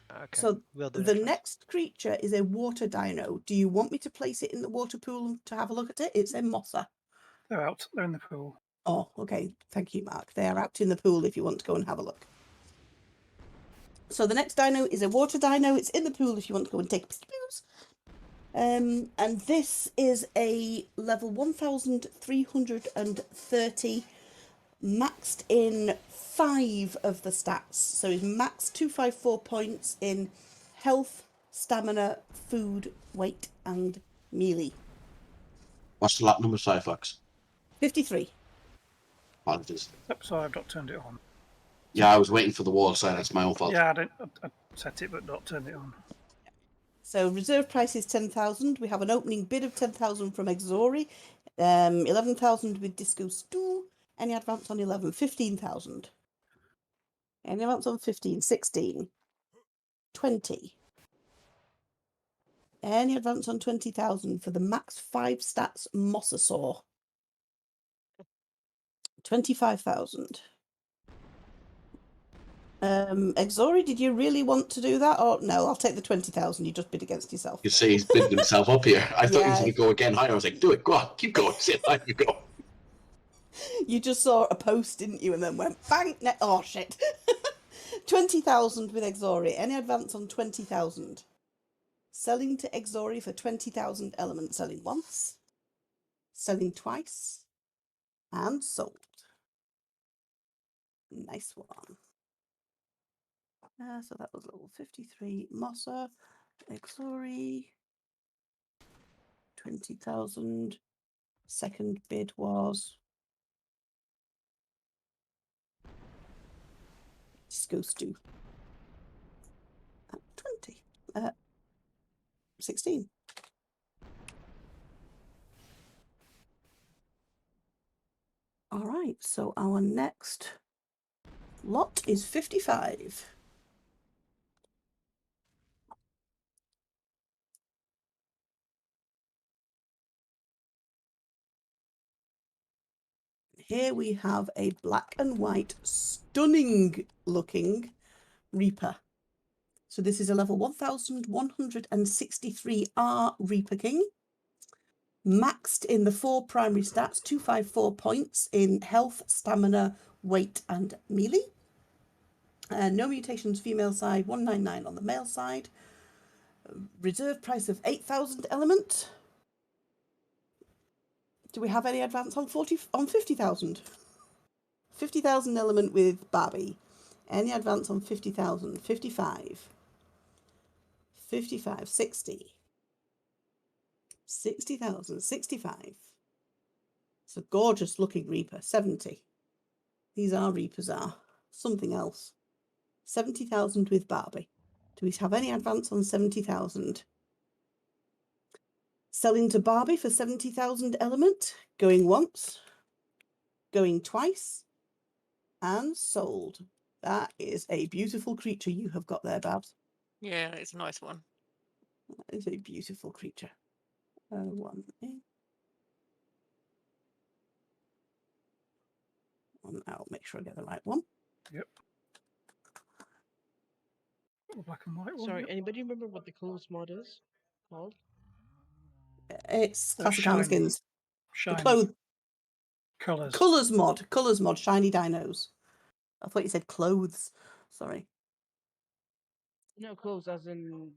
Okay. So We'll do the next month. next creature is a water dino. Do you want me to place it in the water pool to have a look at it? It's a Mossa. They're out. They're in the pool. Oh, okay. Thank you, Mark. They are out in the pool if you want to go and have a look. So the next dino is a water dino. It's in the pool if you want to go and take a poo. And this is a level 1330, maxed in 5 of the stats. So he's maxed 254 points in health, stamina, food, weight, and melee. What's the lap number, Cyfox? 53. Apologies. Yep, sorry, I've not turned it on. Yeah, I was waiting for the wall sign. That's my own fault. Yeah, I set it but not turned it on. So reserve price is 10,000. We have an opening bid of 10,000 from Exori, 11,000 with Disco Stew. Any advance on 11? 15,000. Any advance on 15? 16. 20. Any advance on 20,000 for the max 5 stats Mossasaur? 25,000. Exori, did you really want to do that? Or no, I'll take the 20,000. You just bid against yourself. You say he's bidding himself up here. I thought he was Yeah. going to go again higher. I was like, do it. Go on. Keep going. See it. There you go. You just saw a post, didn't you? And then went bang. Oh, shit. 20,000 with Exori. Any advance on 20,000? Selling to Exori for 20,000 element. Selling once. Selling twice. And sold. Nice one. So that was level 53. Mossa. Exori. 20,000. Second bid was Disco Stew. 20. 16. All right, so our next lot is 55. Here we have a black and white, stunning looking Reaper. So this is a level 1163 R Reaper King. Maxed in the 4 primary stats, 254 points in health, stamina, weight, and melee. No mutations, female side, 199 on the male side. Reserve price of 8,000 element. Do we have any advance on 50,000? 50,000 element with Barbie. Any advance on 50,000? 55. 55, 60. 60,000, 65. It's a gorgeous looking Reaper. 70. These are Reapers are. Something else. 70,000 with Barbie. Do we have any advance on 70,000? Selling to Barbie for 70,000 element. Going once. Going twice. And sold. That is a beautiful creature you have got there, Babs. Yeah, it's a nice one. That is a beautiful creature. One in. And I'll make sure I get the right one. Yep. The black and white one. Sorry, Yep. anybody remember what the clothes mod is called? It's classic shiny. armor skins. Shiny. The Colours. Colours mod. Shiny dinos. I thought you said clothes. Sorry. No, clothes as in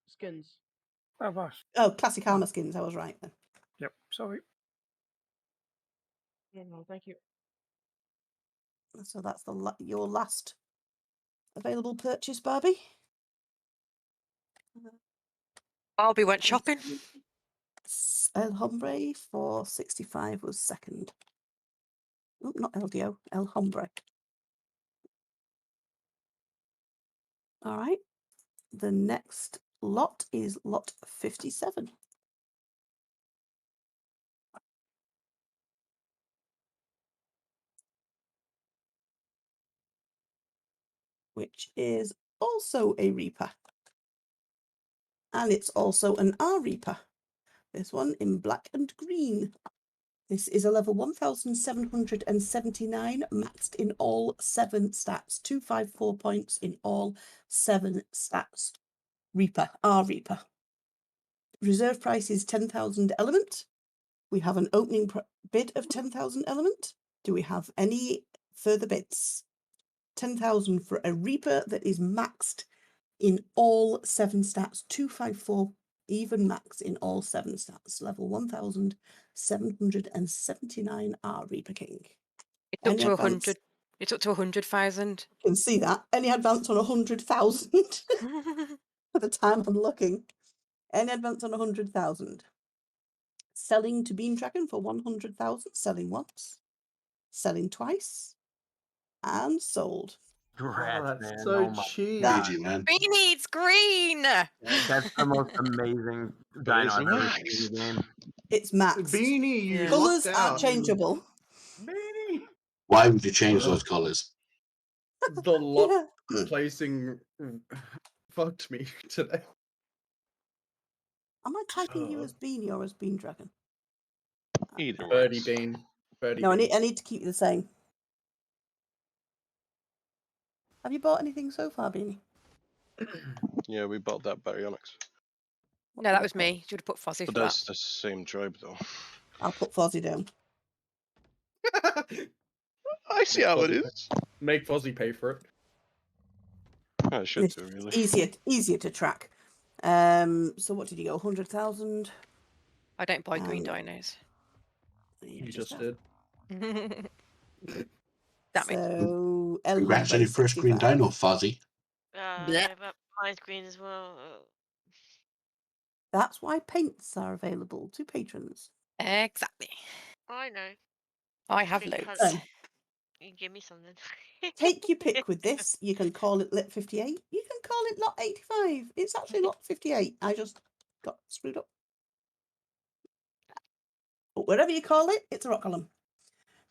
skins. Oh, right. Oh, classic armor skins. I was right then. Yep. Sorry. No, thank you. So that's your last available purchase, Barbie. Barbie went shopping. El Hombre for 65 was second. Oh, not LDO, El Hombre. All right. The next lot is lot 57. Which is also a Reaper. And it's also an R Reaper. This one in black and green. This is a level 1779, maxed in all 7 stats. 254 points in all 7 stats. Reaper, R Reaper. Reserve price is 10,000 element. We have an opening bid of 10,000 element. Do we have any further bids? 10,000 for a Reaper that is maxed in all 7 stats. 254 even max in all 7 stats. Level 1779 R Reaper King. It's up Any to advance? 100. It's up to 100,000. You can see that. Any advance on 100,000 at the time I'm looking. Any advance on 100,000. Selling to Beam Dragon for 100,000. Selling once. Selling twice. And sold. That's man. so Oh my cheap. GG, man. Beanie, it's green. That's the most amazing But dino it's I've ever maxed. seen in the game. It's maxed. Beanie, you Yeah. Colours lucked aren't out. changeable. Beanie. Why would you change those colours? The lot Yeah. placing fucked me today. Am I typing you as Beanie or as Bean Dragon? Either Birdie works. Bean. Birdie No, I Bean. need to keep you the same. Have you bought anything so far, Beanie? Yeah, we bought that Baryonyx. No, that was me. Should have put Fozzie But for that. that's the same tribe, though. I'll put Fozzie down. I see how it is. Make Fozzie pay for it. I should It's do, really. easier to track. So what did you go? 100,000? I don't buy green dinos. You just did. Damn it. So El Congrats on Hombre your first green 65. dino, Fozzie. Yeah, but mine's green as well. That's why paints are available to patrons. Exactly. I know. I have Green loads. colour. So, You give me something. take your pick with this. You can call it Lit 58. You can call it Lot 85. It's actually Lot 58. I just got screwed up. But whatever you call it, it's a rock column.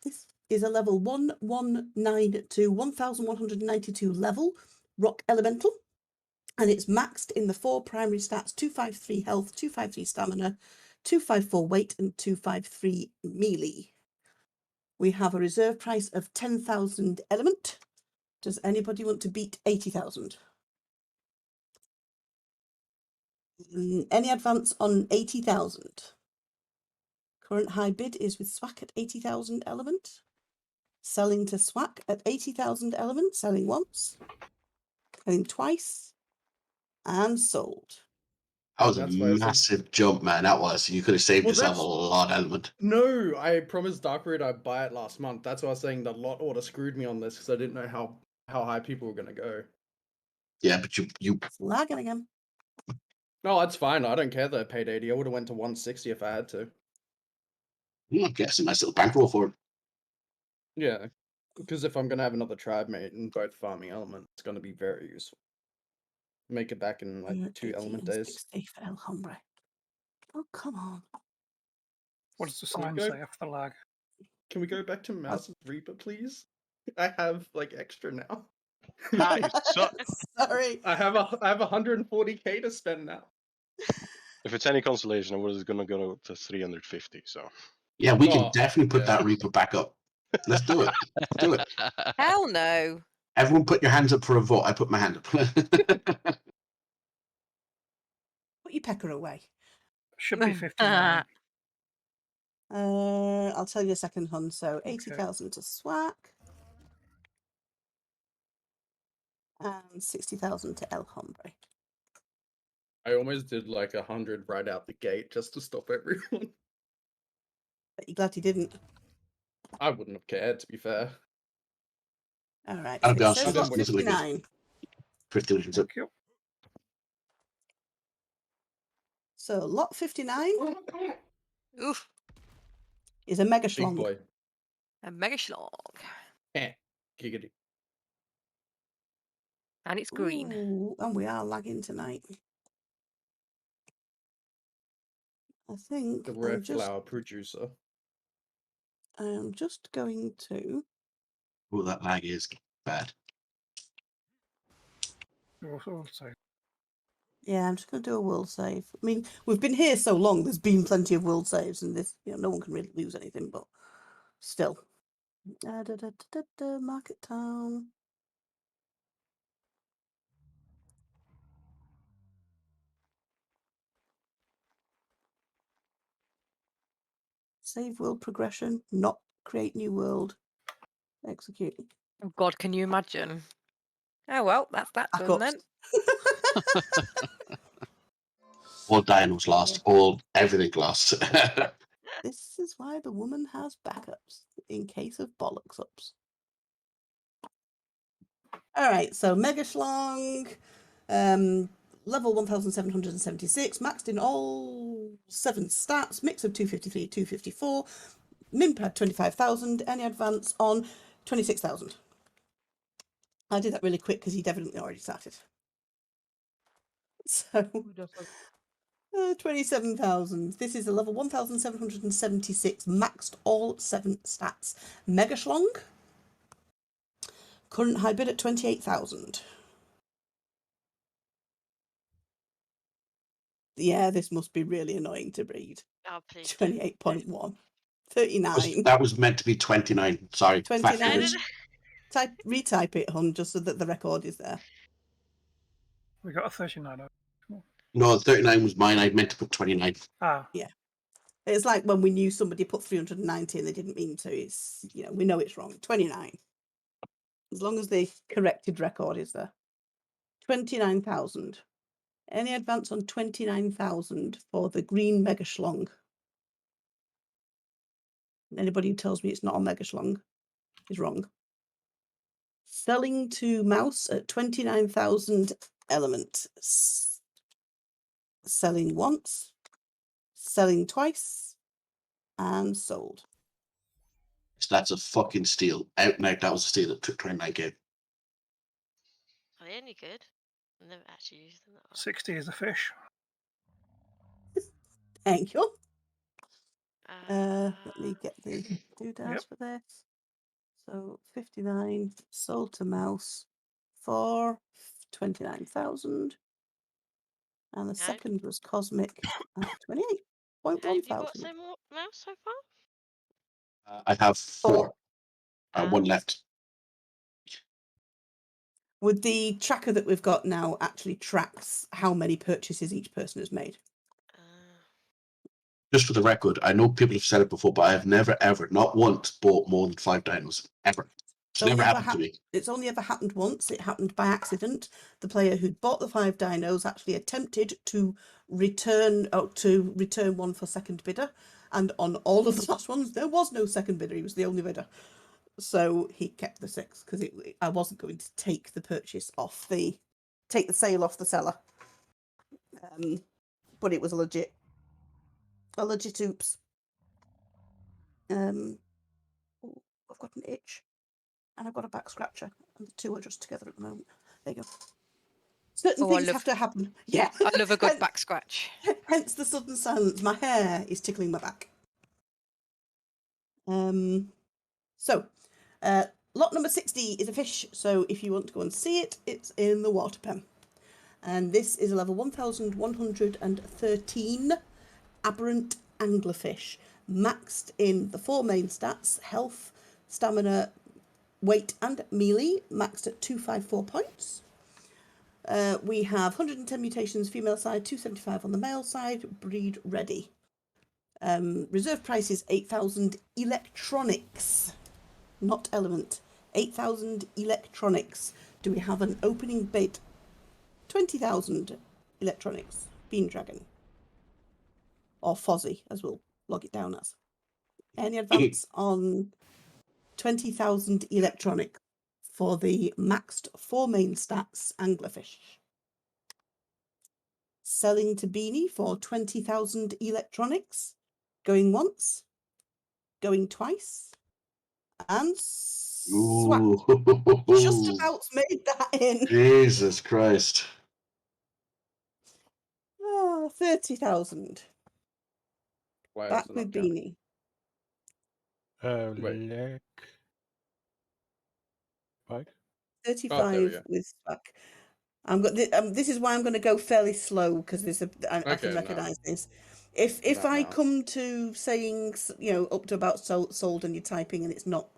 This is a level 1192, 1192 level rock elemental. And it's maxed in the 4 primary stats: 253 health, 253 stamina, 254 weight, and 253 melee. We have a reserve price of 10,000 element. Does anybody want to beat 80,000? Any advance on 80,000? Current high bid is with SWAC at 80,000 element. Selling to SWAC at 80,000 element. Selling once. Selling twice. And sold. That was a That's why I said- massive jump, man. That was. You could have saved Well, yourself a that's- lot of element. No, I promised Darkroot I'd buy it last month. That's why I was saying the lot order screwed me on this because I didn't know how high people were going to go. Yeah, but you It's lagging again. No, that's fine. I don't care that I paid 80. I would have went to 160 if I had to. I guess a nice little bankroll for it. Yeah, because if I'm going to have another tribe mate and both farming elements, it's going to be very useful. Make it back in like 2 element days. 60 for El Hombre. Oh, come on. What does the Can we sign go- say after the lag? Can we go back to Mouse's Reaper, please? I have like extra now. Hi, suck. Sorry. I have 140k to spend now. If it's any consolation, I was going to go to 350, so. Yeah, we can Oh, definitely put yeah. that Reaper back up. Let's do it. Let's do it. Hell no. Everyone put your hands up for a vote. I put my hand up. Put your pecker away. Should be 59. I'll tell you a second, Hun. So 80,000 to SWAC. And 60,000 to El Hombre. I almost did like 100 right out the gate just to stop everyone. But you're glad you didn't. I wouldn't have cared, to be fair. All right. I'll So be it honest, says this lot is like 59. 50 So lot 59 Oof. is a mega Big schlong. boy. A mega schlong. Giggity. And it's green. Ooh, and we are lagging tonight. I think The rare I'm flower producer. just going to. Oh, that lag is bad. Also, Yeah, I'm just going to do a world save. I mean, we've been here so long. There's been plenty of world saves, and this, no one can really lose anything. But still, Market Town. Save world progression. Not create new world. Execute. Oh God, can you imagine? Oh well, that's that Back done ups. then. All dinos lost. All everything lost. This is why the woman has backups in case of bollocks ups. All right, so Mega Schlong, level 1776, maxed in all 7 stats, mix of 253, 254, Minpad 25,000, any advance on 26,000. I did that really quick because he'd evidently already started. So 27,000. This is a level 1776, maxed all 7 stats. Mega Schlong. Current high bid at 28,000. Yeah, this must be really annoying to read. Oh, please do. 28.1. 39. That was meant to be 29. Sorry. fat 29. fingers. Retype it, hun, just so that the record is there. we got a 39. No, 39 was mine. I meant to put 29. Ah. Yeah. It's like when we knew somebody put 390 and they didn't mean to. It's, we know it's wrong. 29. As long as the corrected record is there. 29,000. Any advance on 29,000 for the green mega schlong? Anybody who tells me it's not a mega schlong is wrong. Selling to mouse at 29,000 element. Selling once, selling twice, and sold. So that's a fucking steal. Out and out, that was a steal. It took 29k. Are they any good? I've never actually used them that well. 60 is a fish. Thank you. Let me get the doodads for this. So 59 sold to mouse for 29,000. And the second was cosmic at 28.1 Have you got thousand. some more mouse so far? I have 4. One left. Would the tracker that we've got now actually tracks how many purchases each person has made? Just for the record, I know people have said it before, but I have never, ever, not once, bought more than 5 dinos. Ever. It's never happened to me. It's only ever happened once. It happened by accident. The player who'd bought the 5 dinos actually attempted to return one for second bidder, and on all of the last ones there was no second bidder. He was the only bidder, so he kept the 6 because I wasn't going to take the purchase off take the sale off the seller. But it was a legit oops. I've got an itch. And I've got a back scratcher, and the 2 are just together at the moment. There you go. Certain things have to happen. Yeah. I love a good back scratch. Hence the sudden silence. My hair is tickling my back. So, lot number 60 is a fish. So if you want to go and see it, it's in the water pen. And this is a level 1113 aberrant anglerfish, maxed in the 4 main stats: health, stamina, weight and melee, maxed at 254 points. We have 110 mutations female side, 275 on the male side, breed ready. Reserve price is 8,000 electronics, not element. 8,000 electronics. Do we have an opening bid? 20,000 electronics. Bean Dragon. Or Fozzie, as we'll log it down as. Any advance on 20,000 electronic? for the maxed 4 main stats Anglerfish. Selling to Beanie for 20,000 electronics. Going once, going twice, and swap. Just about made that in. Jesus Christ. 30,000. Why Back is it with not counting? Beanie. Wait. Like? 35 with Swag. This is why I'm going to go fairly slow because I can recognise this. If I come to saying up to about sold and you're typing and it's not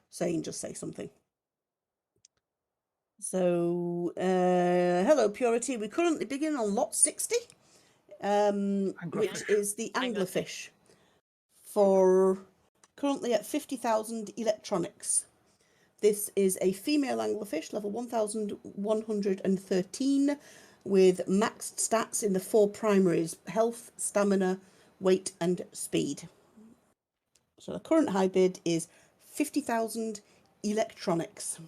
saying, just say something. So hello Purity. We currently begin on lot 60, which is the Anglerfish for currently at 50,000 electronics. This is a female anglerfish, level 1113, with maxed stats in the 4 primaries: health, stamina, weight, and speed. So the current high bid is 50,000 electronics.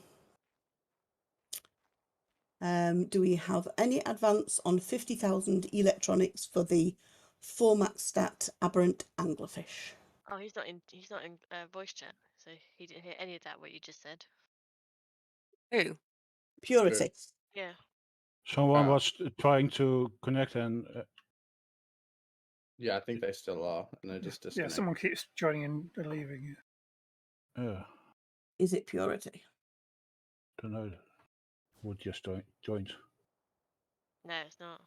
Do we have any advance on 50,000 electronics for the 4 max stat aberrant anglerfish? Oh, he's not in voice chat, so he didn't hear any of that what you just said. Who? Purity. Yeah. Someone was trying to connect and. Yeah, I think they still are, and they just Yeah, disconnect. someone keeps joining and leaving. Yeah. Is it Purity? Don't know. Would just joined. No, it's not.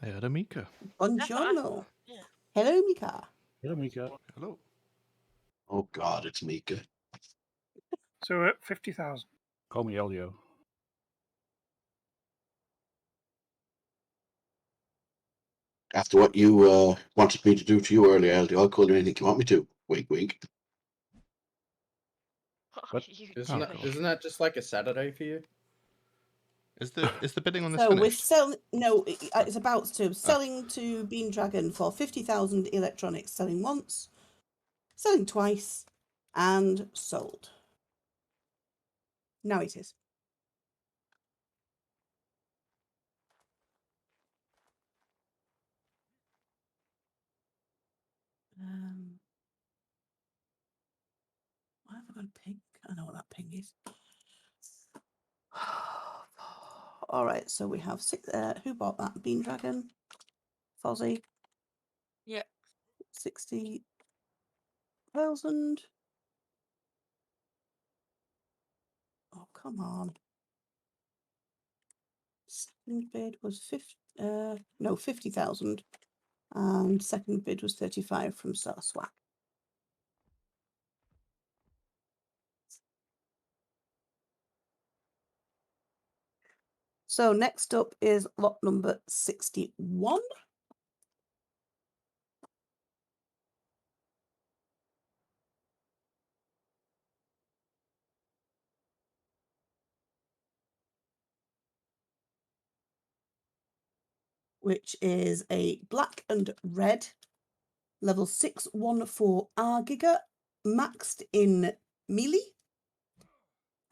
I heard a Mika. Buongiorno. Yeah. Hello, Mika. Hello, Mika. Hello. Oh God, it's Mika. So we're at 50,000. Call me Elio. After what you wanted me to do to you earlier, LD, I'll call you anything you want me to. Wink, wink. What? Isn't that just like a Saturday for you? Is the bidding on this So we're finished? selling. No, it's about to selling to Bean Dragon for 50,000 electronics. Selling once, selling twice, and sold. Now it is. Why have I got a ping? I know what that ping is. All right, so we have 6. Who bought that? Bean Dragon, Fozzie. Yeah. 60,000. Oh, come on. Second bid was 50,000, and second bid was 35 from Swag. So next up is lot number 61. Which is a black and red, level 614 R Giga, maxed in melee.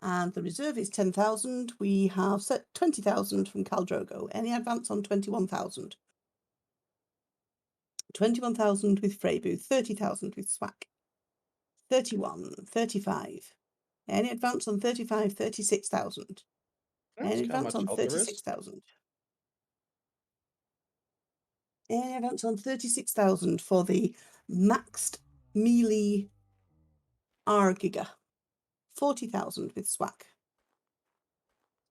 And the reserve is 10,000. We have set 20,000 from Caldrogo. Any advance on 21,000? 21,000 with Freybu, 30,000 with Swack. 31, 35. Any advance on 35, 36,000. Any advance on 36,000. Any advance on 36,000 for the maxed melee R Giga. 40,000 with Swack.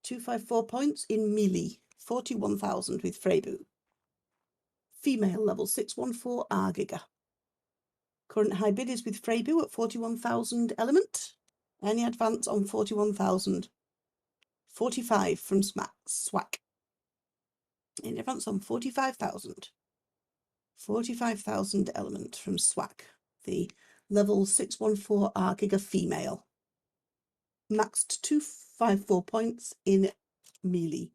254 points in melee. 41,000 with Freybu. Female level 614 R Giga. Current high bid is with Freybu at 41,000 element. Any advance on 41,000. 45 from Swack. Any advance on 45,000. 45,000 element from Swack. The level 614 R Giga female. Maxed 254 points in melee.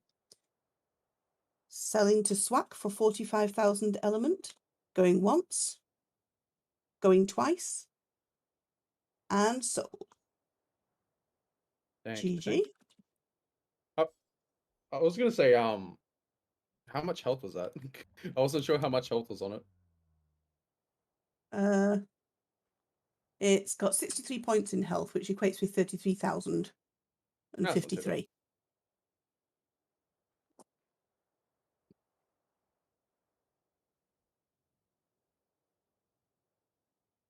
Selling to Swack for 45,000 element. Going once. Going twice. and sold. Thank you, GG. thank you. I was gonna say, how much health was that? I wasn't sure how much health was on it. It's got 63 points in health, which equates with 33,053.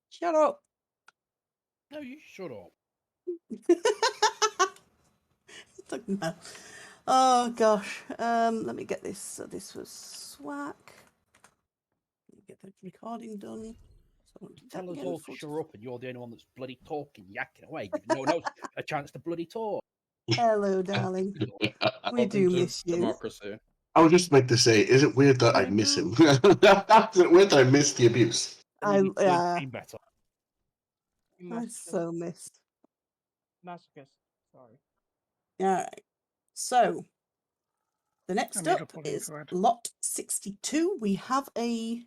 Shut up. No, you shut up. No. Oh gosh. Let me get this. So this was SWAC. Let me get the recording done. So Tell us all to shut up, and you're the only one that's bloody talking, yakking away, giving no one else a chance to bloody talk. Hello, darling. We do miss you. Democracy. I would just like to say, is it weird that I miss him? Is it weird that I miss the abuse? Better. I so missed. Masochist. Sorry. All right. So the next need a up plug-in is for it. lot 62. We have a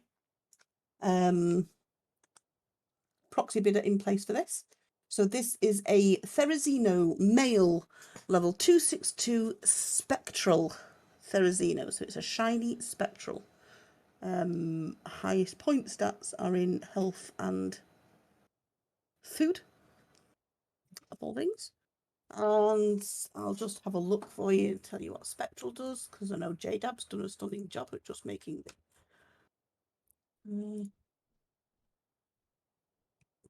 proxy bidder in place for this. So this is a Therazino Male level 262 Spectral Therazino. So it's a shiny Spectral. Highest point stats are in health and food, of all things. And I'll just have a look for you and tell you what Spectral does, because I know JDab's done a stunning job at just making the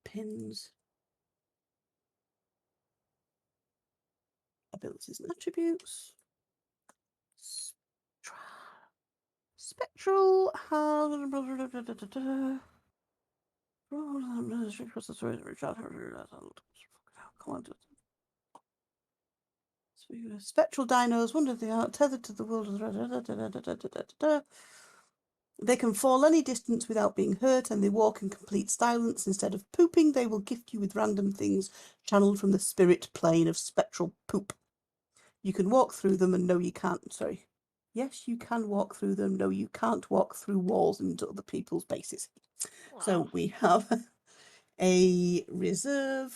pins. Abilities and attributes. Spectral has Spectral dinos, wonder if they are tethered to the world. They can fall any distance without being hurt, and they walk in complete silence. Instead of pooping, they will gift you with random things channeled from the spirit plane of spectral poop. You can walk through them and no, you can't. Sorry. Yes, you can walk through them. No, you can't walk through walls into other people's bases. Wow. So we have a reserve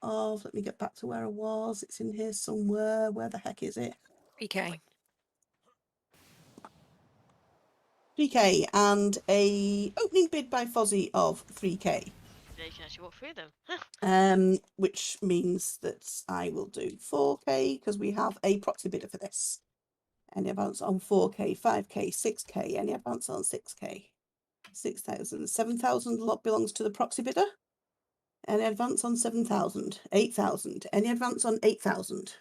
of, let me get back to where I was. It's in here somewhere. Where the heck is it? 3k. 3k and a opening bid by Fozzie of 3k. They can actually walk through them. Which means that I will do 4k because we have a proxy bidder for this. Any advance on 4k, 5k, 6k, any advance on 6k. 6,000, 7,000 lot belongs to the proxy bidder. Any advance on 7,000, 8,000, any advance on 8,000.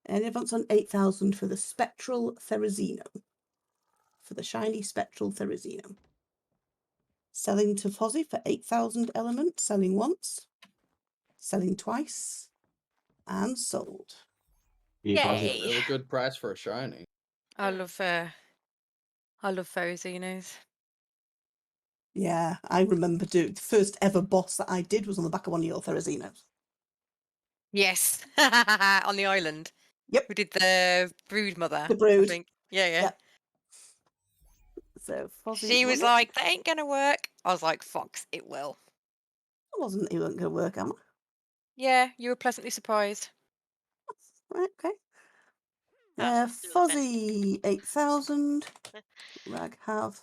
Any advance on 8,000 for the Spectral Therazino. For the shiny Spectral Therazino. Selling to Fozzie for 8,000 element, selling once, selling twice, and sold. That's a really good price for a shiny. I love Therazinos. Yeah, I remember the first ever boss that I did was on the back of one of your Therazinos. Yes, on the island. Yep. We did the brood mother. The brood. I think. Yeah. Yep. So Fozzie She was won it. like, "That ain't gonna work." I was like, "Fox, it will." It wasn't going to work, Emma. Yeah, you were pleasantly surprised. Right, okay. Fozzie 8,000. Rag have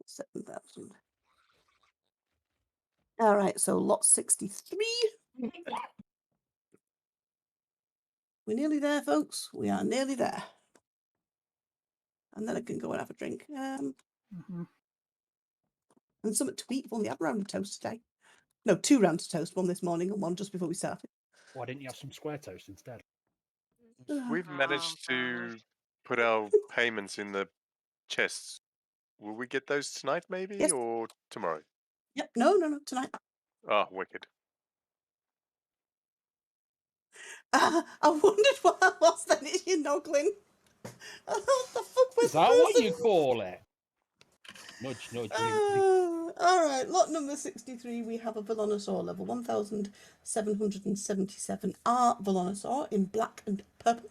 7,000. All right, so lot 63. We're nearly there, folks. We are nearly there. And then I can go and have a drink. And something to eat. We've only had a round of toast today. No, 2 rounds of toast. One this morning and one just before we started. Why didn't you have some square toast instead? We've managed to put our payments in the chests. Will we get those tonight, maybe, Yes. or tomorrow? Yep. No, tonight. Oh, wicked. I wondered what that was then. It's you noggling. What the fuck was Is that what you call it? Nudge, nudge. All right, lot number 63. We have a Velonosaur level 1,777 R Velonosaur in black and purple.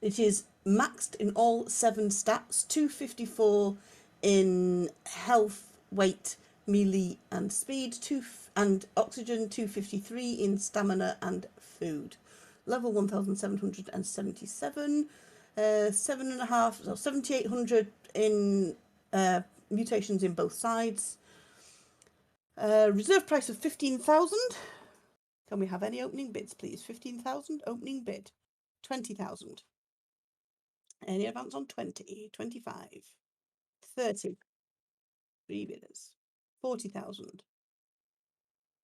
It is maxed in all 7 stats, 254 in health, weight, melee and speed, and oxygen 253 in stamina and food. Level 1777, 7.5, so 7800 in mutations in both sides. Reserve price of 15,000. Can we have any opening bids, please? 15,000, opening bid. 20,000. Any advance on 20, 25, 30. 3 bidders. 40,000.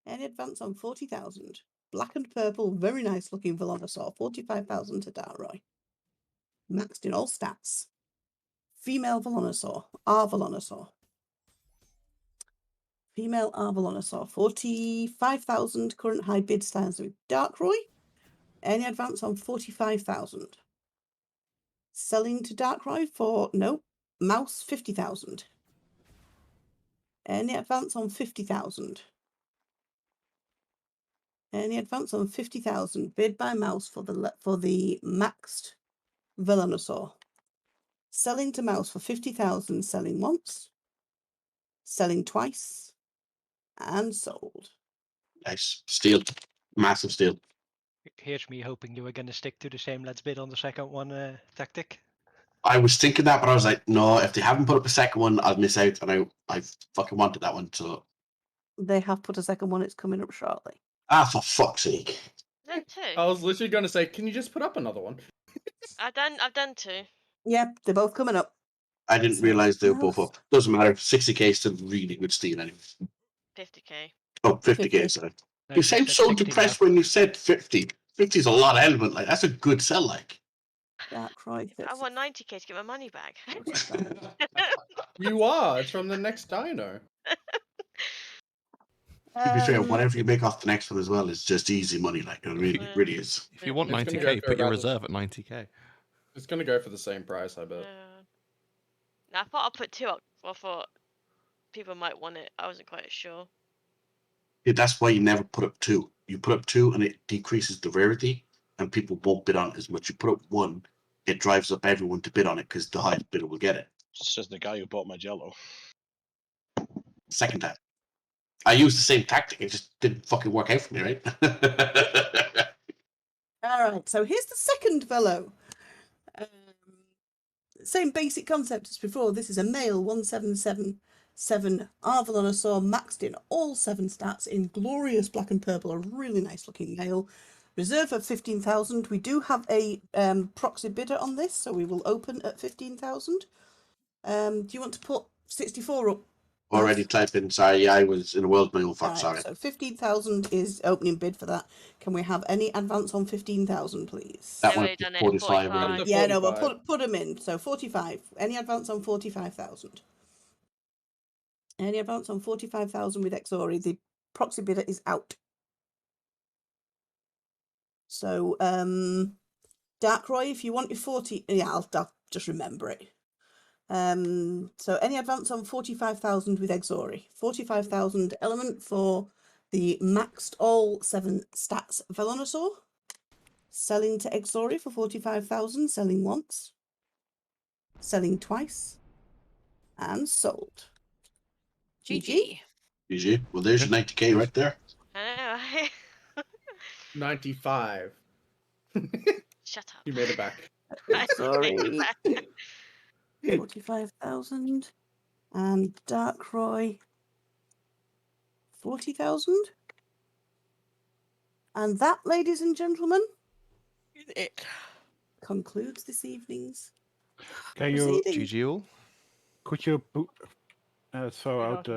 Any advance on 40,000. Black and purple, very nice looking Velonasaur. 45,000 to Darroy. Maxed in all stats. Female Velonasaur. R Velonasaur. Female R Velonasaur. 45,000. Current high bid stands with Darkroy. Any advance on 45,000. Selling to Darkroy for, no, Mouse 50,000. Any advance on 50,000. Any advance on 50,000. Bid by Mouse for the maxed Velonasaur. Selling to Mouse for 50,000. Selling once. Selling twice. And sold. Nice. Steal. Massive steal. Here's me hoping you were going to stick to the same let's bid on the second one tactic. I was thinking that, but I was like, no, if they haven't put up a second one, I'll miss out. And I fucking wanted that one. So. They have put a second one. It's coming up shortly. Ah, for fuck's sake. Done two. I was literally going to say, can you just put up another one? I've done two. Yep, they're both coming up. I didn't realise they were both up. Doesn't matter. 60k is still really good steal anyway. 50k. Oh, 50k, sorry. No, You she sound said so 60 depressed now. when you said 50. 50 is a lot of element. Like, that's a good sell, like. Darkroy. I want 90k to get my money back. You are. It's from the next Dino. To be fair, whatever you make off the next one as well is just easy money. Like, it really is. If you want It's gonna 90k, go for put your about reserve at 90k. It's going to go for the same price, I bet. No, I thought I'd put two up. I thought people might want it. I wasn't quite sure. Yeah, that's why you never put up 2. You put up 2 and it decreases the rarity and people won't bid on it as much. You put up 1, it drives up everyone to bid on it because the highest bidder will get it. Says the guy who bought my Jello. Second time. I used the same tactic. It just didn't fucking work out for me, right? All right, so here's the second Velo. Same basic concept as before. This is a male 1777 Velonasaur, maxed in all 7 stats in glorious black and purple. A really nice looking male. Reserve of 15,000. We do have a proxy bidder on this, so we will open at 15,000. Do you want to put 64 up? Already typed in. Sorry, I was in a world of my own. Fuck, Right, sorry. so 15,000 is opening bid for that. Can we have any advance on 15,000, please? That one up to 45 already. Yeah, no, but put them in. So 45. Any advance on 45,000? Any advance on 45,000 with Exori? The proxy bidder is out. So, Darkroy, if you want your 40, yeah, I'll just remember it. So any advance on 45,000 with Exori. 45,000 element for the maxed all 7 stats Velonasaur. Selling to Exori for 45,000, selling once. Selling twice. And sold. GG. GG. Well, there's your 90k right there. I know. 95. Shut up. You made it back. Sorry. 45,000. And Darkroy 40,000. And that, ladies and gentlemen, it concludes this evening's Can you proceeding. GG all. Could you throw out